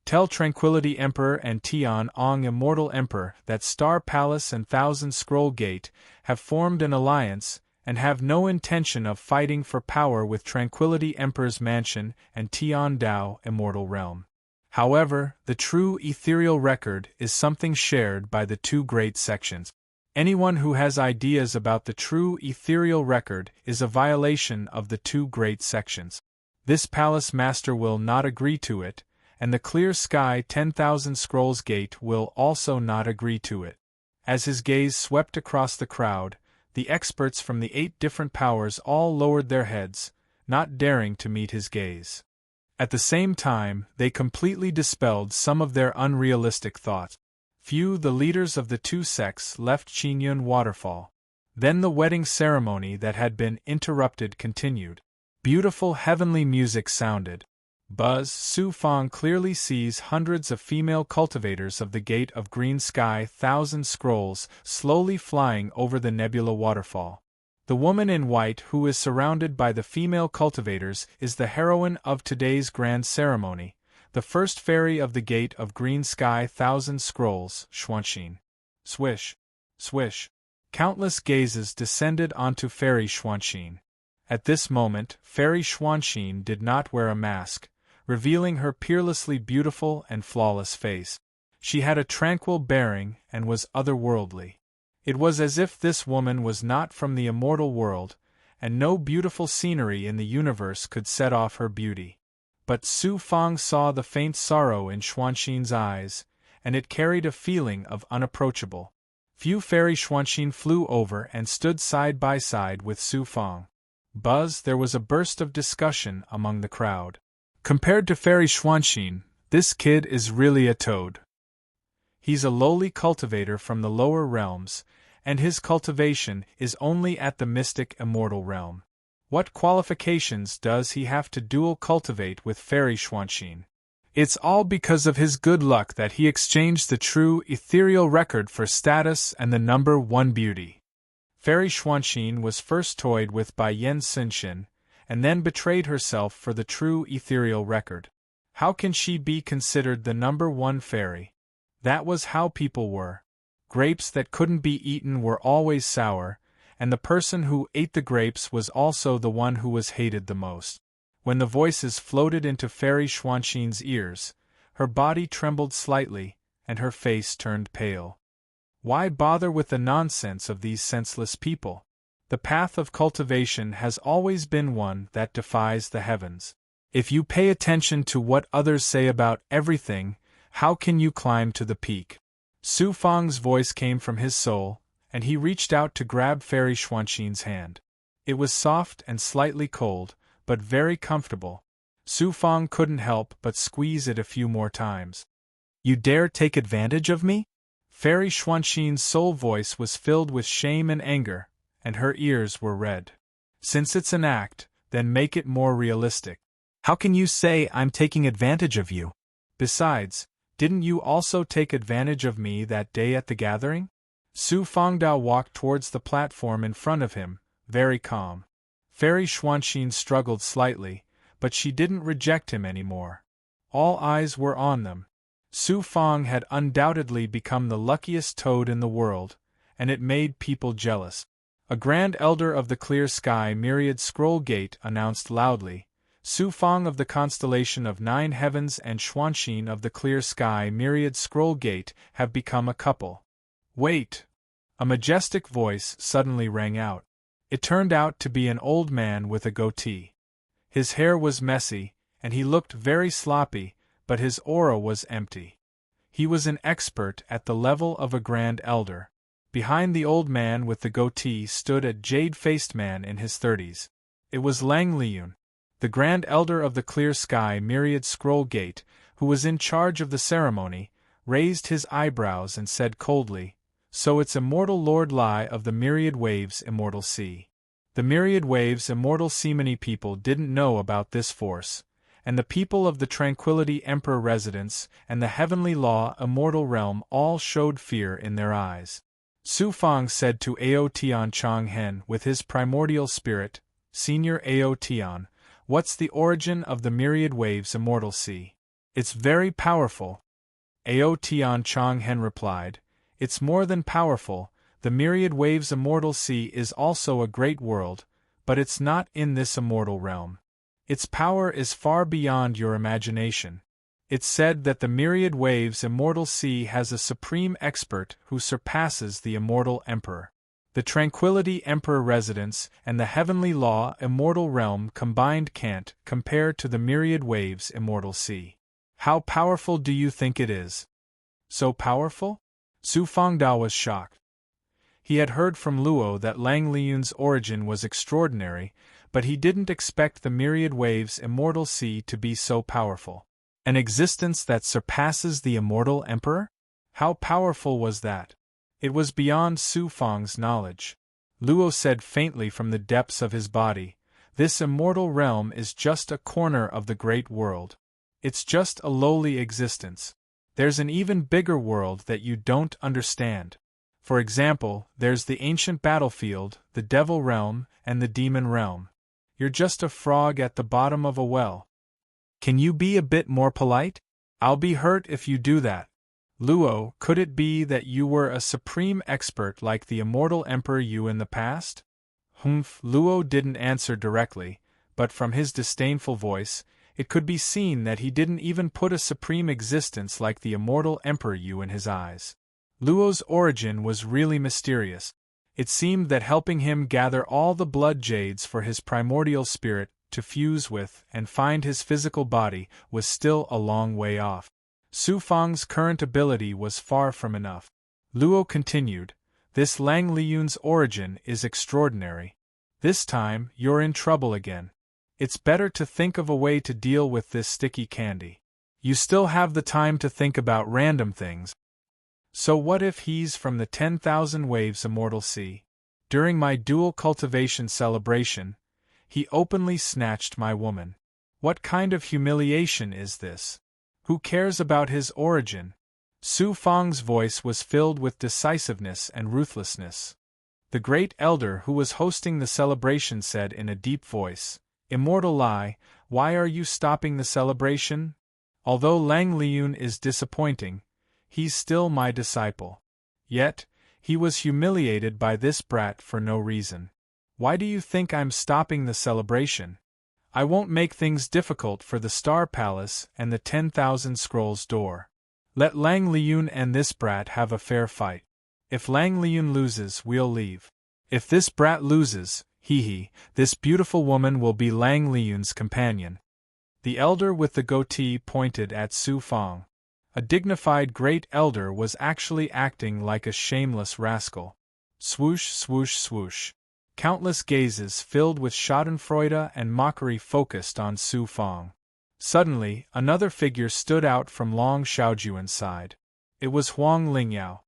Tell Tranquility Emperor and Tian Ong Immortal Emperor that Star Palace and Thousand Scroll Gate have formed an alliance and have no intention of fighting for power with Tranquility Emperor's mansion and Tian Dao Immortal Realm. However, the true ethereal record is something shared by the two great sections. Anyone who has ideas about the true ethereal record is a violation of the two great sections. This palace master will not agree to it, and the Clear Sky 10,000 Scrolls Gate will also not agree to it. As his gaze swept across the crowd, the experts from the 8 different powers all lowered their heads, not daring to meet his gaze. At the same time, they completely dispelled some of their unrealistic thoughts. Few the leaders of the two sects left Qingyun Waterfall. Then the wedding ceremony that had been interrupted continued. Beautiful heavenly music sounded. Buzz Su Fang clearly sees hundreds of female cultivators of the Gate of Green Sky 1000 Scrolls slowly flying over the nebula waterfall. The woman in white who is surrounded by the female cultivators is the heroine of today's grand ceremony, the first fairy of the Gate of Green Sky 1000 Scrolls, Xuanxin. Swish, swish. Countless gazes descended onto Fairy Xuanxin. At this moment, Fairy Xuanxin did not wear a mask, revealing her peerlessly beautiful and flawless face. She had a tranquil bearing and was otherworldly. It was as if this woman was not from the immortal world, and no beautiful scenery in the universe could set off her beauty. But Su Fang saw the faint sorrow in Xuanxin's eyes, and it carried a feeling of unapproachable. Few Fairy Xuanxin flew over and stood side by side with Su Fang. Buzz, there was a burst of discussion among the crowd. Compared to Fairy Xuanxin, this kid is really a toad. He's a lowly cultivator from the lower realms, and his cultivation is only at the mystic immortal realm. What qualifications does he have to dual cultivate with Fairy Xuanxin? It's all because of his good luck that he exchanged the true ethereal record for status and the number 1 beauty. Fairy Xuanxin was first toyed with by Yan Xinxian, and then betrayed herself for the true ethereal record. How can she be considered the number 1 fairy? That was how people were. Grapes that couldn't be eaten were always sour, and the person who ate the grapes was also the one who was hated the most. When the voices floated into Fairy Xuanxin's ears, her body trembled slightly, and her face turned pale. Why bother with the nonsense of these senseless people? The path of cultivation has always been one that defies the heavens. If you pay attention to what others say about everything, how can you climb to the peak? Su Fang's voice came from his soul, and he reached out to grab Fairy Xuanxin's hand. It was soft and slightly cold, but very comfortable. Su Fang couldn't help but squeeze it a few more times. You dare take advantage of me? Fairy Xuanxin's soul voice was filled with shame and anger, and her ears were red. Since it's an act, then make it more realistic. How can you say I'm taking advantage of you? Besides, didn't you also take advantage of me that day at the gathering? Su Fangdao walked towards the platform in front of him, very calm. Fairy Xuanxin struggled slightly, but she didn't reject him anymore. All eyes were on them. Su Fang had undoubtedly become the luckiest toad in the world, and it made people jealous. A Grand Elder of the Clear Sky Myriad Scroll Gate announced loudly, Su Fang of the constellation of 9 heavens and Xuanxin of the Clear Sky Myriad Scroll Gate have become a couple. Wait! A majestic voice suddenly rang out. It turned out to be an old man with a goatee. His hair was messy, and he looked very sloppy, but his aura was empty. He was an expert at the level of a grand elder. Behind the old man with the goatee stood a jade-faced man in his 30s. It was Lang Liyun, the grand elder of the Clear Sky Myriad Scroll Gate, who was in charge of the ceremony, raised his eyebrows and said coldly, "So it's immortal Lord Lai of the Myriad Waves Immortal Sea." The Myriad Waves Immortal Sea. Many people didn't know about this force, and the people of the Tranquility Emperor Residence and the Heavenly Law Immortal Realm all showed fear in their eyes. Su Fang said to Ao Tian Chang Hen with his primordial spirit, "Senior Ao Tian, what's the origin of the Myriad Waves Immortal Sea?" "It's very powerful." Ao Tian Chang Hen replied, "It's more than powerful. The Myriad Waves Immortal Sea is also a great world, but it's not in this immortal realm. Its power is far beyond your imagination. It's said that the Myriad Waves Immortal Sea has a supreme expert who surpasses the Immortal Emperor. The Tranquility Emperor Residence and the Heavenly Law Immortal Realm combined can't compare to the Myriad Waves Immortal Sea. How powerful do you think it is?" "So powerful?" Su Fangdao was shocked. He had heard from Luo that Lang Liyun's origin was extraordinary, but he didn't expect the Myriad Waves Immortal Sea to be so powerful. An existence that surpasses the Immortal Emperor? How powerful was that? It was beyond Su Fang's knowledge. Luo said faintly from the depths of his body, "This immortal realm is just a corner of the great world. It's just a lowly existence. There's an even bigger world that you don't understand. For example, there's the ancient battlefield, the devil realm, and the demon realm. You're just a frog at the bottom of a well. Can you be a bit more polite? I'll be hurt if you do that. Luo, could it be that you were a supreme expert like the immortal Emperor Yu in the past?" Humph. Luo didn't answer directly, but from his disdainful voice, it could be seen that he didn't even put a supreme existence like the immortal Emperor Yu in his eyes. Luo's origin was really mysterious. It seemed that helping him gather all the blood jades for his primordial spirit to fuse with and find his physical body was still a long way off. Su Fang's current ability was far from enough. Luo continued, "This Lang Liyun's origin is extraordinary. This time, you're in trouble again. It's better to think of a way to deal with this sticky candy. You still have the time to think about random things. So what if he's from the 10,000 Waves Immortal Sea? During my dual cultivation celebration, he openly snatched my woman. What kind of humiliation is this? Who cares about his origin?" Su Fang's voice was filled with decisiveness and ruthlessness. The great elder who was hosting the celebration said in a deep voice, "Immortal Lai, why are you stopping the celebration? Although Lang Liyun is disappointing, he's still my disciple. Yet, he was humiliated by this brat for no reason. Why do you think I'm stopping the celebration? I won't make things difficult for the Star Palace and the 10,000 Scrolls door. Let Lang Liyun and this brat have a fair fight. If Lang Liyun loses, we'll leave. If this brat loses, this beautiful woman will be Lang Liyun's companion." The elder with the goatee pointed at Su Fang. A dignified great elder was actually acting like a shameless rascal. Swoosh, swoosh, swoosh. Countless gazes filled with schadenfreude and mockery focused on Su Fang. Suddenly, another figure stood out from Long Xiaojuan's side. It was Huang Lingyao.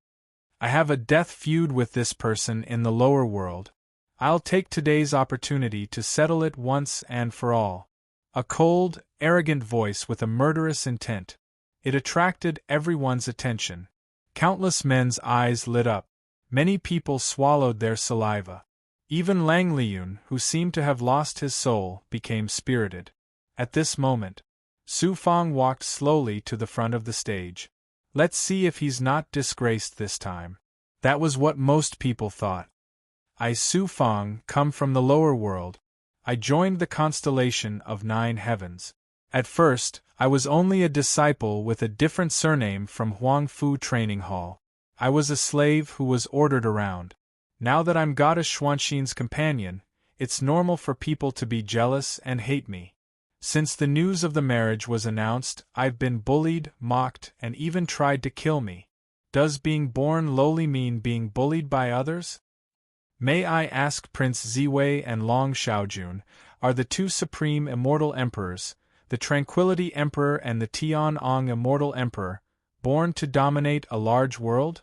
"I have a death feud with this person in the lower world. I'll take today's opportunity to settle it once and for all." A cold, arrogant voice with a murderous intent. It attracted everyone's attention. Countless men's eyes lit up. Many people swallowed their saliva. Even Lang Liyun, who seemed to have lost his soul, became spirited. At this moment, Su Fang walked slowly to the front of the stage. Let's see if he's not disgraced this time. That was what most people thought. I, Su Fang, come from the lower world. I joined the constellation of 9 heavens. At first, I was only a disciple with a different surname from Huang Fu Training Hall. I was a slave who was ordered around. Now that I'm goddess Xuanxin's companion, it's normal for people to be jealous and hate me. Since the news of the marriage was announced, I've been bullied, mocked, and even tried to kill me. Does being born lowly mean being bullied by others? May I ask, Prince Ziwei and Long Xiaojun are the two supreme immortal emperors, the Tranquility Emperor and the Tianong Immortal Emperor, born to dominate a large world?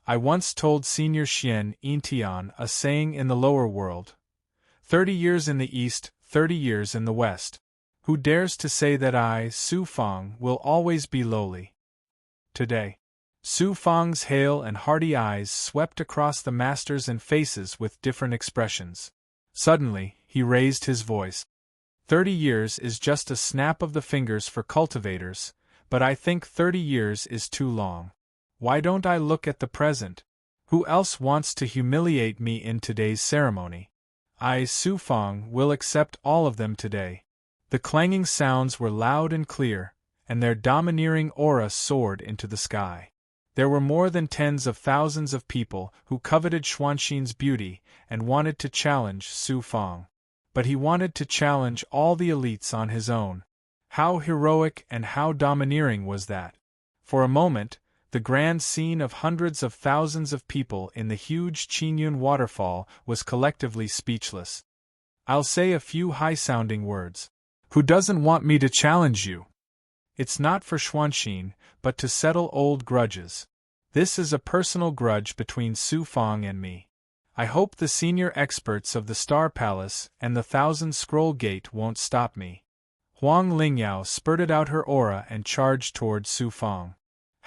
I once told Senior Xian Yintian a saying in the lower world. 30 years in the east, 30 years in the west. Who dares to say that I, Su Fang, will always be lowly? Today. Su Fang's hale and hearty eyes swept across the masters and faces with different expressions. Suddenly, he raised his voice. 30 years is just a snap of the fingers for cultivators, but I think 30 years is too long. Why don't I look at the present? Who else wants to humiliate me in today's ceremony? I, Su Fang, will accept all of them today. The clanging sounds were loud and clear, and their domineering aura soared into the sky. There were more than tens of thousands of people who coveted Xuanxin's beauty and wanted to challenge Su Fang. But he wanted to challenge all the elites on his own. How heroic and how domineering was that? For a moment, the grand scene of hundreds of thousands of people in the huge Qinyun waterfall was collectively speechless. I'll say a few high-sounding words. Who doesn't want me to challenge you? It's not for Xuanxin, but to settle old grudges. This is a personal grudge between Su Fang and me. I hope the senior experts of the Star Palace and the Thousand Scroll Gate won't stop me. Huang Lingyao spurted out her aura and charged toward Su Fang.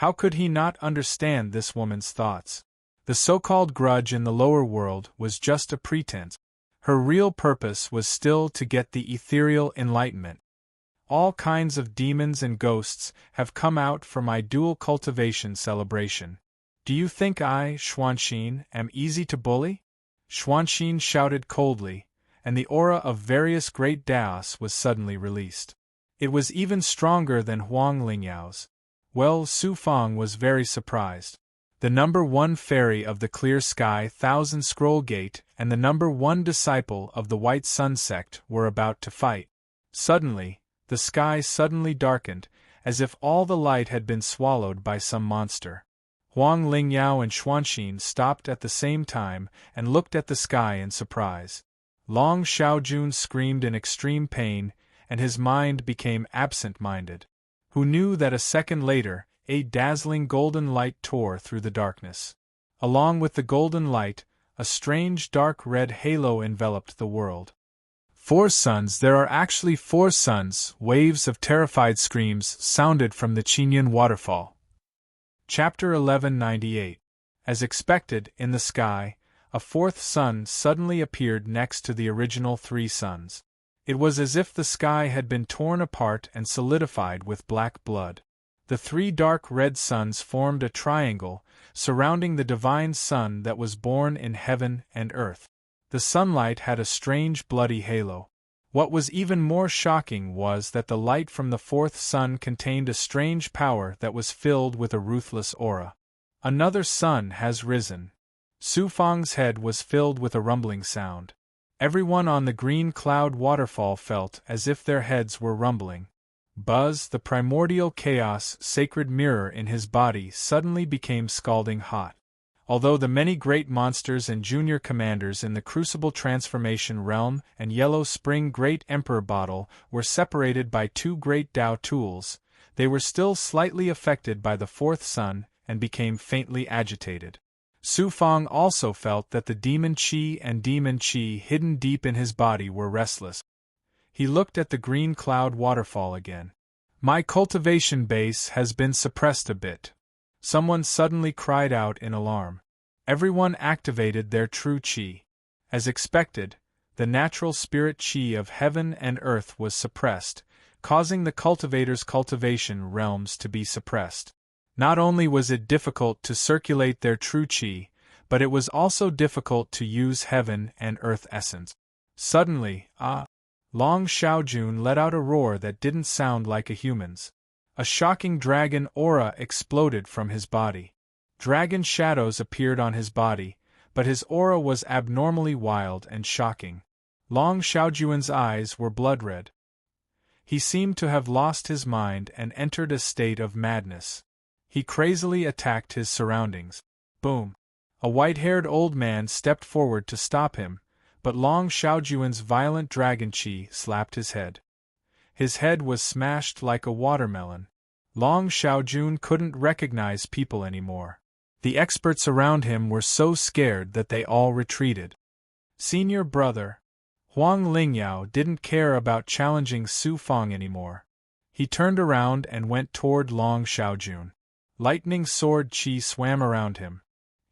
How could he not understand this woman's thoughts? The so-called grudge in the lower world was just a pretense. Her real purpose was still to get the ethereal enlightenment. All kinds of demons and ghosts have come out for my dual cultivation celebration. Do you think I, Xuanxin, am easy to bully? Xuanxin shouted coldly, and the aura of various great Daos was suddenly released. It was even stronger than Huang Lingyao's. Well, Su Fang was very surprised. The number 1 fairy of the clear sky Thousand Scroll Gate and the number 1 disciple of the White Sun sect were about to fight. Suddenly, the sky suddenly darkened, as if all the light had been swallowed by some monster. Huang Lingyao and Xuanxin stopped at the same time and looked at the sky in surprise. Long Xiaojun screamed in extreme pain, and his mind became absent-minded. Who knew that a second later, a dazzling golden light tore through the darkness. Along with the golden light, a strange dark red halo enveloped the world. 4 suns, there are actually 4 suns, waves of terrified screams sounded from the Qinyun waterfall. Chapter 1198. As expected, in the sky, a 4th sun suddenly appeared next to the original 3 suns. It was as if the sky had been torn apart and solidified with black blood. The 3 dark red suns formed a triangle, surrounding the divine sun that was born in heaven and earth. The sunlight had a strange bloody halo. What was even more shocking was that the light from the 4th sun contained a strange power that was filled with a ruthless aura. Another sun has risen. Su Fang's head was filled with a rumbling sound. Everyone on the green cloud waterfall felt as if their heads were rumbling. Buzz, the primordial chaos sacred mirror in his body, suddenly became scalding hot. Although the many great monsters and junior commanders in the Crucible Transformation Realm and Yellow Spring Great Emperor Bottle were separated by 2 great Dao tools, they were still slightly affected by the 4th sun and became faintly agitated. Su Fang also felt that the demon qi and demon qi hidden deep in his body were restless. He looked at the green cloud waterfall again. My cultivation base has been suppressed a bit. Someone suddenly cried out in alarm. Everyone activated their true qi. As expected, the natural spirit qi of heaven and earth was suppressed, causing the cultivators' cultivation realms to be suppressed. Not only was it difficult to circulate their true qi, but it was also difficult to use heaven and earth essence. Suddenly, Long Xiaojun let out a roar that didn't sound like a human's. A shocking dragon aura exploded from his body. Dragon shadows appeared on his body, but his aura was abnormally wild and shocking. Long Xiaojuan's eyes were blood-red. He seemed to have lost his mind and entered a state of madness. He crazily attacked his surroundings. Boom! A white-haired old man stepped forward to stop him, but Long Xiaojuan's violent dragon qi slapped his head. His head was smashed like a watermelon. Long Xiaojun couldn't recognize people anymore. The experts around him were so scared that they all retreated. Senior brother Huang Lingyao didn't care about challenging Su Fang anymore. He turned around and went toward Long Xiaojun. Lightning sword qi swam around him.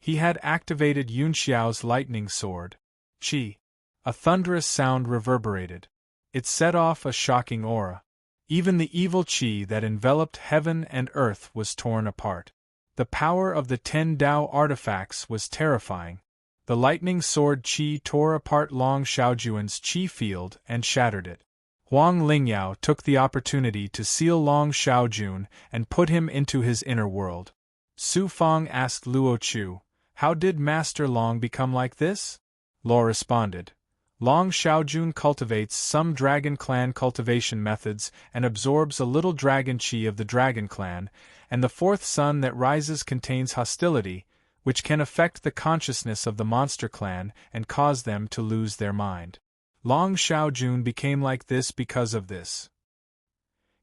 He had activated Yunxiao's lightning sword. Qi. A thunderous sound reverberated. It set off a shocking aura. Even the evil qi that enveloped heaven and earth was torn apart. The power of the 10 Dao artifacts was terrifying. The lightning sword qi tore apart Long Xiaojuan's qi field and shattered it. Huang Lingyao took the opportunity to seal Long Xiaojun and put him into his inner world. Su Fang asked Luo Chu, "How did Master Long become like this?" Luo responded, "Long Xiaojun cultivates some Dragon Clan cultivation methods and absorbs a little dragon qi of the Dragon Clan, and the fourth sun that rises contains hostility, which can affect the consciousness of the Monster Clan and cause them to lose their mind. Long Xiaojun became like this because of this."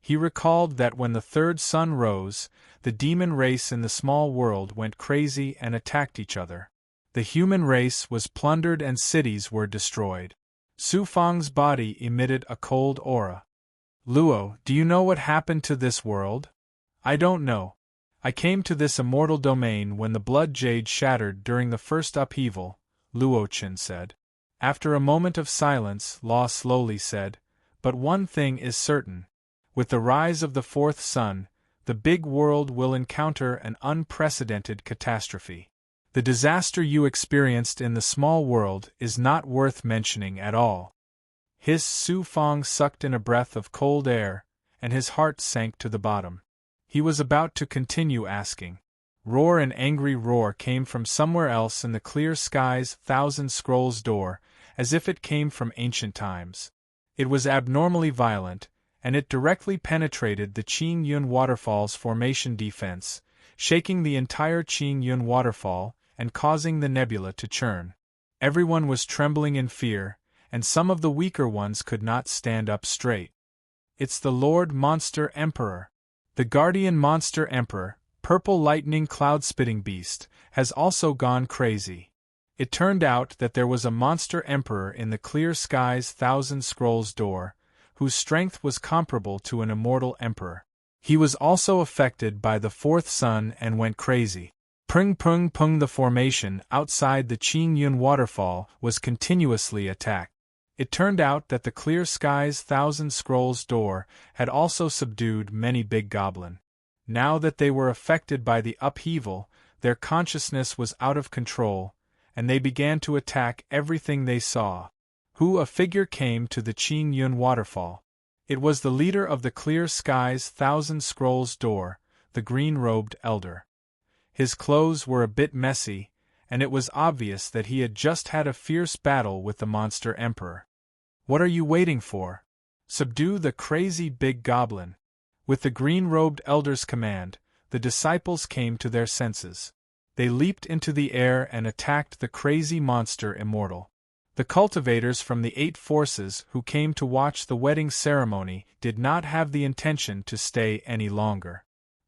He recalled that when the third sun rose, the demon race in the small world went crazy and attacked each other. The human race was plundered and cities were destroyed. Su Fang's body emitted a cold aura. "Luo, do you know what happened to this world?" "I don't know. I came to this immortal domain when the blood jade shattered during the first upheaval," Luo Chen said. After a moment of silence, Law slowly said, "But one thing is certain. With the rise of the fourth sun, the big world will encounter an unprecedented catastrophe. The disaster you experienced in the small world is not worth mentioning at all." His Su Fang sucked in a breath of cold air, and his heart sank to the bottom. He was about to continue asking. Roar and angry roar came from somewhere else in the clear sky's thousand scrolls door, as if it came from ancient times. It was abnormally violent, and it directly penetrated the Qing Yun Waterfall's formation defense, shaking the entire Qing Yun Waterfall and causing the nebula to churn. Everyone was trembling in fear, and some of the weaker ones could not stand up straight. "It's the Lord Monster Emperor. The Guardian Monster Emperor, Purple Lightning Cloud-Spitting Beast, has also gone crazy." It turned out that there was a Monster Emperor in the clear sky's thousand scrolls door, whose strength was comparable to an immortal emperor. He was also affected by the fourth sun and went crazy. Pung pung pung. The formation outside the Qing Yun waterfall was continuously attacked. It turned out that the clear sky's thousand scrolls door had also subdued many big goblin. Now that they were affected by the upheaval, their consciousness was out of control, and they began to attack everything they saw. A figure came to the Qing Yun waterfall. It was the leader of the clear sky's thousand scrolls door, the green-robed elder. His clothes were a bit messy, and it was obvious that he had just had a fierce battle with the monster emperor. "What are you waiting for? Subdue the crazy big goblin." With the green-robed elder's command, the disciples came to their senses. They leaped into the air and attacked the crazy monster immortal. The cultivators from the 8 forces who came to watch the wedding ceremony did not have the intention to stay any longer.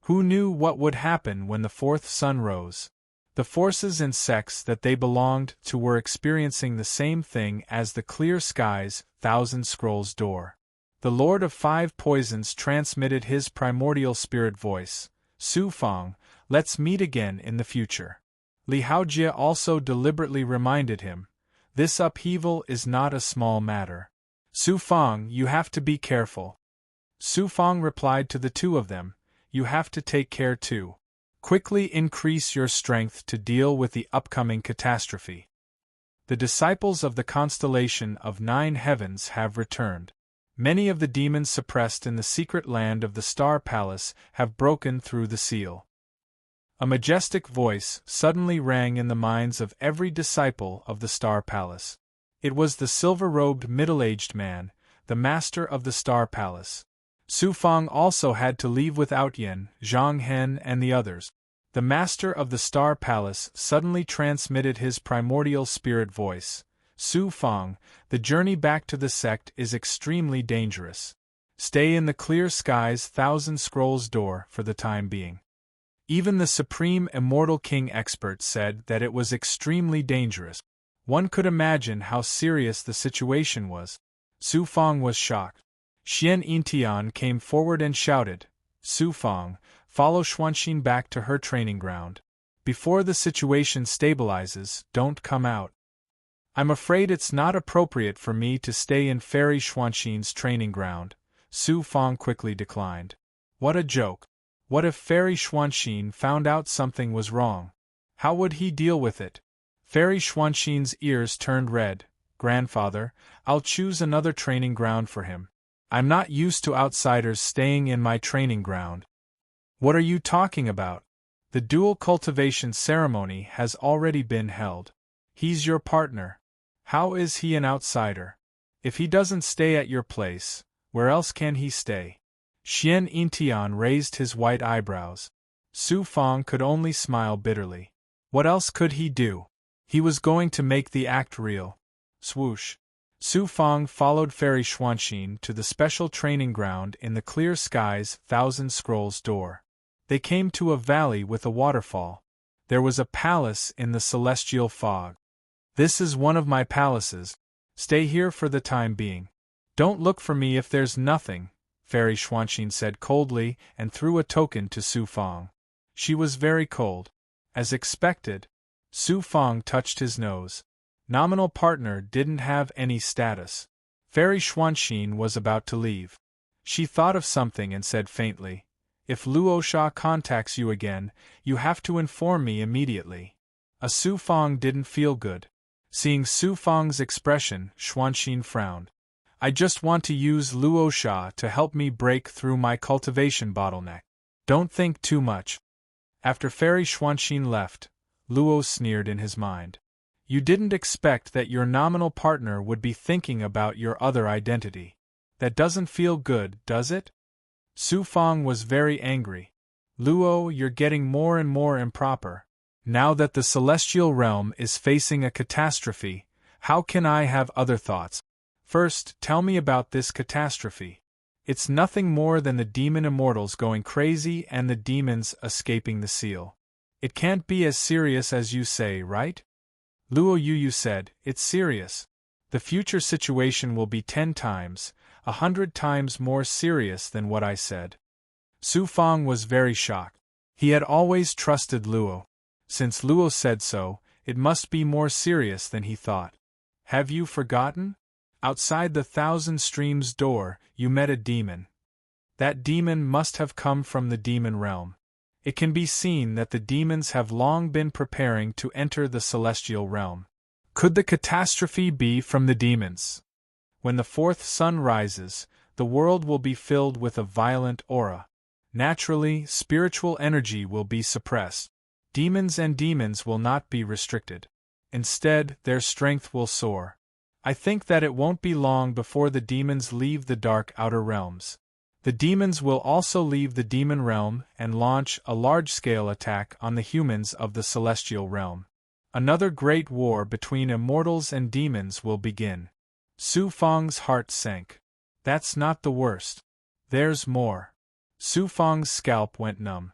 Who knew what would happen when the fourth sun rose? The forces and sects that they belonged to were experiencing the same thing as the clear sky's thousand scrolls door. The Lord of 5 Poisons transmitted his primordial spirit voice, "Su Fang, let's meet again in the future." Li Haojie also deliberately reminded him, "This upheaval is not a small matter. Su Fang, you have to be careful." Su Fang replied to the two of them, "You have to take care too. Quickly increase your strength to deal with the upcoming catastrophe." The disciples of the constellation of 9 heavens have returned. Many of the demons suppressed in the secret land of the Star Palace have broken through the seal. A majestic voice suddenly rang in the minds of every disciple of the Star Palace. It was the silver-robed middle-aged man, the master of the Star Palace. Su Fang also had to leave without Yin, Zhang Hen and the others. The master of the Star Palace suddenly transmitted his primordial spirit voice. Su Fang, the journey back to the sect is extremely dangerous. Stay in the clear skies Thousand Scrolls door for the time being. Even the supreme immortal king expert said that it was extremely dangerous. One could imagine how serious the situation was. Su Fang was shocked. Xian Yintian came forward and shouted, Su Fang, follow Xuanxin back to her training ground. Before the situation stabilizes, don't come out. I'm afraid it's not appropriate for me to stay in Fairy Xuanxin's training ground, Su Fang quickly declined. What a joke. What if Fairy Xuanxin found out something was wrong? How would he deal with it? Fairy Xuanxin's ears turned red. Grandfather, I'll choose another training ground for him. I'm not used to outsiders staying in my training ground. What are you talking about? The dual cultivation ceremony has already been held. He's your partner. How is he an outsider? If he doesn't stay at your place, where else can he stay? Xian Yintian raised his white eyebrows. Su Fang could only smile bitterly. What else could he do? He was going to make the act real. Swoosh. Su Fang followed Fairy Xuanxin to the special training ground in the clear skies Thousand Scrolls door. They came to a valley with a waterfall. There was a palace in the celestial fog. This is one of my palaces. Stay here for the time being. Don't look for me if there's nothing, Fairy Xuanxin said coldly and threw a token to Su Fang. She was very cold. As expected, Su Fang touched his nose. Nominal partner didn't have any status. Fairy Xuanxin was about to leave. She thought of something and said faintly, If Luo Sha contacts you again, you have to inform me immediately. Su Fang didn't feel good. Seeing Su Fang's expression, Xuanxin frowned. I just want to use Luo Sha to help me break through my cultivation bottleneck. Don't think too much. After Fairy Xuanxin left, Luo sneered in his mind. You didn't expect that your nominal partner would be thinking about your other identity. That doesn't feel good, does it? Su Fang was very angry. Luo, you're getting more and more improper. Now that the celestial realm is facing a catastrophe, how can I have other thoughts? First, tell me about this catastrophe. It's nothing more than the demon immortals going crazy and the demons escaping the seal. It can't be as serious as you say, right? Luo Yu said, it's serious. The future situation will be 10 times, 100 times more serious than what I said. Su Fang was very shocked. He had always trusted Luo. Since Luo said so, it must be more serious than he thought. Have you forgotten? Outside the Thousand Streams door, you met a demon. That demon must have come from the demon realm. It can be seen that the demons have long been preparing to enter the celestial realm. Could the catastrophe be from the demons? When the fourth sun rises, the world will be filled with a violent aura. Naturally, spiritual energy will be suppressed. Demons will not be restricted. Instead, their strength will soar. I think that it won't be long before the demons leave the dark outer realms. The demons will also leave the demon realm and launch a large-scale attack on the humans of the celestial realm. Another great war between immortals and demons will begin. Su Fang's heart sank. That's not the worst. There's more. Su Fang's scalp went numb.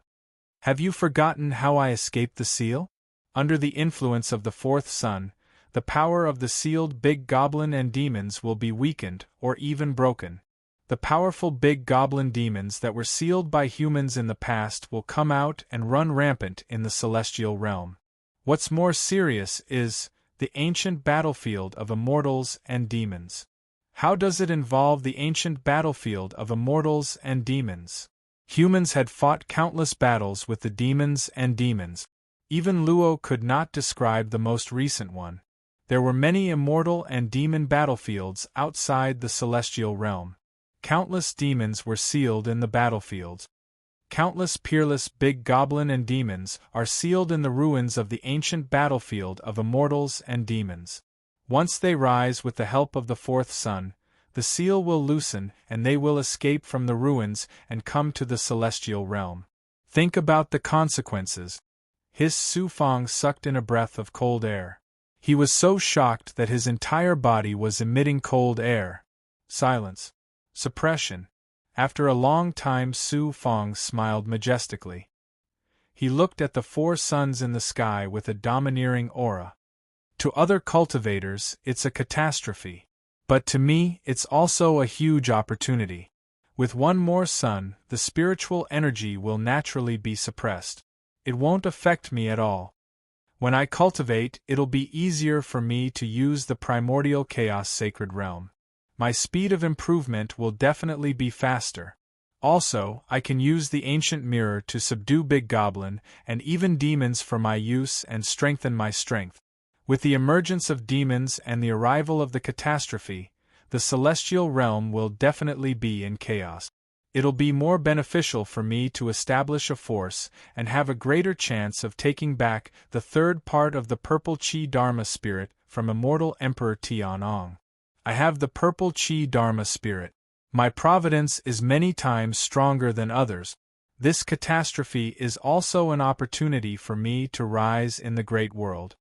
Have you forgotten how I escaped the seal? Under the influence of the fourth sun, the power of the sealed big goblin and demons will be weakened or even broken. The powerful big goblin demons that were sealed by humans in the past will come out and run rampant in the celestial realm. What's more serious is the ancient battlefield of immortals and demons. How does it involve the ancient battlefield of immortals and demons? Humans had fought countless battles with the demons and demons. Even Luo could not describe the most recent one. There were many immortal and demon battlefields outside the celestial realm. Countless demons were sealed in the battlefields. Countless peerless big goblin and demons are sealed in the ruins of the ancient battlefield of immortals and demons. Once they rise with the help of the fourth sun, the seal will loosen and they will escape from the ruins and come to the celestial realm. Think about the consequences. Su Fang sucked in a breath of cold air. He was so shocked that his entire body was emitting cold air. Silence. Suppression. After a long time, Su Fang smiled majestically. He looked at the four suns in the sky with a domineering aura. To other cultivators, it's a catastrophe. But to me, it's also a huge opportunity. With one more sun, the spiritual energy will naturally be suppressed. It won't affect me at all. When I cultivate, it'll be easier for me to use the primordial chaos sacred realm. My speed of improvement will definitely be faster. Also, I can use the ancient mirror to subdue big goblin and even demons for my use and strengthen my strength. With the emergence of demons and the arrival of the catastrophe, the celestial realm will definitely be in chaos. It'll be more beneficial for me to establish a force and have a greater chance of taking back the third part of the purple Chi Dharma spirit from immortal Emperor Tianong. I have the purple Chi Dharma spirit. My providence is many times stronger than others. This catastrophe is also an opportunity for me to rise in the great world.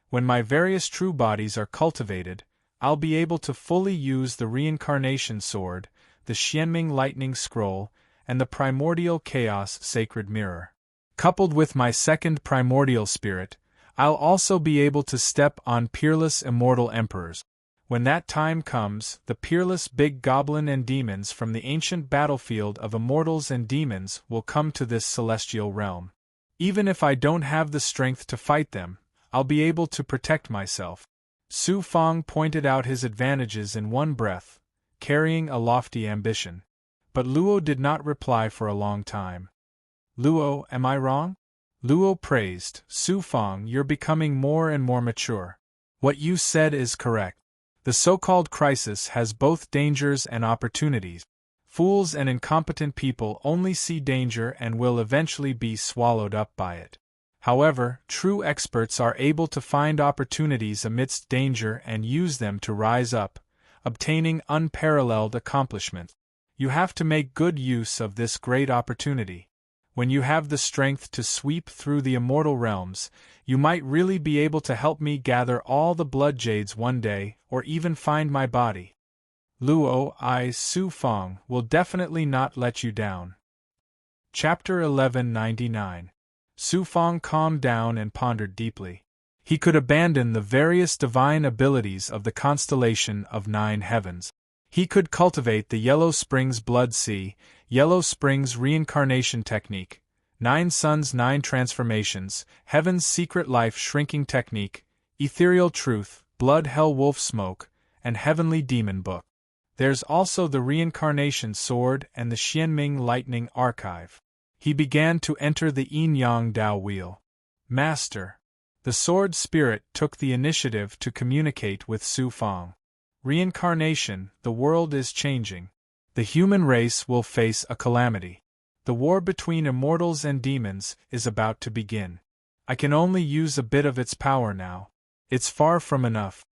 When my various true bodies are cultivated, I'll be able to fully use the reincarnation sword, the Xianming lightning scroll, and the primordial chaos sacred mirror. Coupled with my second primordial spirit, I'll also be able to step on peerless immortal emperors. When that time comes, the peerless big goblin and demons from the ancient battlefield of immortals and demons will come to this celestial realm. Even if I don't have the strength to fight them, I'll be able to protect myself. Su Fang pointed out his advantages in one breath, carrying a lofty ambition. But Luo did not reply for a long time. Luo, am I wrong? Luo praised, Su Fang, you're becoming more and more mature. What you said is correct. The so-called crisis has both dangers and opportunities. Fools and incompetent people only see danger and will eventually be swallowed up by it. However, true experts are able to find opportunities amidst danger and use them to rise up, obtaining unparalleled accomplishment. You have to make good use of this great opportunity. When you have the strength to sweep through the immortal realms, you might really be able to help me gather all the blood jades one day, or even find my body. Luo, Su Fang, will definitely not let you down. Chapter 1199. Su Fang calmed down and pondered deeply. He could abandon the various divine abilities of the constellation of 9 heavens. He could cultivate the Yellow Springs Blood Sea, Yellow Springs Reincarnation Technique, 9 Suns 9 Transformations, Heaven's Secret Life Shrinking Technique, Ethereal Truth, Blood Hell Wolf Smoke, and Heavenly Demon Book. There's also the Reincarnation Sword and the Xianming Lightning Archive. He began to enter the Yin-Yang Dao Wheel. Master. The Sword Spirit took the initiative to communicate with Su Fang. Reincarnation, the world is changing. The human race will face a calamity. The war between immortals and demons is about to begin. I can only use a bit of its power now. It's far from enough.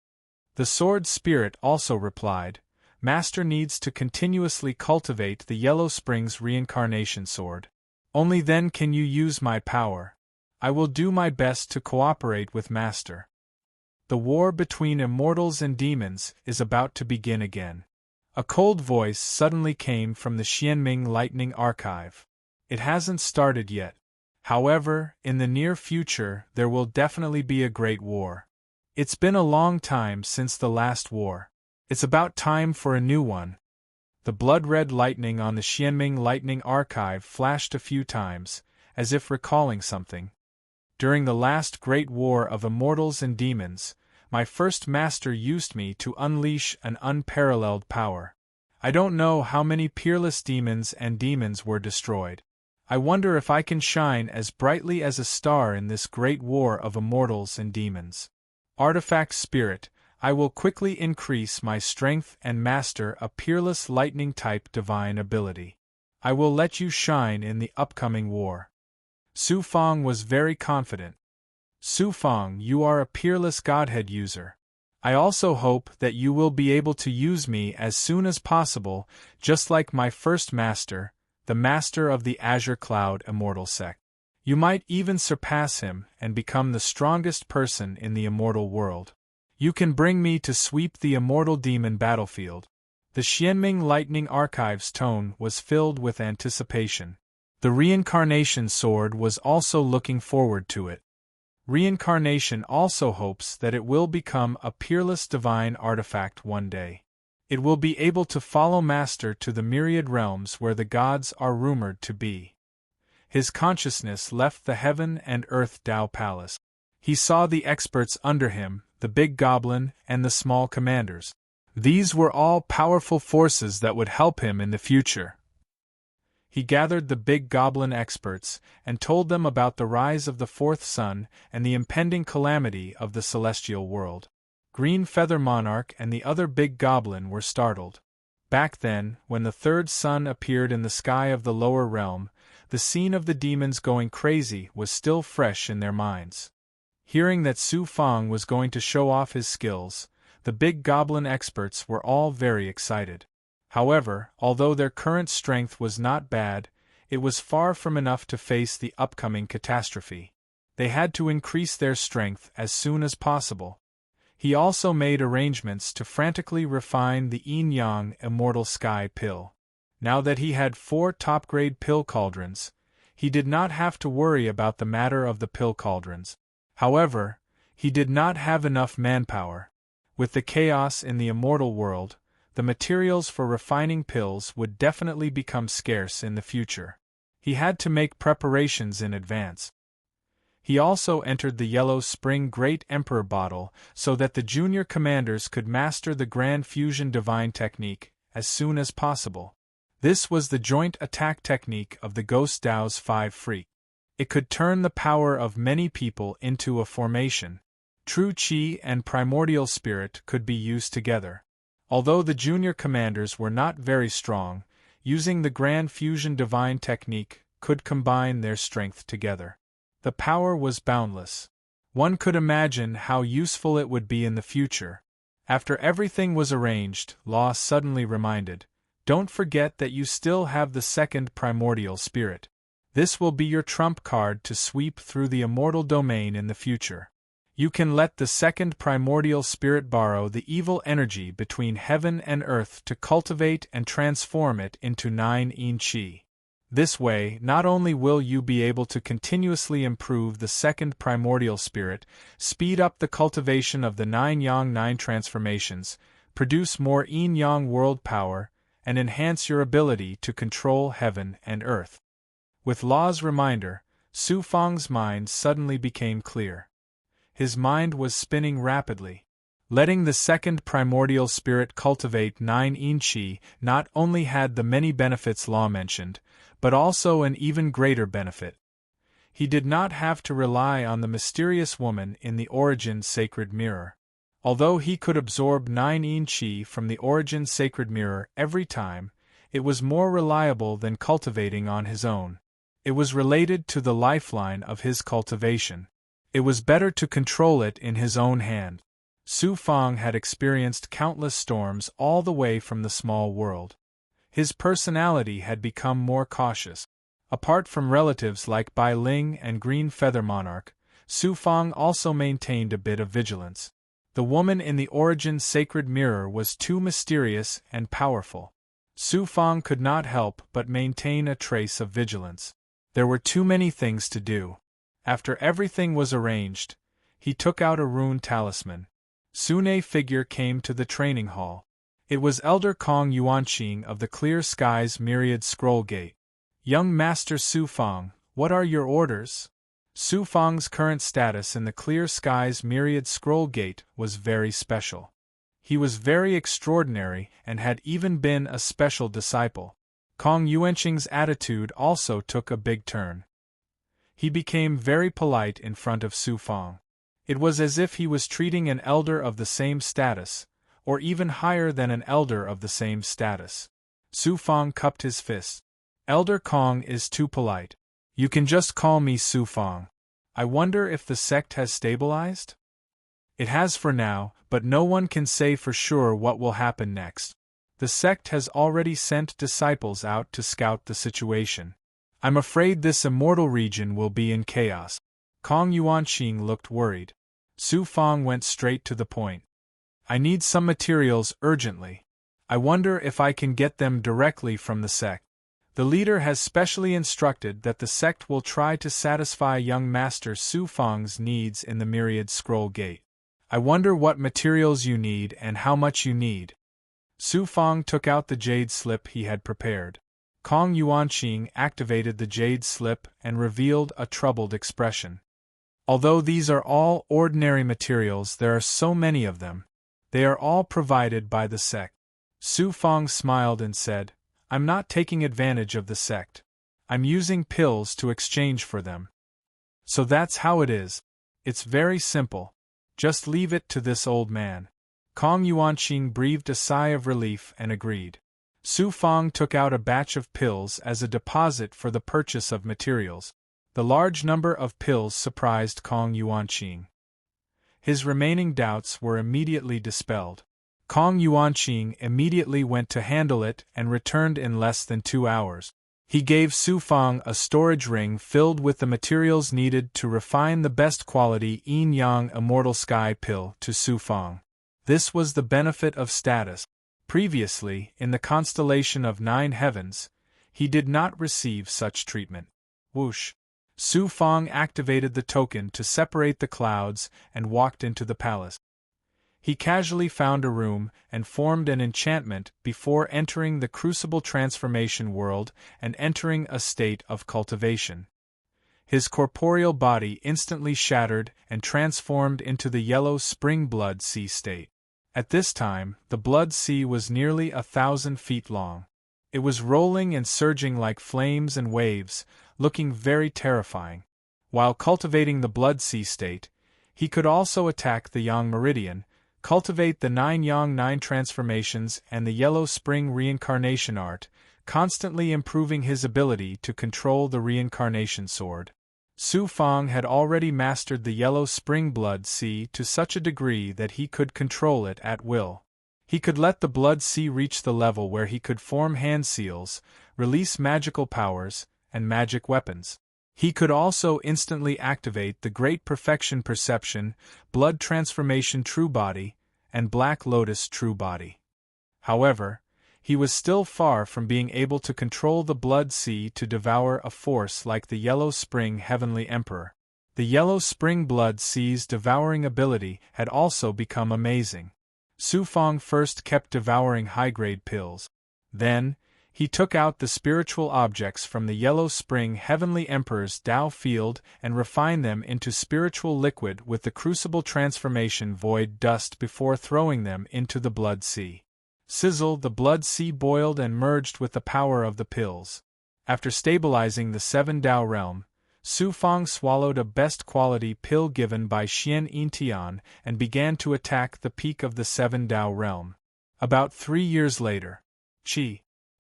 The Sword Spirit also replied, Master needs to continuously cultivate the Yellow Springs Reincarnation Sword. Only then can you use my power. I will do my best to cooperate with Master. The war between immortals and demons is about to begin again. A cold voice suddenly came from the Xianming Lightning Archive. It hasn't started yet. However, in the near future there will definitely be a great war. It's been a long time since the last war. It's about time for a new one. The blood-red lightning on the Xianming Lightning Archive flashed a few times, as if recalling something. During the last great war of immortals and demons, my first master used me to unleash an unparalleled power. I don't know how many peerless demons and demons were destroyed. I wonder if I can shine as brightly as a star in this great war of immortals and demons. Artifact Spirit, I will quickly increase my strength and master a peerless lightning-type divine ability. I will let you shine in the upcoming war. Su Fang was very confident. Su Fang, you are a peerless Godhead user. I also hope that you will be able to use me as soon as possible, just like my first master, the master of the Azure Cloud Immortal Sect. You might even surpass him and become the strongest person in the immortal world. You can bring me to sweep the immortal demon battlefield. The Xianming Lightning Archive's tone was filled with anticipation. The Reincarnation Sword was also looking forward to it. Reincarnation also hopes that it will become a peerless divine artifact one day. It will be able to follow Master to the myriad realms where the gods are rumored to be. His consciousness left the Heaven and Earth Tao Palace. He saw the experts under him, the big goblin and the small commanders. These were all powerful forces that would help him in the future. He gathered the big goblin experts and told them about the rise of the fourth sun and the impending calamity of the celestial world. Green Feather Monarch and the other big goblin were startled. Back then, when the third sun appeared in the sky of the lower realm, the scene of the demons going crazy was still fresh in their minds. Hearing that Su Fang was going to show off his skills, the big goblin experts were all very excited. However, although their current strength was not bad, it was far from enough to face the upcoming catastrophe. They had to increase their strength as soon as possible. He also made arrangements to frantically refine the yin-yang Immortal Sky pill. Now that he had 4 top-grade pill cauldrons, he did not have to worry about the matter of the pill cauldrons. However, he did not have enough manpower. With the chaos in the immortal world, the materials for refining pills would definitely become scarce in the future. He had to make preparations in advance. He also entered the Yellow Spring Great Emperor bottle so that the junior commanders could master the Grand Fusion Divine Technique as soon as possible. This was the joint attack technique of the Ghost Dao's 5 Freak. It could turn the power of many people into a formation. True Qi and Primordial Spirit could be used together. Although the junior commanders were not very strong, using the Grand Fusion Divine Technique could combine their strength together. The power was boundless. One could imagine how useful it would be in the future. After everything was arranged, Law suddenly reminded, "Don't forget that you still have the second primordial spirit. This will be your trump card to sweep through the immortal domain in the future. You can let the second primordial spirit borrow the evil energy between heaven and earth to cultivate and transform it into 9 yin qi. This way, not only will you be able to continuously improve the second primordial spirit, speed up the cultivation of the 9 yang 9 transformations, produce more yin-yang world power, and enhance your ability to control heaven and earth." With Law's reminder, Su Fang's mind suddenly became clear. His mind was spinning rapidly. Letting the second primordial spirit cultivate 9 yin qi not only had the many benefits Law mentioned, but also an even greater benefit. He did not have to rely on the mysterious woman in the Origin Sacred Mirror. Although he could absorb 9 yin qi from the Origin Sacred Mirror every time, it was more reliable than cultivating on his own. It was related to the lifeline of his cultivation. It was better to control it in his own hand. Su Fang had experienced countless storms all the way from the small world. His personality had become more cautious. Apart from relatives like Bai Ling and Green Feather Monarch, Su Fang also maintained a bit of vigilance. The woman in the Origin Sacred Mirror was too mysterious and powerful. Su Fang could not help but maintain a trace of vigilance. There were too many things to do. After everything was arranged, he took out a rune talisman. Soon a figure came to the training hall. It was Elder Kong Yuanqing of the Clear Skies Myriad Scroll Gate. "Young Master Su Fang, what are your orders?" Su Fang's current status in the Clear Skies Myriad Scroll Gate was very special. He was very extraordinary and had even been a special disciple. Kong Yuanqing's attitude also took a big turn. He became very polite in front of Su Fang. It was as if he was treating an elder of the same status, or even higher than an elder of the same status. Su Fang cupped his fist. Elder Kong is too polite. You can just call me Su Fong. I wonder if the sect has stabilized? It has for now, but no one can say for sure what will happen next. The sect has already sent disciples out to scout the situation. I'm afraid this immortal region will be in chaos. Kong Yuanqing looked worried. Su Fong went straight to the point. I need some materials urgently. I wonder if I can get them directly from the sect. The leader has specially instructed that the sect will try to satisfy young Master Su Fong's needs in the Myriad Scroll Gate. I wonder what materials you need and how much you need. Su Fong took out the jade slip he had prepared. Kong Yuanqing activated the jade slip and revealed a troubled expression. Although these are all ordinary materials, there are so many of them. They are all provided by the sect. Su Fong smiled and said, I'm not taking advantage of the sect. I'm using pills to exchange for them. So that's how it is. It's very simple. Just leave it to this old man. Kong Yuanqing breathed a sigh of relief and agreed. Su Fong took out a batch of pills as a deposit for the purchase of materials. The large number of pills surprised Kong Yuanqing. His remaining doubts were immediately dispelled. Kong Yuanqing immediately went to handle it and returned in less than 2 hours. He gave Su Fong a storage ring filled with the materials needed to refine the best quality Yin-Yang Immortal Sky pill to Su Fong. This was the benefit of status. Previously, in the constellation of 9 heavens, he did not receive such treatment. Whoosh! Su Fong activated the token to separate the clouds and walked into the palace. He casually found a room and formed an enchantment before entering the crucible transformation world and entering a state of cultivation. His corporeal body instantly shattered and transformed into the yellow spring blood sea state. At this time, the blood sea was nearly 1,000 feet long. It was rolling and surging like flames and waves, looking very terrifying. While cultivating the blood sea state, he could also attack the Yang Meridian, cultivate the 9 Yang 9 transformations and the Yellow Spring reincarnation art, constantly improving his ability to control the reincarnation sword. Su Fong had already mastered the Yellow Spring Blood Sea to such a degree that he could control it at will. He could let the Blood Sea reach the level where he could form hand seals, release magical powers, and magic weapons. He could also instantly activate the Great Perfection Perception, Blood Transformation True Body, and Black Lotus True Body. However, he was still far from being able to control the Blood Sea to devour a force like the Yellow Spring Heavenly Emperor. The Yellow Spring Blood Sea's devouring ability had also become amazing. Su Fong first kept devouring high-grade pills. Then, he took out the spiritual objects from the Yellow Spring Heavenly Emperor's Tao field and refined them into spiritual liquid with the Crucible Transformation Void Dust before throwing them into the Blood Sea. Sizzle, the Blood Sea boiled and merged with the power of the pills. After stabilizing the 7 Tao realm, Su Fong swallowed a best-quality pill given by Xian Yintian and began to attack the peak of the 7 Tao realm. About 3 years later,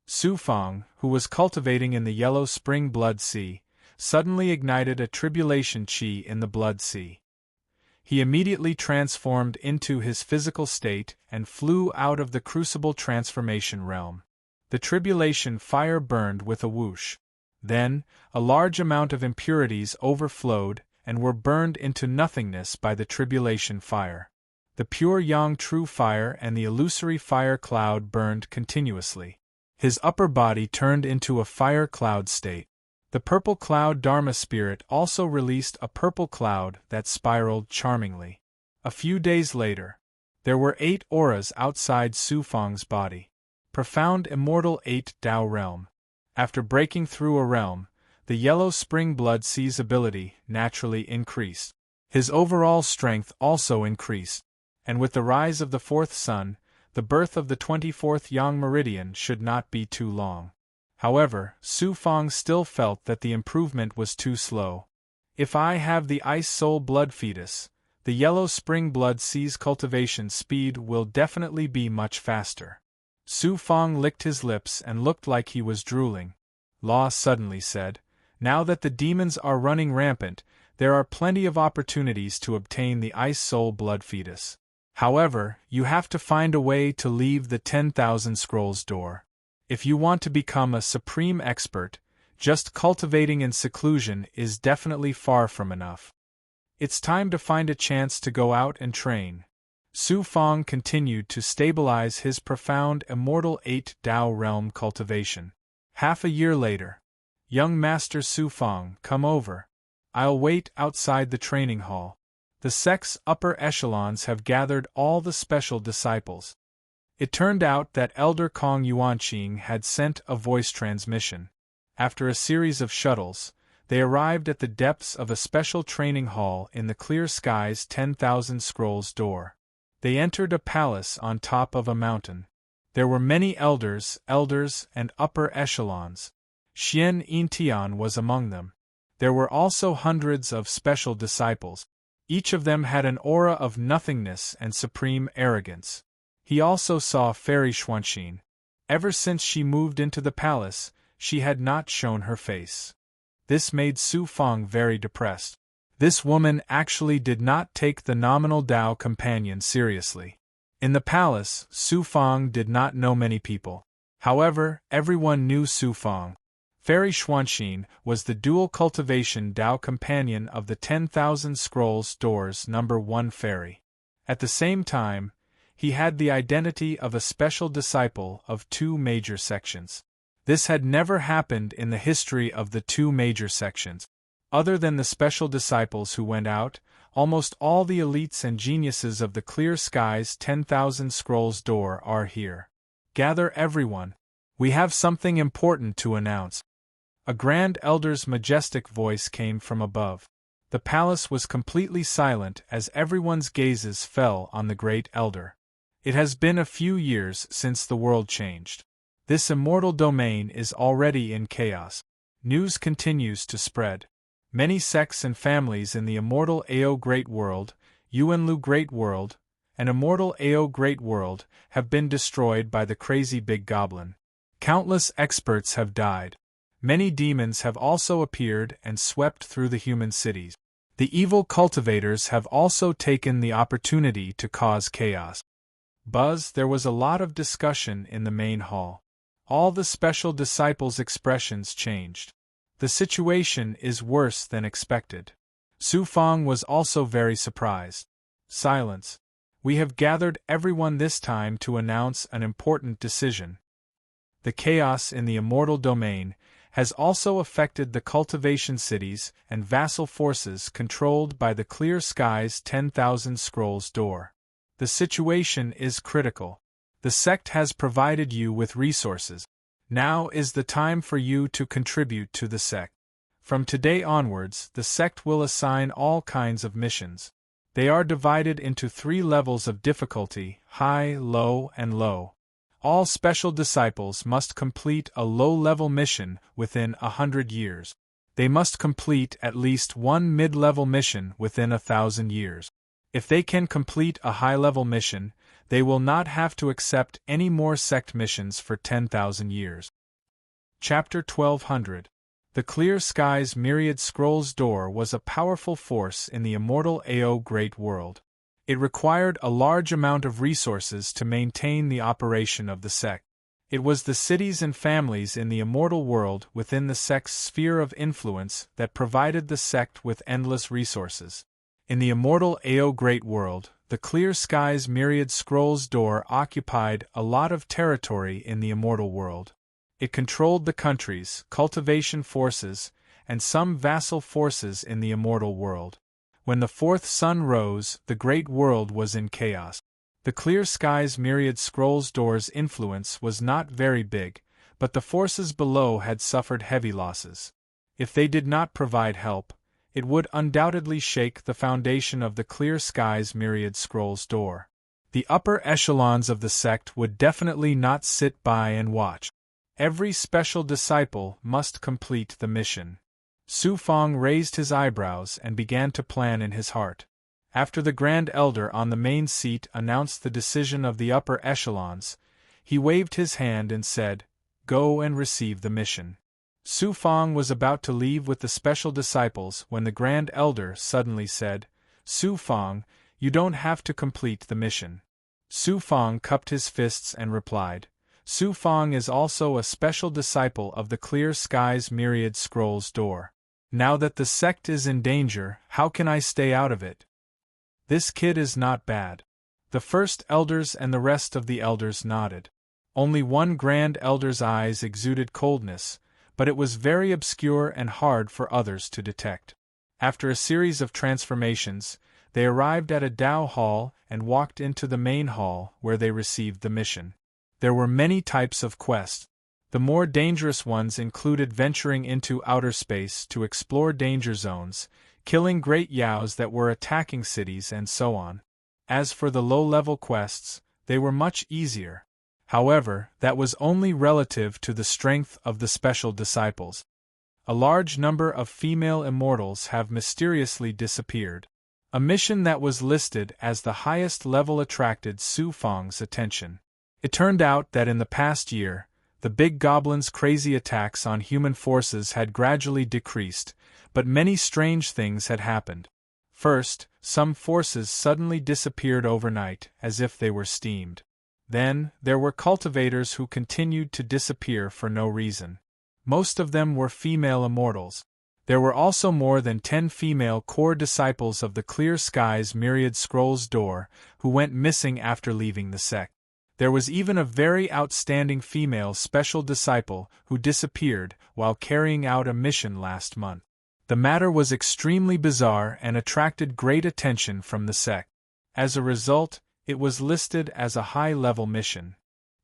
Su Fong, who was cultivating in the Yellow Spring Blood Sea, suddenly ignited a tribulation chi in the Blood Sea. He immediately transformed into his physical state and flew out of the Crucible Transformation realm. The tribulation fire burned with a whoosh. Then, a large amount of impurities overflowed and were burned into nothingness by the tribulation fire. The pure Yang True Fire and the illusory fire cloud burned continuously. His upper body turned into a fire cloud state. The purple cloud Dharma spirit also released a purple cloud that spiraled charmingly. A few days later, there were 8 auras outside Su Fong's body. Profound Immortal 8 Tao Realm. After breaking through a realm, the Yellow Spring Blood Sea's ability naturally increased. His overall strength also increased, and with the rise of the 4th sun, the birth of the 24th Yang Meridian should not be too long. However, Su Fong still felt that the improvement was too slow. If I have the Ice Soul Blood Fetus, the Yellow Spring Blood Sea's cultivation speed will definitely be much faster. Su Fong licked his lips and looked like he was drooling. Law suddenly said, "Now that the demons are running rampant, there are plenty of opportunities to obtain the Ice Soul Blood Fetus. However, you have to find a way to leave the 10,000 Scrolls door. If you want to become a supreme expert, just cultivating in seclusion is definitely far from enough. It's time to find a chance to go out and train." Su Fong continued to stabilize his profound Immortal 8 Dao realm cultivation. Half a year later. "Young Master Su Fong, come over. I'll wait outside the training hall. The sect's upper echelons have gathered all the special disciples." It turned out that Elder Kong Yuanqing had sent a voice transmission. After a series of shuttles, they arrived at the depths of a special training hall in the Clear Skies 10,000 Scrolls door. They entered a palace on top of a mountain. There were many elders, and upper echelons. Xian Yintian was among them. There were also hundreds of special disciples. Each of them had an aura of nothingness and supreme arrogance. He also saw Fairy Xuanxin. Ever since she moved into the palace, she had not shown her face. This made Su Fong very depressed. This woman actually did not take the nominal Dao companion seriously. In the palace, Su Fong did not know many people. However, everyone knew Su Fong. Fairy Xuanxin was the dual cultivation Dao companion of the 10,000 Scrolls door's number 1 fairy. At the same time, he had the identity of a special disciple of 2 major sections. This had never happened in the history of the 2 major sections. Other than the special disciples who went out, almost all the elites and geniuses of the Clear Skies 10,000 Scrolls door are here. Gather everyone. We have something important to announce. A Grand Elder's majestic voice came from above. The palace was completely silent as everyone's gazes fell on the Great Elder. It has been a few years since the world changed. This immortal domain is already in chaos. News continues to spread. Many sects and families in the immortal Ao Great World, Yuanlu Great World, and immortal Ao Great World have been destroyed by the crazy Big Goblin. Countless experts have died. Many demons have also appeared and swept through the human cities. The evil cultivators have also taken the opportunity to cause chaos. There was a lot of discussion in the main hall. All the special disciples' expressions changed. The situation is worse than expected. Su Fong was also very surprised. Silence. We have gathered everyone this time to announce an important decision. The chaos in the immortal domain has also affected the cultivation cities and vassal forces controlled by the Clear Skies 10,000 Scrolls door. The situation is critical. The sect has provided you with resources. Now is the time for you to contribute to the sect. From today onwards, the sect will assign all kinds of missions. They are divided into 3 levels of difficulty: high, low, and low. All special disciples must complete a low-level mission within 100 years. They must complete at least 1 mid-level mission within 1,000 years. If they can complete a high-level mission, they will not have to accept any more sect missions for 10,000 years. Chapter 1200. The Clear Skies Myriad Scrolls door was a powerful force in the immortal Ao Great World. It required a large amount of resources to maintain the operation of the sect. It was the cities and families in the immortal world within the sect's sphere of influence that provided the sect with endless resources. In the immortal Ao Great World, the Clear Skies Myriad Scrolls door occupied a lot of territory in the immortal world. It controlled the countries, cultivation forces, and some vassal forces in the immortal world. When the 4th sun rose, the great world was in chaos. The Clear Skies Myriad Scrolls door's influence was not very big, but the forces below had suffered heavy losses. If they did not provide help, it would undoubtedly shake the foundation of the Clear Skies Myriad Scrolls door. The upper echelons of the sect would definitely not sit by and watch. Every special disciple must complete the mission. Su Fong raised his eyebrows and began to plan in his heart. After the Grand Elder on the main seat announced the decision of the upper echelons, he waved his hand and said, "Go and receive the mission." Su Fang was about to leave with the special disciples when the Grand Elder suddenly said, "Su Fang, you don't have to complete the mission." Su Fang cupped his fists and replied, "Su Fang is also a special disciple of the Clear Skies Myriad Scrolls door. Now that the sect is in danger, how can I stay out of it? This kid is not bad." The first elders and the rest of the elders nodded. Only one Grand Elder's eyes exuded coldness, but it was very obscure and hard for others to detect. After a series of transformations, they arrived at a Dao hall and walked into the main hall where they received the mission. There were many types of quests. The more dangerous ones included venturing into outer space to explore danger zones, killing great yaos that were attacking cities, and so on. As for the low-level quests, they were much easier. However, that was only relative to the strength of the special disciples. A large number of female immortals have mysteriously disappeared. A mission that was listed as the highest level attracted Su Fang's attention. It turned out that in the past year, the big goblin's crazy attacks on human forces had gradually decreased, but many strange things had happened. First, some forces suddenly disappeared overnight, as if they were steamed. Then, there were cultivators who continued to disappear for no reason. Most of them were female immortals. There were also more than 10 female core disciples of the Clear Skies Myriad Scrolls door who went missing after leaving the sect. There was even a very outstanding female special disciple who disappeared while carrying out a mission last month. The matter was extremely bizarre and attracted great attention from the sect. As a result, it was listed as a high-level mission.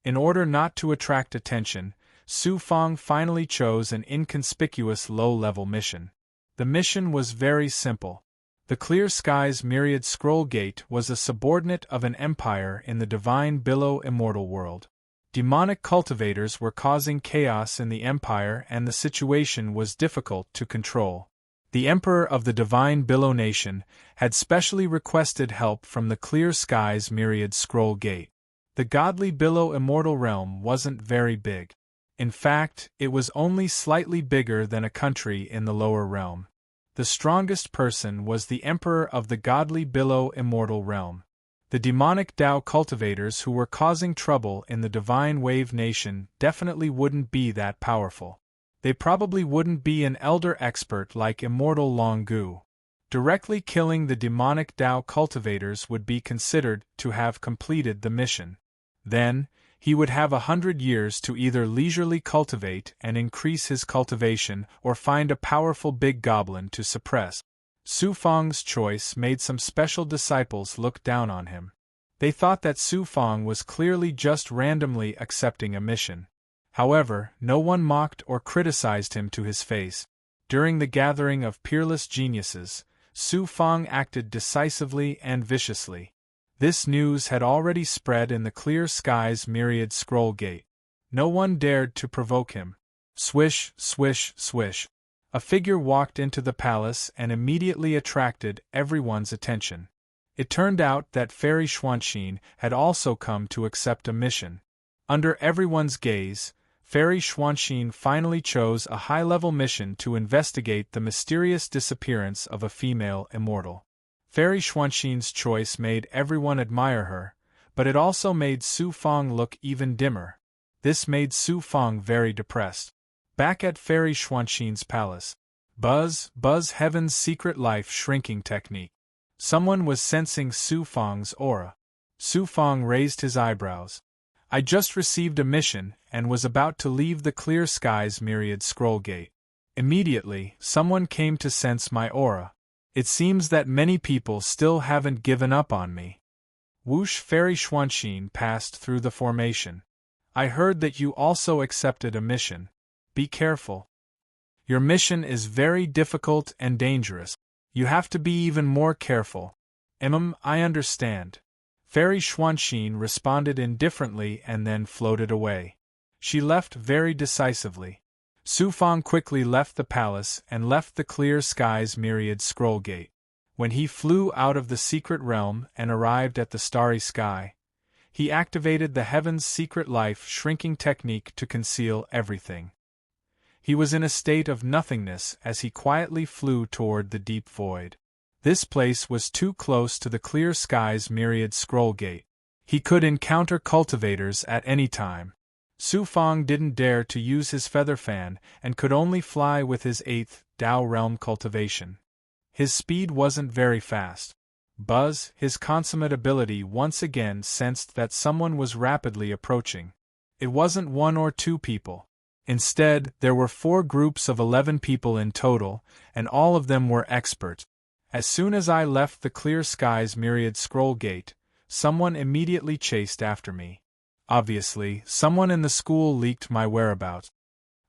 In order not to attract attention, Su Fang finally chose an inconspicuous low-level mission. The mission was very simple. The Clear Skies Myriad Scroll Gate was a subordinate of an empire in the Divine Billow immortal world. Demonic cultivators were causing chaos in the empire and the situation was difficult to control. The Emperor of the Divine Billow Nation had specially requested help from the Clear Skies Myriad Scroll Gate. The godly Billow immortal realm wasn't very big. In fact, it was only slightly bigger than a country in the lower realm. The strongest person was the Emperor of the godly Billow immortal realm. The demonic Dao cultivators who were causing trouble in the Divine Wave Nation definitely wouldn't be that powerful. They probably wouldn't be an elder expert like Immortal Longu. Directly killing the demonic Dao cultivators would be considered to have completed the mission. Then, he would have 100 years to either leisurely cultivate and increase his cultivation or find a powerful big goblin to suppress. Su Fang's choice made some special disciples look down on him. They thought that Su Fang was clearly just randomly accepting a mission. However, no one mocked or criticized him to his face. During the gathering of peerless geniuses, Su Fang acted decisively and viciously. This news had already spread in the Clear Skies Myriad Scroll Gate. No one dared to provoke him. Swish, swish, swish. A figure walked into the palace and immediately attracted everyone's attention. It turned out that Fairy Xuanxin had also come to accept a mission. Under everyone's gaze, Fairy Xuanxin finally chose a high-level mission to investigate the mysterious disappearance of a female immortal. Fairy Xuanxin's choice made everyone admire her, but it also made Su Fang look even dimmer. This made Su Fang very depressed. Back at Fairy Xuanxin's palace. Buzz, buzz Heaven's secret life shrinking technique. Someone was sensing Su Fang's aura. Su Fang raised his eyebrows. I just received a mission and was about to leave the Clear Skies Myriad Scroll Gate. Immediately, someone came to sense my aura. It seems that many people still haven't given up on me. Whoosh! Fairy Xuanxin passed through the formation. I heard that you also accepted a mission. Be careful. Your mission is very difficult and dangerous. You have to be even more careful. I understand. Fairy Xuanxin responded indifferently and then floated away. She left very decisively. Su Fang quickly left the palace and left the Clear Skies Myriad Scroll Gate. When he flew out of the secret realm and arrived at the starry sky, he activated the Heaven's secret life shrinking technique to conceal everything. He was in a state of nothingness as he quietly flew toward the deep void. This place was too close to the clear sky's myriad scroll gate. He could encounter cultivators at any time. Su Fang didn't dare to use his feather fan and could only fly with his 8th Dao realm cultivation. His speed wasn't very fast. Buzz, his consummate ability, once again sensed that someone was rapidly approaching. It wasn't 1 or 2 people. Instead, there were 4 groups of 11 people in total, and all of them were experts. As soon as I left the clear sky's myriad scroll gate, someone immediately chased after me. Obviously, someone in the school leaked my whereabouts.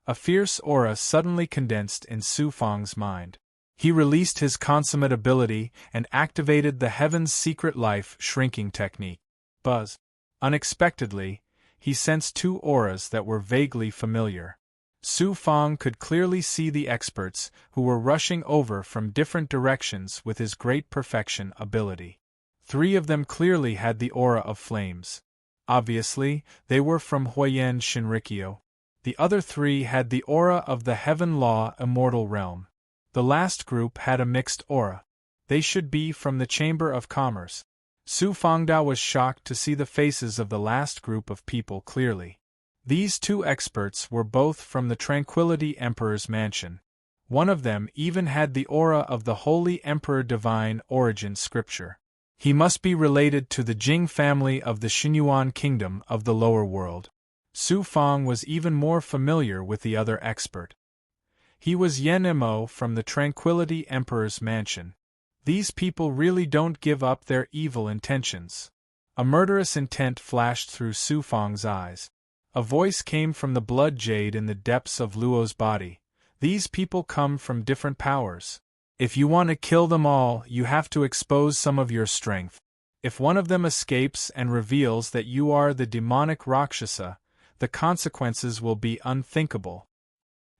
A fierce aura suddenly condensed in Su Fang's mind. He released his consummate ability and activated the Heaven's Secret Life shrinking technique. Buzz. Unexpectedly, he sensed 2 auras that were vaguely familiar. Su Fang could clearly see the experts who were rushing over from different directions with his great perfection ability. 3 of them clearly had the aura of flames. Obviously, they were from Huayan Shinrikyo. The other 3 had the aura of the Heaven Law Immortal Realm. The last group had a mixed aura. They should be from the Chamber of Commerce. Su Fangdao was shocked to see the faces of the last group of people clearly. These 2 experts were both from the Tranquility Emperor's mansion. One of them even had the aura of the Holy Emperor Divine Origin Scripture. He must be related to the Jing family of the Xinyuan Kingdom of the lower world. Su Fang was even more familiar with the other expert. He was Yen Mo from the Tranquility Emperor's mansion. These people really don't give up their evil intentions. A murderous intent flashed through Su Fang's eyes. A voice came from the blood jade in the depths of Luo's body. These people come from different powers. If you want to kill them all, you have to expose some of your strength. If one of them escapes and reveals that you are the demonic Rakshasa, the consequences will be unthinkable.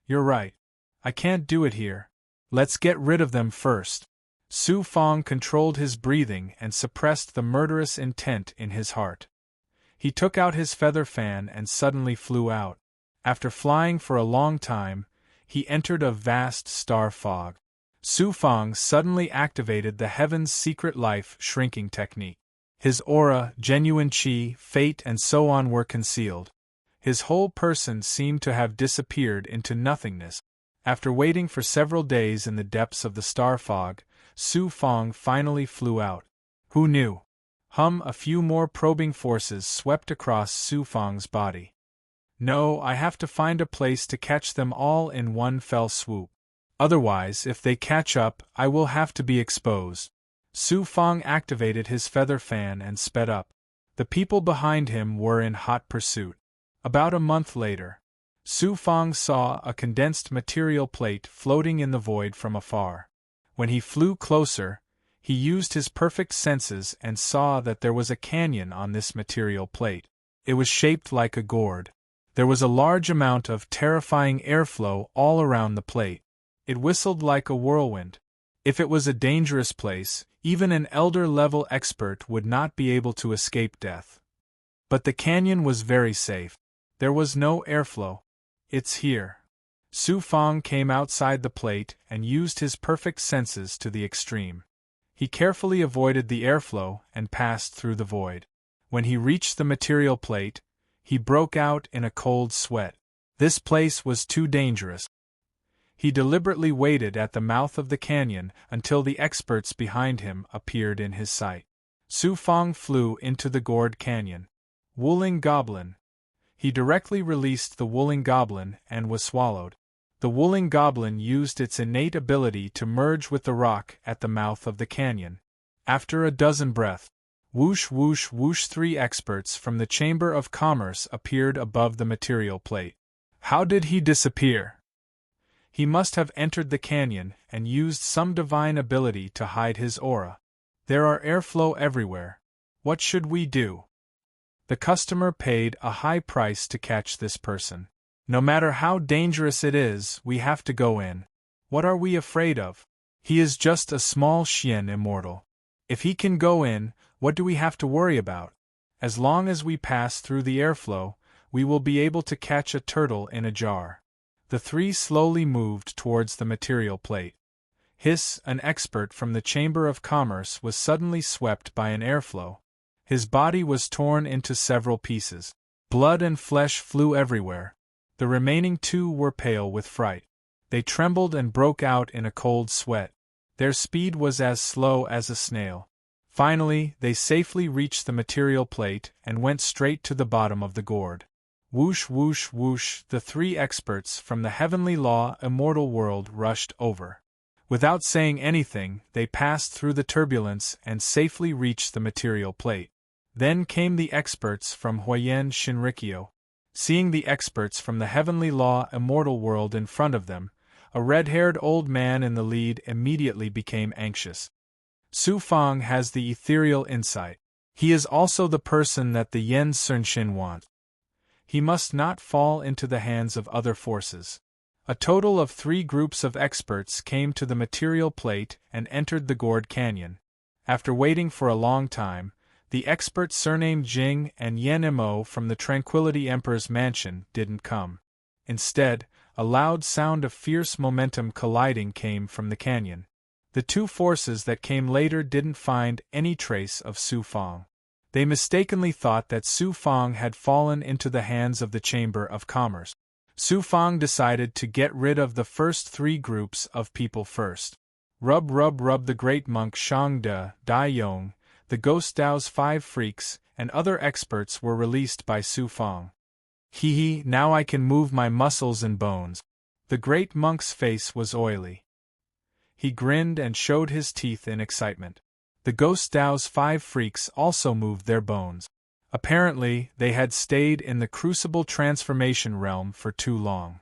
You're right. I can't do it here. Let's get rid of them first. Su Fang controlled his breathing and suppressed the murderous intent in his heart. He took out his feather fan and suddenly flew out. After flying for a long time, he entered a vast star fog. Su Fang suddenly activated the Heaven's Secret Life shrinking technique. His aura, genuine qi, fate, and so on were concealed. His whole person seemed to have disappeared into nothingness. After waiting for several days in the depths of the star fog, Su Fang finally flew out. Who knew? A few more probing forces swept across Su Fang's body. No, I have to find a place to catch them all in one fell swoop. Otherwise, if they catch up, I will have to be exposed. Su Fang activated his feather fan and sped up. The people behind him were in hot pursuit. About a month later, Su Fang saw a condensed material plate floating in the void from afar. When he flew closer, he used his perfect senses and saw that there was a canyon on this material plate. It was shaped like a gourd. There was a large amount of terrifying airflow all around the plate. It whistled like a whirlwind. If it was a dangerous place, even an elder-level expert would not be able to escape death. But the canyon was very safe. There was no airflow. It's here. Su Fang came outside the plate and used his perfect senses to the extreme. He carefully avoided the airflow and passed through the void. When he reached the material plate, he broke out in a cold sweat. This place was too dangerous. He deliberately waited at the mouth of the canyon until the experts behind him appeared in his sight. Su Fang flew into the gourd canyon. Wooling Goblin. He directly released the Wooling Goblin and was swallowed. The Wooling Goblin used its innate ability to merge with the rock at the mouth of the canyon. After a dozen breaths, whoosh whoosh whoosh, 3 experts from the Chamber of Commerce appeared above the material plate. How did he disappear? He must have entered the canyon and used some divine ability to hide his aura. There are airflow everywhere. What should we do? The customer paid a high price to catch this person. No matter how dangerous it is, we have to go in. What are we afraid of? He is just a small Xian immortal. If he can go in, what do we have to worry about? As long as we pass through the airflow, we will be able to catch a turtle in a jar. The three slowly moved towards the material plate. Hiss, an expert from the Chamber of Commerce, was suddenly swept by an airflow. His body was torn into several pieces. Blood and flesh flew everywhere. The remaining two were pale with fright. They trembled and broke out in a cold sweat. Their speed was as slow as a snail. Finally, they safely reached the material plate and went straight to the bottom of the gourd. Whoosh, whoosh, whoosh, the three experts from the heavenly law immortal world rushed over. Without saying anything, they passed through the turbulence and safely reached the material plate. Then came the experts from Huayan Shinrikyo. Seeing the experts from the heavenly law immortal world in front of them, a red-haired old man in the lead immediately became anxious. Su Fang has the ethereal insight. He is also the person that the Yen Sunshin want. He must not fall into the hands of other forces. A total of 3 groups of experts came to the material plate and entered the gourd canyon. After waiting for a long time, the experts surnamed Jing and Yen Mo from the Tranquility Emperor's mansion didn't come. Instead, a loud sound of fierce momentum colliding came from the canyon. The 2 forces that came later didn't find any trace of Su Fang. They mistakenly thought that Su Fang had fallen into the hands of the Chamber of Commerce. Su Fang decided to get rid of the first 3 groups of people first. Rub rub rub. The great monk Shang De, Dai Yong, the Ghost Dao's 5 freaks, and other experts were released by Su Fang. Hee hee, now I can move my muscles and bones. The great monk's face was oily. He grinned and showed his teeth in excitement. The Ghost Dao's 5 freaks also moved their bones. Apparently, they had stayed in the crucible transformation realm for too long.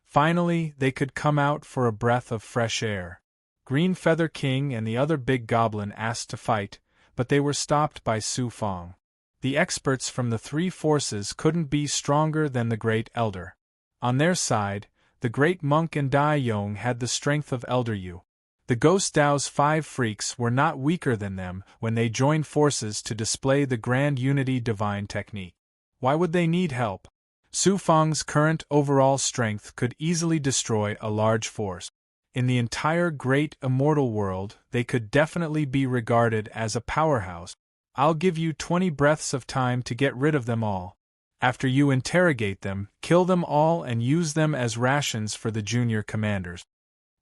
Finally, they could come out for a breath of fresh air. Green Feather King and the other big goblin asked to fight, but they were stopped by Su Fang. The experts from the 3 forces couldn't be stronger than the Great Elder. On their side, the Great Monk and Dai Yong had the strength of Elder Yu. The Ghost Dao's 5 freaks were not weaker than them when they joined forces to display the Grand Unity Divine technique. Why would they need help? Su Fang's current overall strength could easily destroy a large force. In the entire great immortal world, they could definitely be regarded as a powerhouse. I'll give you 20 breaths of time to get rid of them all. After you interrogate them, kill them all and use them as rations for the junior commanders.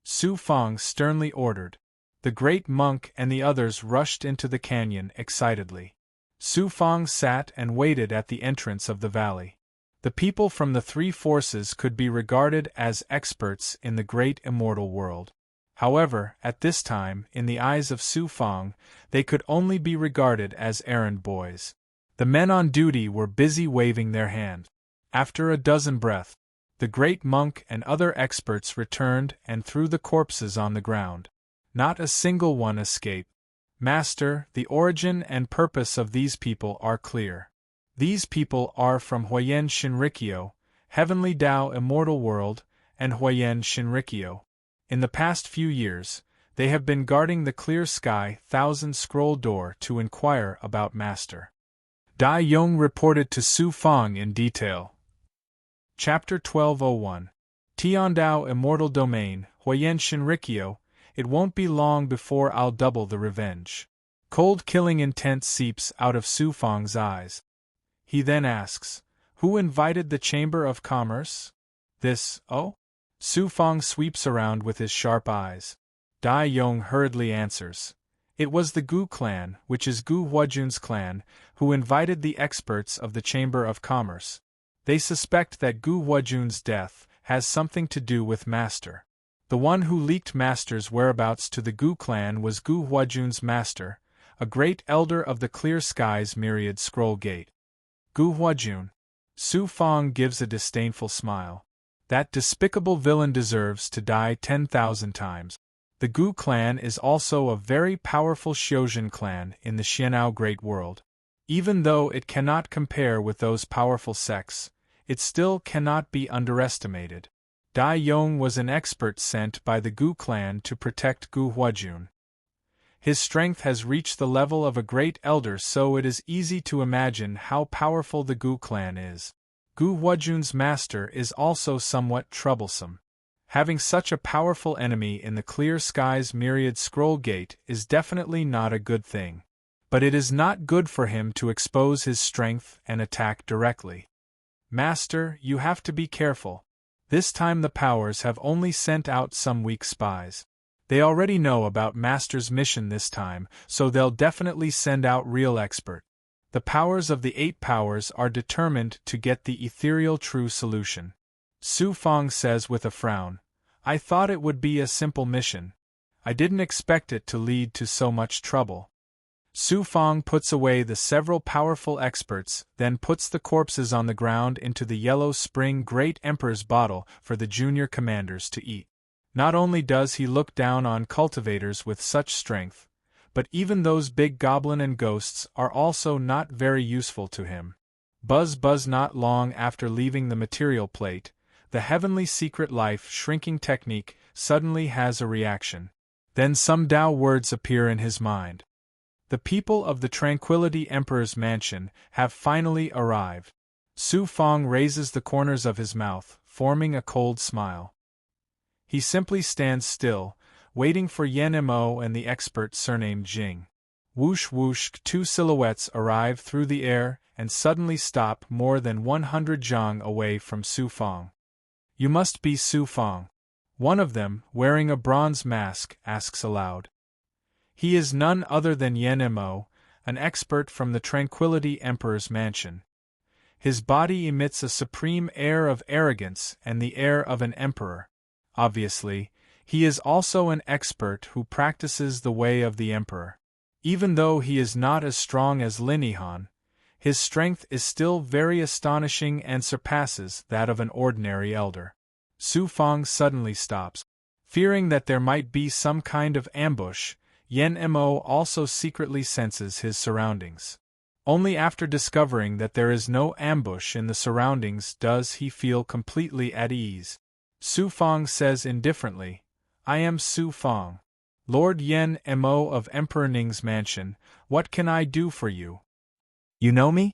Su Fang sternly ordered. The great monk and the others rushed into the canyon excitedly. Su Fang sat and waited at the entrance of the valley. The people from the 3 forces could be regarded as experts in the great immortal world. However, at this time, in the eyes of Su Fang, they could only be regarded as errand boys. The men on duty were busy waving their hands. After a dozen breaths, the great monk and other experts returned and threw the corpses on the ground. Not a single one escaped. Master, the origin and purpose of these people are clear. These people are from Huayan Shinrikyo, Heavenly Tao Immortal World, and Huayan Shinrikyo. In the past few years, they have been guarding the clear sky 1,000-scroll door to inquire about Master. Dai Yong reported to Su Fang in detail. Chapter 1201. Tiandao Immortal Domain, Huayan Shinrikyo, it won't be long before I'll double the revenge. Cold killing intent seeps out of Su Fang's eyes. He then asks, who invited the Chamber of Commerce? This, oh? Su Fang sweeps around with his sharp eyes. Dai Yong hurriedly answers. It was the Gu clan, which is Gu Huajun's clan, who invited the experts of the Chamber of Commerce. They suspect that Gu Huajun's death has something to do with Master. The one who leaked Master's whereabouts to the Gu clan was Gu Huajun's master, a great elder of the Clear Sky's Myriad Scroll Gate. Gu Huajun. Su Fang gives a disdainful smile. That despicable villain deserves to die 10,000 times. The Gu clan is also a very powerful Xiuzhen clan in the Xian'ao Great World. Even though it cannot compare with those powerful sects, it still cannot be underestimated. Dai Yong was an expert sent by the Gu clan to protect Gu Huajun. His strength has reached the level of a great elder, so it is easy to imagine how powerful the Gu clan is. Gu Huajun's master is also somewhat troublesome. Having such a powerful enemy in the clear sky's myriad scroll gate is definitely not a good thing. But it is not good for him to expose his strength and attack directly. Master, you have to be careful. This time the powers have only sent out some weak spies. They already know about Master's mission this time, so they'll definitely send out real expert. The powers of the 8 powers are determined to get the ethereal true solution. Su Fang says with a frown, I thought it would be a simple mission. I didn't expect it to lead to so much trouble. Su Fang puts away the several powerful experts, then puts the corpses on the ground into the Yellow Spring Great Emperor's bottle for the junior commanders to eat. Not only does he look down on cultivators with such strength, but even those big goblin and ghosts are also not very useful to him. Buzz not long after leaving the material plate, the heavenly secret life shrinking technique suddenly has a reaction. Then some Tao words appear in his mind. The people of the Tranquility Emperor's mansion have finally arrived. Su Fang raises the corners of his mouth, forming a cold smile. He simply stands still, waiting for Yen Mo and the expert surnamed Jing. Whoosh whoosh, 2 silhouettes arrive through the air and suddenly stop more than 100 zhang away from Su Fang. You must be Su Fang. One of them, wearing a bronze mask, asks aloud. He is none other than Yen Mo, an expert from the Tranquility Emperor's mansion. His body emits a supreme air of arrogance and the air of an emperor. Obviously, he is also an expert who practices the way of the emperor. Even though he is not as strong as Lin Yihan, his strength is still very astonishing and surpasses that of an ordinary elder. Su Fang suddenly stops. Fearing that there might be some kind of ambush, Yen Mo also secretly senses his surroundings. Only after discovering that there is no ambush in the surroundings does he feel completely at ease. Su Fang says indifferently, I am Su Fang. Lord Yen Mo of Emperor Ning's mansion, what can I do for you? You know me?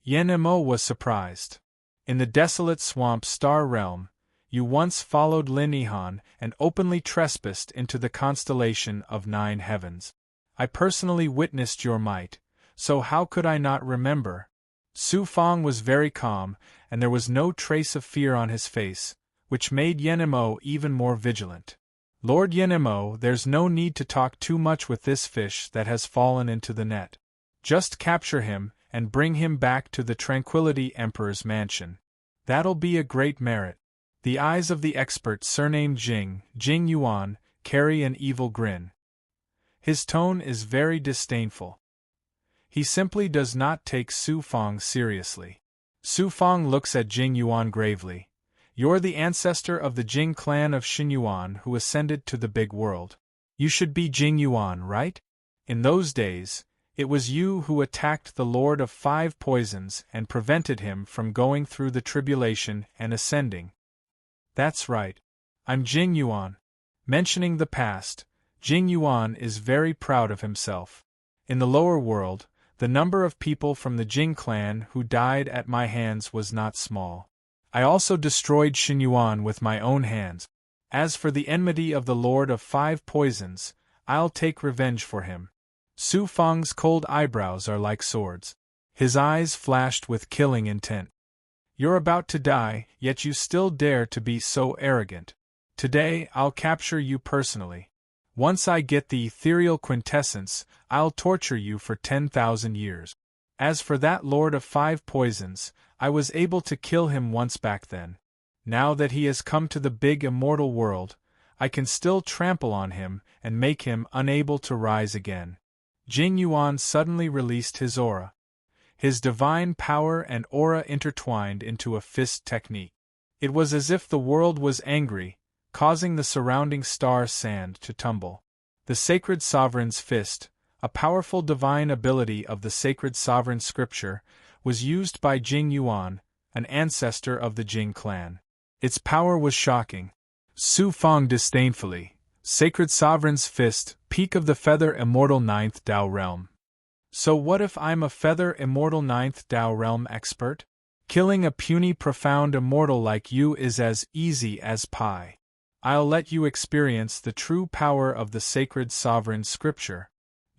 Yen Mo was surprised. In the desolate swamp Star Realm, you once followed Lin Yihan and openly trespassed into the constellation of 9 heavens. I personally witnessed your might, so how could I not remember? Su Fang was very calm, and there was no trace of fear on his face, which made Yen Mo even more vigilant. Lord Yen Mo, there's no need to talk too much with this fish that has fallen into the net. Just capture him and bring him back to the Tranquility Emperor's mansion. That'll be a great merit. The eyes of the expert surnamed Jing Yuan, carry an evil grin. His tone is very disdainful. He simply does not take Su Fang seriously. Su Fang looks at Jing Yuan gravely. You're the ancestor of the Jing clan of Xinyuan who ascended to the big world. You should be Jing Yuan, right? In those days, it was you who attacked the Lord of 5 Poisons and prevented him from going through the tribulation and ascending. That's right. I'm Jing Yuan. Mentioning the past, Jing Yuan is very proud of himself. In the lower world, the number of people from the Jing clan who died at my hands was not small. I also destroyed Xinyuan with my own hands. As for the enmity of the Lord of 5 Poisons, I'll take revenge for him. Su Fang's cold eyebrows are like swords. His eyes flashed with killing intent. You're about to die, yet you still dare to be so arrogant. Today, I'll capture you personally. Once I get the ethereal quintessence, I'll torture you for 10,000 years. As for that Lord of 5 Poisons, I was able to kill him once back then. Now that he has come to the big immortal world, I can still trample on him and make him unable to rise again. Jing Yuan suddenly released his aura. His divine power and aura intertwined into a fist technique. It was as if the world was angry, causing the surrounding star sand to tumble. The Sacred Sovereign's fist, a powerful divine ability of the Sacred Sovereign Scripture, was used by Jing Yuan, an ancestor of the Jing clan. Its power was shocking. Su Fang disdainfully, Sacred Sovereign's fist, peak of the feather immortal 9th Tao realm. So what if I'm a feather immortal 9th Tao realm expert? Killing a puny profound immortal like you is as easy as pie. I'll let you experience the true power of the sacred sovereign scripture.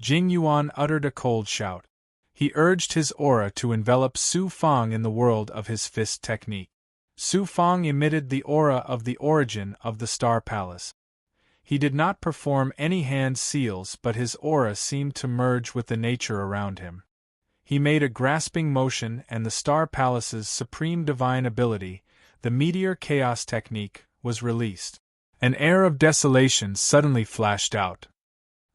Jing Yuan uttered a cold shout. He urged his aura to envelop Su Fang in the world of his fist technique. Su Fang emitted the aura of the origin of the Star Palace. He did not perform any hand seals, but his aura seemed to merge with the nature around him. He made a grasping motion, and the Star Palace's supreme divine ability, the Meteor Chaos Technique, was released. An air of desolation suddenly flashed out.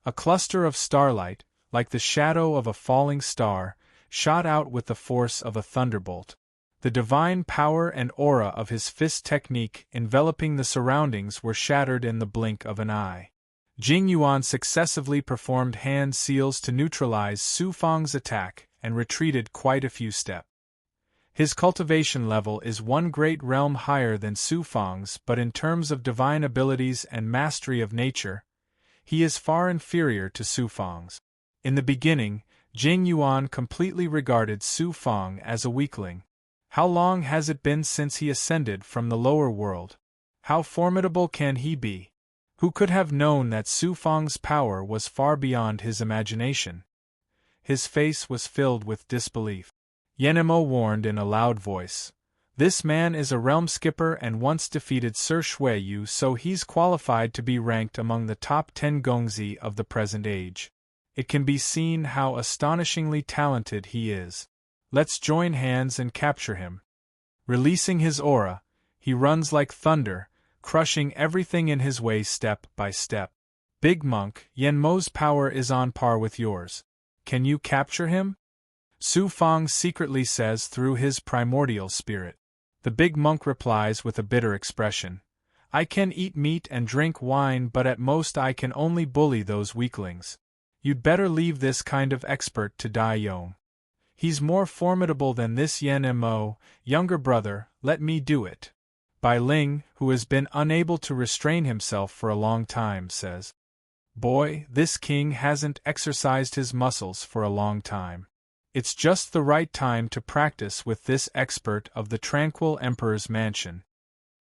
A cluster of starlight, like the shadow of a falling star, shot out with the force of a thunderbolt. The divine power and aura of his fist technique enveloping the surroundings were shattered in the blink of an eye. Jing Yuan successively performed hand seals to neutralize Su Fang's attack and retreated quite a few steps. His cultivation level is one great realm higher than Su Fang's, but in terms of divine abilities and mastery of nature, he is far inferior to Su Fang's. In the beginning, Jing Yuan completely regarded Su Fang as a weakling. How long has it been since he ascended from the lower world? How formidable can he be? Who could have known that Su Fang's power was far beyond his imagination? His face was filled with disbelief. Yenemo warned in a loud voice. This man is a realm skipper and once defeated Sir Shui Yu, so he's qualified to be ranked among the top 10 gongzi of the present age. It can be seen how astonishingly talented he is. Let's join hands and capture him. Releasing his aura, he runs like thunder, crushing everything in his way step by step. Big Monk, Yenmo's power is on par with yours. Can you capture him? Su Fang secretly says through his primordial spirit. The Big Monk replies with a bitter expression. I can eat meat and drink wine, but at most I can only bully those weaklings. You'd better leave this kind of expert to Dai Yong. He's more formidable than this Yen Mo, younger brother, let me do it. Bai Ling, who has been unable to restrain himself for a long time, says. Boy, this king hasn't exercised his muscles for a long time. It's just the right time to practice with this expert of the Tranquil Emperor's mansion.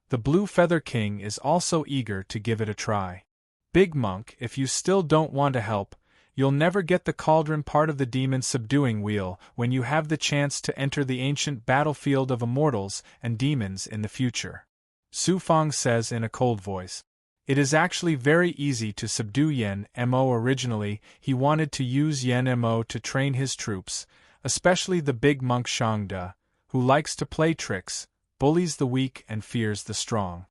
The Blue Feather King is also eager to give it a try. Big Monk, if you still don't want to help, you'll never get the cauldron part of the demon subduing wheel when you have the chance to enter the ancient battlefield of immortals and demons in the future. Su Fang says in a cold voice. It is actually very easy to subdue Yen Mo. Originally, he wanted to use Yen Mo to train his troops, especially the big monk Shangde, who likes to play tricks, bullies the weak and fears the strong.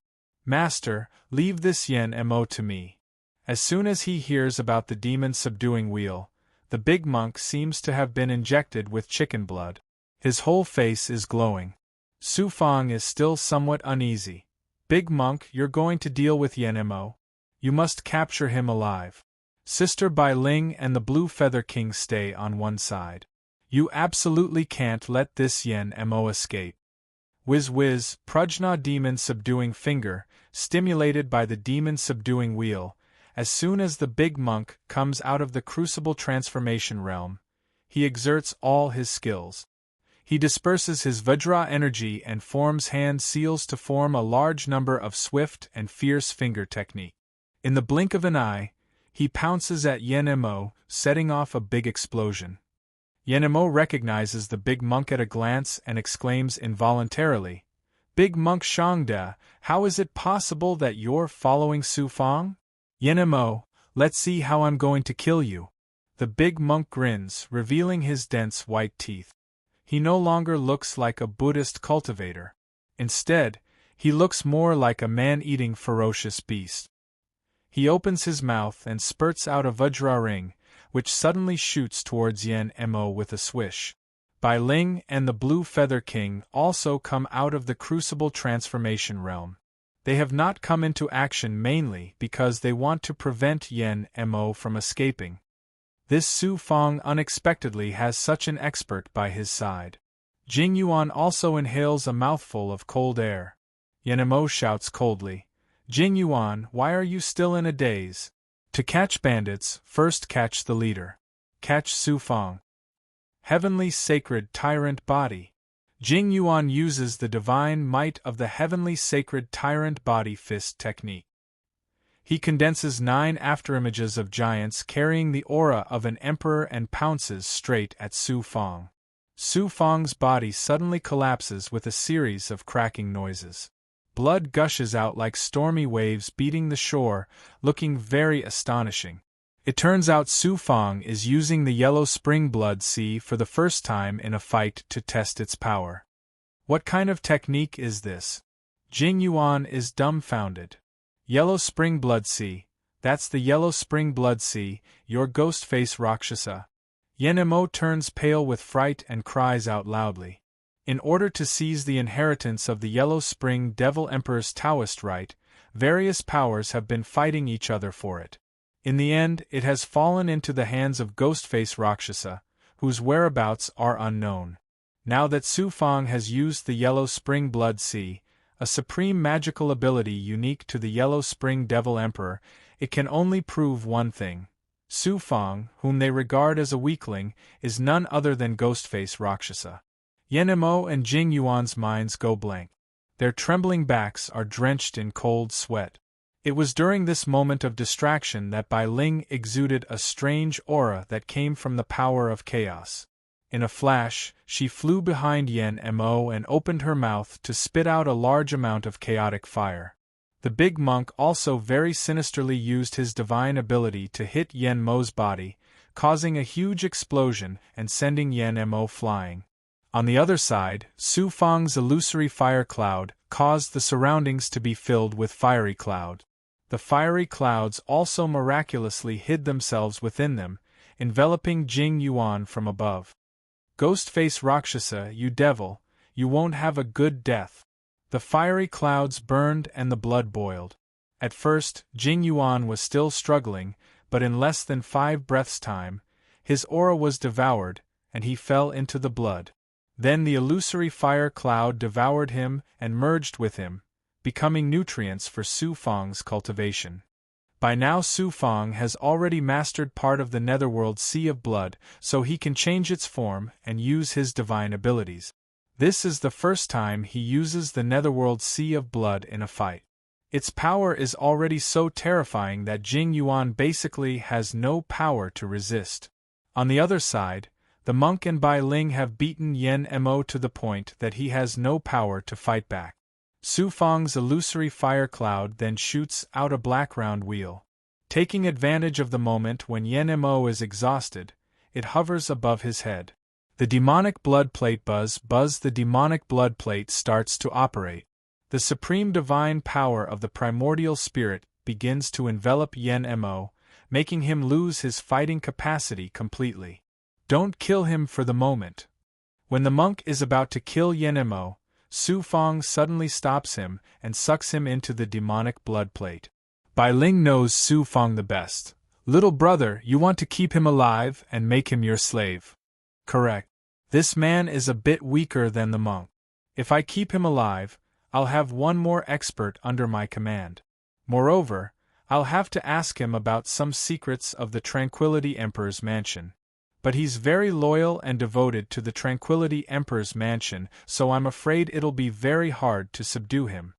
Master, leave this Yen Mo to me. As soon as he hears about the demon subduing wheel, the big monk seems to have been injected with chicken blood. His whole face is glowing. Su Fang is still somewhat uneasy. Big Monk, you're going to deal with Yen Mo. You must capture him alive. Sister Bai Ling and the Blue Feather King stay on one side. You absolutely can't let this Yen Mo escape. Whiz whiz, Prajna demon subduing finger, stimulated by the demon subduing wheel. As soon as the big monk comes out of the crucible transformation realm, he exerts all his skills. He disperses his Vajra energy and forms hand seals to form a large number of swift and fierce finger technique. In the blink of an eye, he pounces at Yen Mo, setting off a big explosion. Yen Mo recognizes the big monk at a glance and exclaims involuntarily, Big Monk Shangde, how is it possible that you're following Su Fang? Yen Mo, let's see how I'm going to kill you. The big monk grins, revealing his dense white teeth. He no longer looks like a Buddhist cultivator. Instead, he looks more like a man-eating ferocious beast. He opens his mouth and spurts out a Vajra ring, which suddenly shoots towards Yen Mo with a swish. Bai Ling and the Blue Feather King also come out of the crucible transformation realm. They have not come into action mainly because they want to prevent Yen Mo from escaping. This Su Fang unexpectedly has such an expert by his side. Jing Yuan also inhales a mouthful of cold air. Yen Mo shouts coldly, Jing Yuan, why are you still in a daze? To catch bandits, first catch the leader. Catch Su Fang. Heavenly sacred tyrant body. Jing Yuan uses the divine might of the heavenly sacred tyrant body fist technique. He condenses 9 afterimages of giants carrying the aura of an emperor and pounces straight at Su Fang. Su Fang's body suddenly collapses with a series of cracking noises. Blood gushes out like stormy waves beating the shore, looking very astonishing. It turns out Su Fang is using the Yellow Spring Blood Sea for the first time in a fight to test its power. What kind of technique is this? Jing Yuan is dumbfounded. Yellow Spring Blood Sea, that's the Yellow Spring Blood Sea, your ghost-face Rakshasa. Yen Mo turns pale with fright and cries out loudly. In order to seize the inheritance of the Yellow Spring Devil Emperor's Taoist right, various powers have been fighting each other for it. In the end, it has fallen into the hands of Ghostface Rakshasa, whose whereabouts are unknown. Now that Su Fang has used the Yellow Spring Blood Sea, a supreme magical ability unique to the Yellow Spring Devil Emperor, it can only prove one thing. Su Fang, whom they regard as a weakling, is none other than Ghostface Rakshasa. Yen Mo and Jing Yuan's minds go blank. Their trembling backs are drenched in cold sweat. It was during this moment of distraction that Bai Ling exuded a strange aura that came from the power of chaos. In a flash, she flew behind Yen Mo and opened her mouth to spit out a large amount of chaotic fire. The big monk also very sinisterly used his divine ability to hit Yen Mo's body, causing a huge explosion and sending Yen Mo flying. On the other side, Su Fang's illusory fire cloud caused the surroundings to be filled with fiery cloud. The fiery clouds also miraculously hid themselves within them, enveloping Jing Yuan from above. Ghostface Rakshasa, you devil, you won't have a good death. The fiery clouds burned and the blood boiled. At first, Jing Yuan was still struggling, but in less than 5 breaths' time, his aura was devoured, and he fell into the blood. Then the illusory fire cloud devoured him and merged with him, becoming nutrients for Su Fang's cultivation. By now Su Fang has already mastered part of the netherworld Sea of Blood, so he can change its form and use his divine abilities. This is the first time he uses the netherworld Sea of Blood in a fight. Its power is already so terrifying that Jing Yuan basically has no power to resist. On the other side, the monk and Bai Ling have beaten Yen Mo to the point that he has no power to fight back. Su Fang's illusory fire cloud then shoots out a black round wheel. Taking advantage of the moment when Yen Mo is exhausted, it hovers above his head. The demonic blood plate buzz, the demonic blood plate starts to operate. The supreme divine power of the primordial spirit begins to envelop Yen Mo, making him lose his fighting capacity completely. Don't kill him for the moment. When the monk is about to kill Yen Mo, Su Fang suddenly stops him and sucks him into the demonic blood plate. Bai Ling knows Su Fang the best. Little brother, you want to keep him alive and make him your slave. Correct. This man is a bit weaker than the monk. If I keep him alive, I'll have one more expert under my command. Moreover, I'll have to ask him about some secrets of the Tranquility Emperor's mansion. But he's very loyal and devoted to the Tranquility Emperor's mansion, so I'm afraid it'll be very hard to subdue him.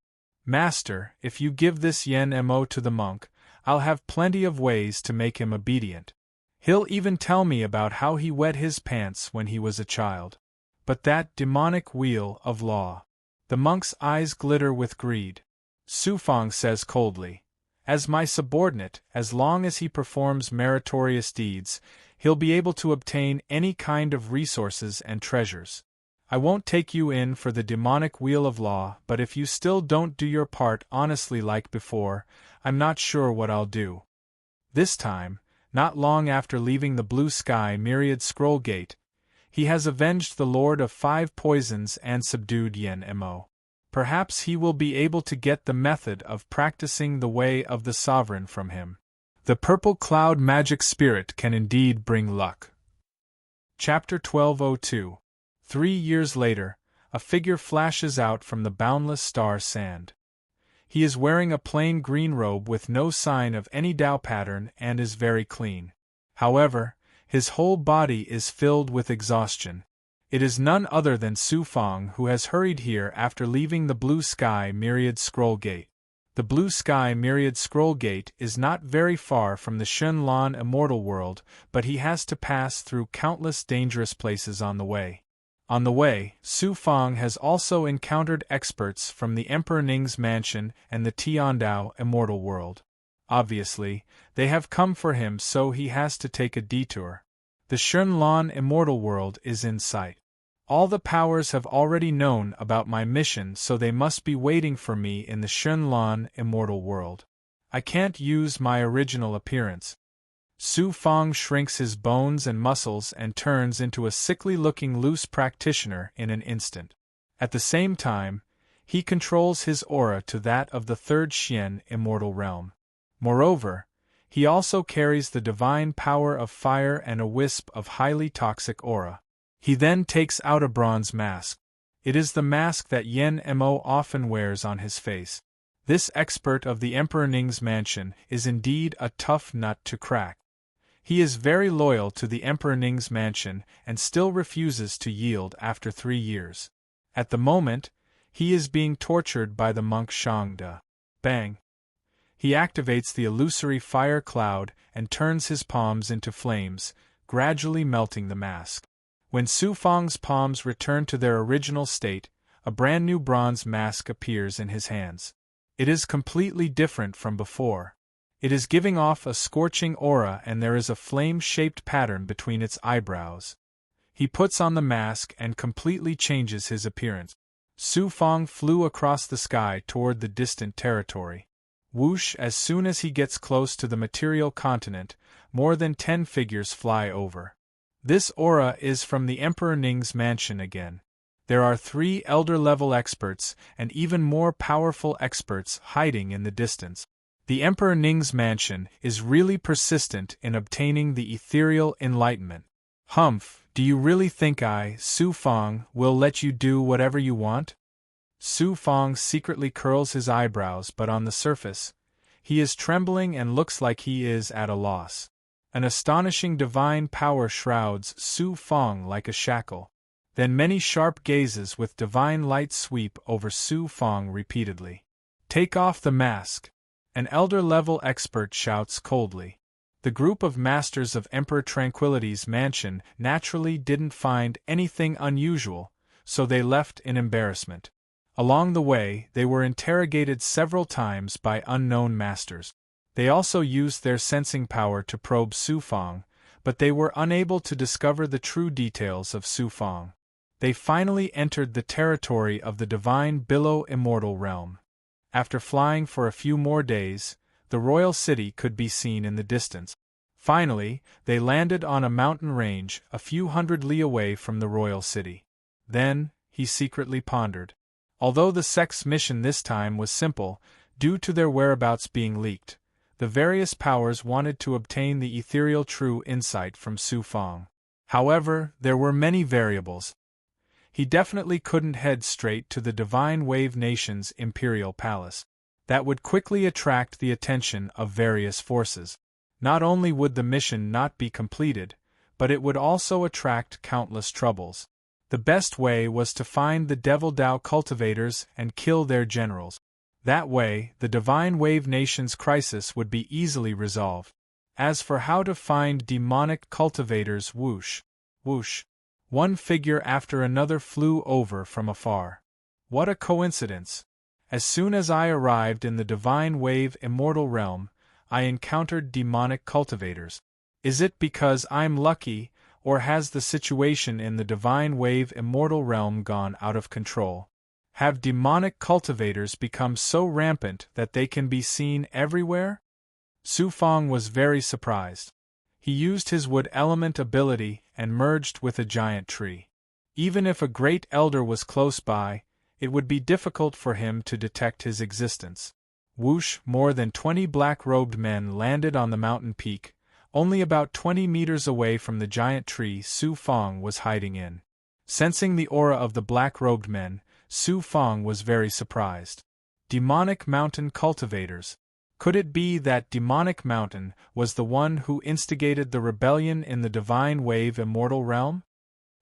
Master, if you give this Yen Mo to the monk, I'll have plenty of ways to make him obedient. He'll even tell me about how he wet his pants when he was a child. But that demonic wheel of law. The monk's eyes glitter with greed. Su Fang says coldly, as my subordinate, as long as he performs meritorious deeds, he'll be able to obtain any kind of resources and treasures. I won't take you in for the demonic wheel of law, but if you still don't do your part honestly like before, I'm not sure what I'll do. This time, not long after leaving the Blue Sky Myriad Scroll Gate, he has avenged the Lord of 5 Poisons and subdued Yen Mo. Perhaps he will be able to get the method of practicing the way of the sovereign from him. The purple cloud magic spirit can indeed bring luck. Chapter 1202. 3 years later, a figure flashes out from the boundless star sand. He is wearing a plain green robe with no sign of any Tao pattern and is very clean. However, his whole body is filled with exhaustion. It is none other than Su Fang who has hurried here after leaving the Blue Sky Myriad Scroll Gate. The Blue Sky Myriad Scroll Gate is not very far from the Shun Lan Immortal World, but he has to pass through countless dangerous places on the way. On the way, Su Fang has also encountered experts from the Emperor Ning's mansion and the Tiandao Immortal World. Obviously, they have come for him, so he has to take a detour. The Shun Lan Immortal World is in sight. All the powers have already known about my mission, so they must be waiting for me in the Shun Lan Immortal World. I can't use my original appearance. Su Fang shrinks his bones and muscles and turns into a sickly-looking loose practitioner in an instant. At the same time, he controls his aura to that of the third Xian Immortal Realm. Moreover, he also carries the divine power of fire and a wisp of highly toxic aura. He then takes out a bronze mask. It is the mask that Yen Mo often wears on his face. This expert of the Emperor Ning's mansion is indeed a tough nut to crack. He is very loyal to the Emperor Ning's mansion and still refuses to yield after 3 years. At the moment, he is being tortured by the monk Shangda. Bang! He activates the illusory fire cloud and turns his palms into flames, gradually melting the mask. When Su Fang's palms return to their original state, a brand new bronze mask appears in his hands. It is completely different from before. It is giving off a scorching aura and there is a flame-shaped pattern between its eyebrows. He puts on the mask and completely changes his appearance. Su Fang flew across the sky toward the distant territory. Whoosh! As soon as he gets close to the material continent, more than 10 figures fly over. This aura is from the Emperor Ning's mansion again. There are 3 elder-level experts and even more powerful experts hiding in the distance. The Emperor Ning's mansion is really persistent in obtaining the ethereal enlightenment. Humph, do you really think I, Su Fang, will let you do whatever you want? Su Fang secretly curls his eyebrows, but on the surface, he is trembling and looks like he is at a loss. An astonishing divine power shrouds Su Fang like a shackle. Then many sharp gazes with divine light sweep over Su Fang repeatedly. Take off the mask! An elder-level expert shouts coldly. The group of masters of Emperor Tranquility's mansion naturally didn't find anything unusual, so they left in embarrassment. Along the way, they were interrogated several times by unknown masters. They also used their sensing power to probe Su Fang, but they were unable to discover the true details of Su Fang. They finally entered the territory of the divine Billow Immortal Realm. After flying for a few more days, the royal city could be seen in the distance. Finally, they landed on a mountain range a few hundred li away from the royal city. Then, he secretly pondered. Although the sect's mission this time was simple, due to their whereabouts being leaked, the various powers wanted to obtain the ethereal true insight from Su Fang. However, there were many variables. He definitely couldn't head straight to the Divine Wave Nation's imperial palace. That would quickly attract the attention of various forces. Not only would the mission not be completed, but it would also attract countless troubles. The best way was to find the Devil Dao cultivators and kill their generals. That way, the Divine Wave Nation's crisis would be easily resolved. As for how to find demonic cultivators, whoosh, whoosh. One figure after another flew over from afar. What a coincidence! As soon as I arrived in the Divine Wave Immortal Realm, I encountered demonic cultivators. Is it because I'm lucky, or has the situation in the Divine Wave Immortal Realm gone out of control? Have demonic cultivators become so rampant that they can be seen everywhere? Su Fang was very surprised. He used his wood element ability and merged with a giant tree. Even if a great elder was close by, it would be difficult for him to detect his existence. Whoosh! More than 20 black-robed men landed on the mountain peak, only about 20 meters away from the giant tree Su Fang was hiding in. Sensing the aura of the black-robed men, Su Fang was very surprised. Demonic mountain cultivators. Could it be that demonic mountain was the one who instigated the rebellion in the Divine Wave Immortal Realm?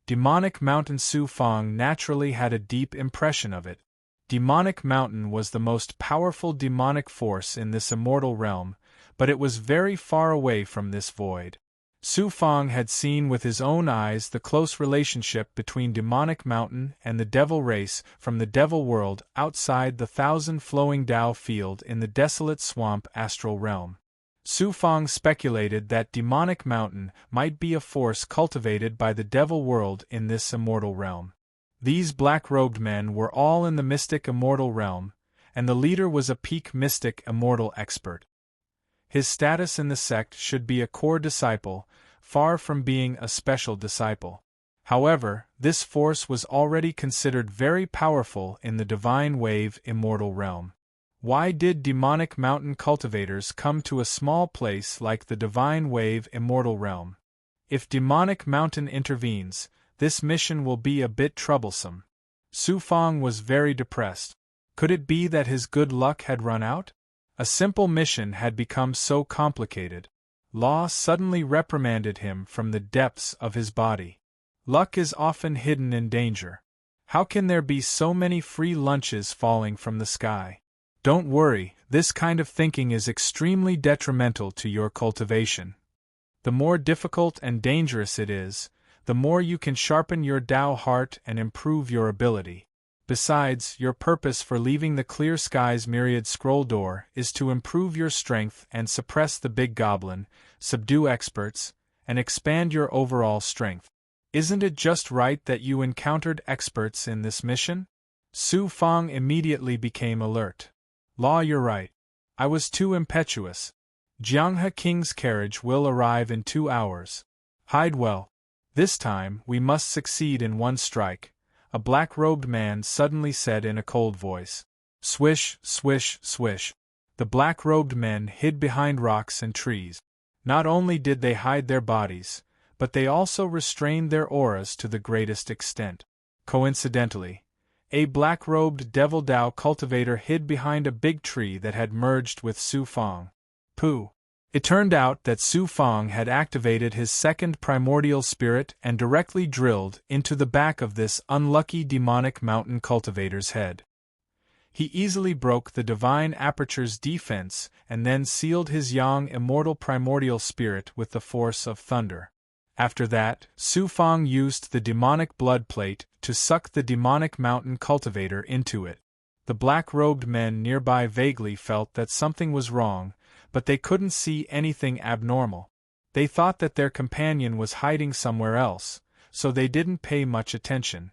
Demonic Mountain. Su Fang naturally had a deep impression of it. Demonic Mountain was the most powerful demonic force in this immortal realm, but it was very far away from this void. Su Fang had seen with his own eyes the close relationship between Demonic Mountain and the devil race from the devil world outside the thousand-flowing Dao field in the desolate swamp astral realm. Su Fang speculated that Demonic Mountain might be a force cultivated by the devil world in this immortal realm. These black-robed men were all in the mystic immortal realm, and the leader was a peak mystic immortal expert. His status in the sect should be a core disciple, far from being a special disciple. However, this force was already considered very powerful in the divine wave immortal realm. Why did Demonic Mountain cultivators come to a small place like the divine wave immortal realm? If Demonic Mountain intervenes, this mission will be a bit troublesome. Su Fang was very depressed. Could it be that his good luck had run out? A simple mission had become so complicated. Law suddenly reprimanded him from the depths of his body. Luck is often hidden in danger. How can there be so many free lunches falling from the sky? Don't worry, this kind of thinking is extremely detrimental to your cultivation. The more difficult and dangerous it is, the more you can sharpen your Tao heart and improve your ability. Besides, your purpose for leaving the Clear Skies Myriad Scroll Door is to improve your strength and suppress the Big Goblin, subdue experts, and expand your overall strength. Isn't it just right that you encountered experts in this mission? Su Fang immediately became alert. Law, you're right. I was too impetuous. Jianghe King's carriage will arrive in 2 hours. Hide well. This time, we must succeed in one strike, a black-robed man suddenly said in a cold voice. Swish, swish, swish. The black-robed men hid behind rocks and trees. Not only did they hide their bodies, but they also restrained their auras to the greatest extent. Coincidentally, a black-robed Devil Dao cultivator hid behind a big tree that had merged with Su Fang. Pooh! It turned out that Su Fang had activated his second primordial spirit and directly drilled into the back of this unlucky Demonic Mountain cultivator's head. He easily broke the Divine Aperture's defense and then sealed his Yang immortal primordial spirit with the force of thunder. After that, Su Fang used the demonic blood plate to suck the Demonic Mountain cultivator into it. The black-robed men nearby vaguely felt that something was wrong, but they couldn't see anything abnormal. They thought that their companion was hiding somewhere else, so they didn't pay much attention.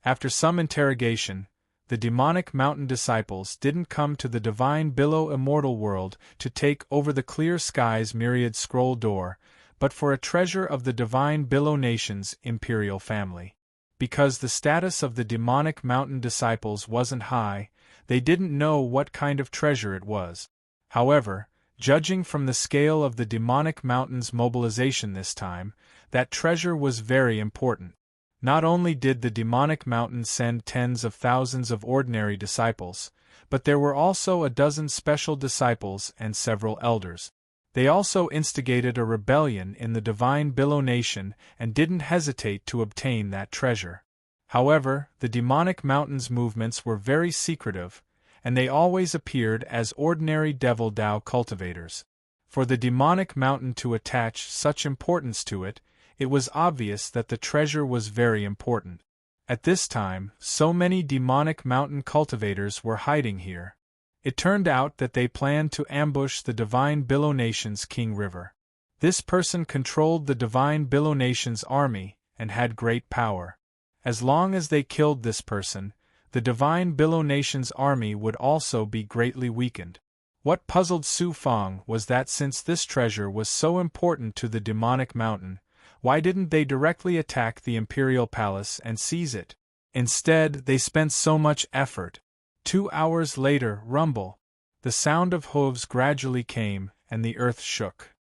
After some interrogation, the Demonic Mountain disciples didn't come to the Divine Billow immortal world to take over the Clear Skies Myriad Scroll Door, but for a treasure of the Divine Billow Nation's imperial family. Because the status of the Demonic Mountain disciples wasn't high, they didn't know what kind of treasure it was. However, judging from the scale of the Demonic Mountain's mobilization this time, that treasure was very important. Not only did the Demonic Mountain send tens of thousands of ordinary disciples, but there were also a dozen special disciples and several elders. They also instigated a rebellion in the Divine Billow Nation and didn't hesitate to obtain that treasure. However, the Demonic Mountain's movements were very secretive, and they always appeared as ordinary Devil Dao cultivators. For the Demonic Mountain to attach such importance to it, it was obvious that the treasure was very important. At this time, so many Demonic Mountain cultivators were hiding here. It turned out that they planned to ambush the Divine Billow Nation's King River. This person controlled the Divine Billow Nation's army and had great power. As long as they killed this person, the Divine Billow Nation's army would also be greatly weakened. What puzzled Su Fang was that since this treasure was so important to the Demonic Mountain, why didn't they directly attack the Imperial Palace and seize it? Instead, they spent so much effort. 2 hours later, rumble. The sound of hooves gradually came, and the earth shook.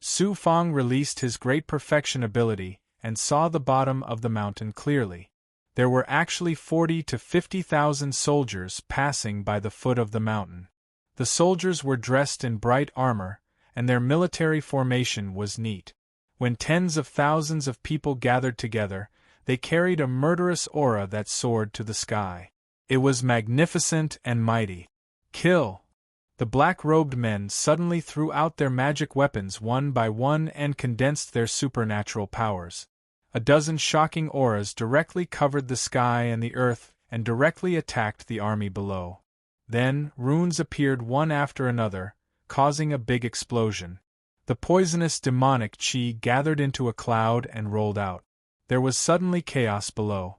Su Fang released his great perfection ability, and saw the bottom of the mountain clearly. There were actually 40 to 50,000 soldiers passing by the foot of the mountain. The soldiers were dressed in bright armor, and their military formation was neat. When tens of thousands of people gathered together, They carried a murderous aura that soared to the sky. It was magnificent and mighty. Kill! The black-robed men suddenly threw out their magic weapons one by one and condensed their supernatural powers. A dozen shocking auras directly covered the sky and the earth and directly attacked the army below. Then, runes appeared one after another, causing a big explosion. The poisonous demonic chi gathered into a cloud and rolled out. There was suddenly chaos below.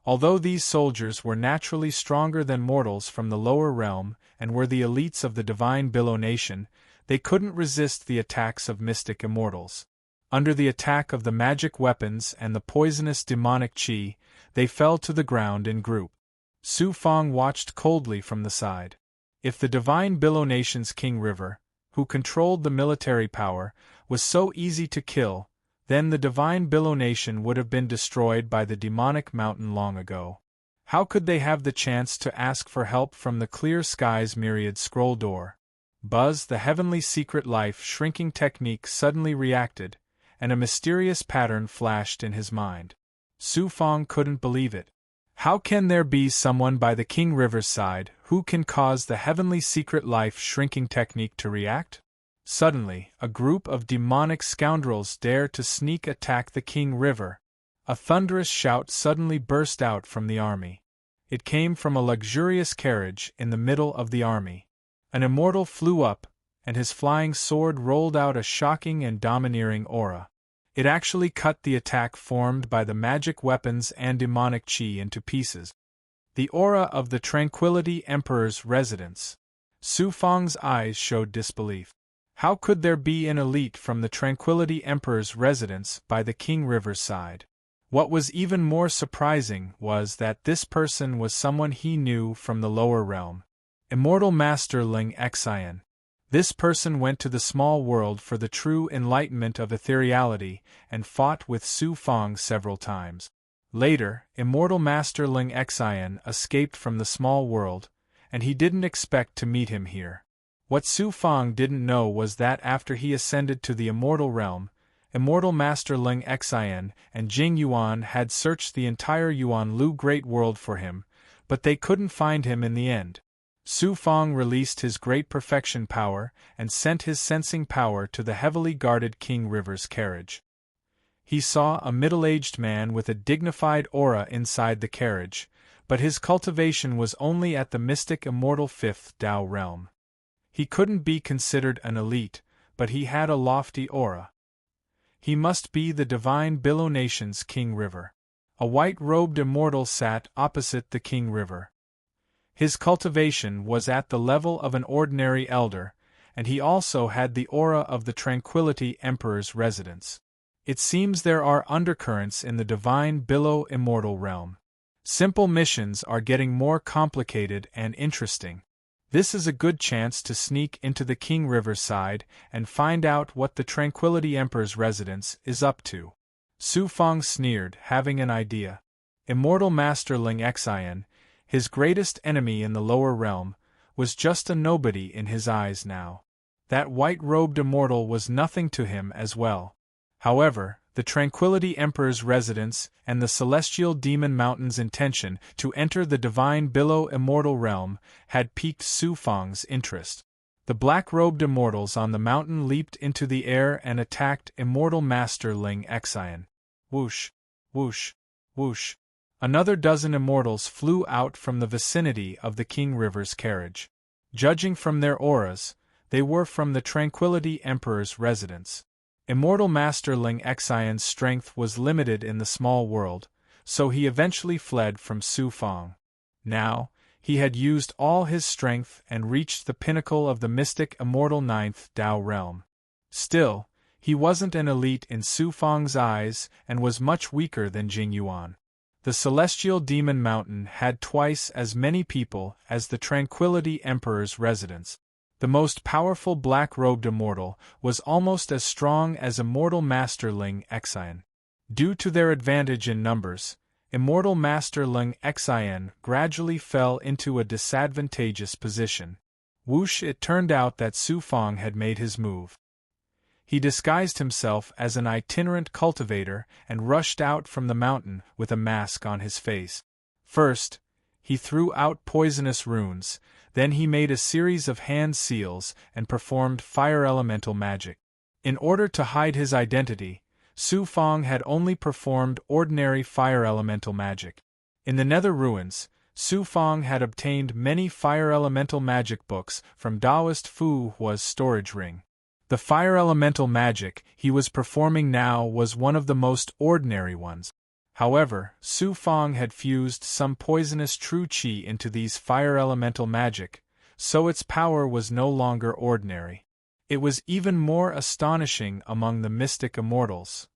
Although these soldiers were naturally stronger than mortals from the lower realm and were the elites of the divine Billow Nation, they couldn't resist the attacks of mystic immortals. Under the attack of the magic weapons and the poisonous demonic chi, they fell to the ground in group. Su Fang watched coldly from the side. If the divine Billow Nation's King River, who controlled the military power, was so easy to kill, then the divine Billow Nation would have been destroyed by the demonic mountain long ago. How could they have the chance to ask for help from the clear sky's myriad scroll door? Buzz, the heavenly secret life shrinking technique, suddenly reacted, and a mysterious pattern flashed in his mind. Su Fang couldn't believe it. How can there be someone by the King River's side who can cause the heavenly secret life shrinking technique to react? Suddenly, a group of demonic scoundrels dare to sneak attack the King River. A thunderous shout suddenly burst out from the army. It came from a luxurious carriage in the middle of the army. An immortal flew up, and his flying sword rolled out a shocking and domineering aura. It actually cut the attack formed by the magic weapons and demonic chi into pieces. The aura of the Tranquility Emperor's residence. Su Fang's eyes showed disbelief. How could there be an elite from the Tranquility Emperor's residence by the King River's side? What was even more surprising was that this person was someone he knew from the lower realm. Immortal Master Ling Xian. This person went to the small world for the true enlightenment of ethereality and fought with Su Fang several times. Later, Immortal Master Ling Xian escaped from the small world, and he didn't expect to meet him here. What Su Fang didn't know was that after he ascended to the immortal realm, Immortal Master Ling Xian and Jing Yuan had searched the entire Yuan Lu Great World for him, but they couldn't find him in the end. Su Fang released his great perfection power and sent his sensing power to the heavily guarded King River's carriage. He saw a middle-aged man with a dignified aura inside the carriage, but his cultivation was only at the mystic immortal fifth Tao realm. He couldn't be considered an elite, but he had a lofty aura. He must be the divine Billow Nation's King River. A white-robed immortal sat opposite the King River. His cultivation was at the level of an ordinary elder, and he also had the aura of the Tranquility Emperor's residence. It seems there are undercurrents in the divine Billow immortal realm. Simple missions are getting more complicated and interesting. This is a good chance to sneak into the King River side and find out what the Tranquility Emperor's residence is up to. Su Fang sneered, having an idea. Immortal Master Ling Xian, his greatest enemy in the lower realm, was just a nobody in his eyes now. That white-robed immortal was nothing to him as well. However, the Tranquility Emperor's residence and the Celestial Demon Mountain's intention to enter the divine Billow immortal realm had piqued Su Fang's interest. The black-robed immortals on the mountain leaped into the air and attacked Immortal Master Ling Xian. Whoosh, whoosh, whoosh. Another dozen immortals flew out from the vicinity of the King River's carriage. Judging from their auras, they were from the Tranquility Emperor's residence. Immortal Master Ling Xian's strength was limited in the small world, so he eventually fled from Su Fang. Now, he had used all his strength and reached the pinnacle of the mystic immortal ninth Tao realm. Still, he wasn't an elite in Su Fang's eyes and was much weaker than Jing Yuan. The Celestial Demon Mountain had twice as many people as the Tranquility Emperor's residence. The most powerful black-robed immortal was almost as strong as Immortal Master Ling Xian. Due to their advantage in numbers, Immortal Master Ling Xian gradually fell into a disadvantageous position. Whoosh! It turned out that Su Fang had made his move. He disguised himself as an itinerant cultivator and rushed out from the mountain with a mask on his face. First, he threw out poisonous runes, then he made a series of hand seals and performed fire elemental magic. In order to hide his identity, Su Fong had only performed ordinary fire elemental magic. In the Nether Ruins, Su Fong had obtained many fire elemental magic books from Taoist Fu Hua's storage ring. The fire elemental magic he was performing now was one of the most ordinary ones. However, Su Fong had fused some poisonous true qi into these fire elemental magic, so its power was no longer ordinary. It was even more astonishing among the mystic immortals.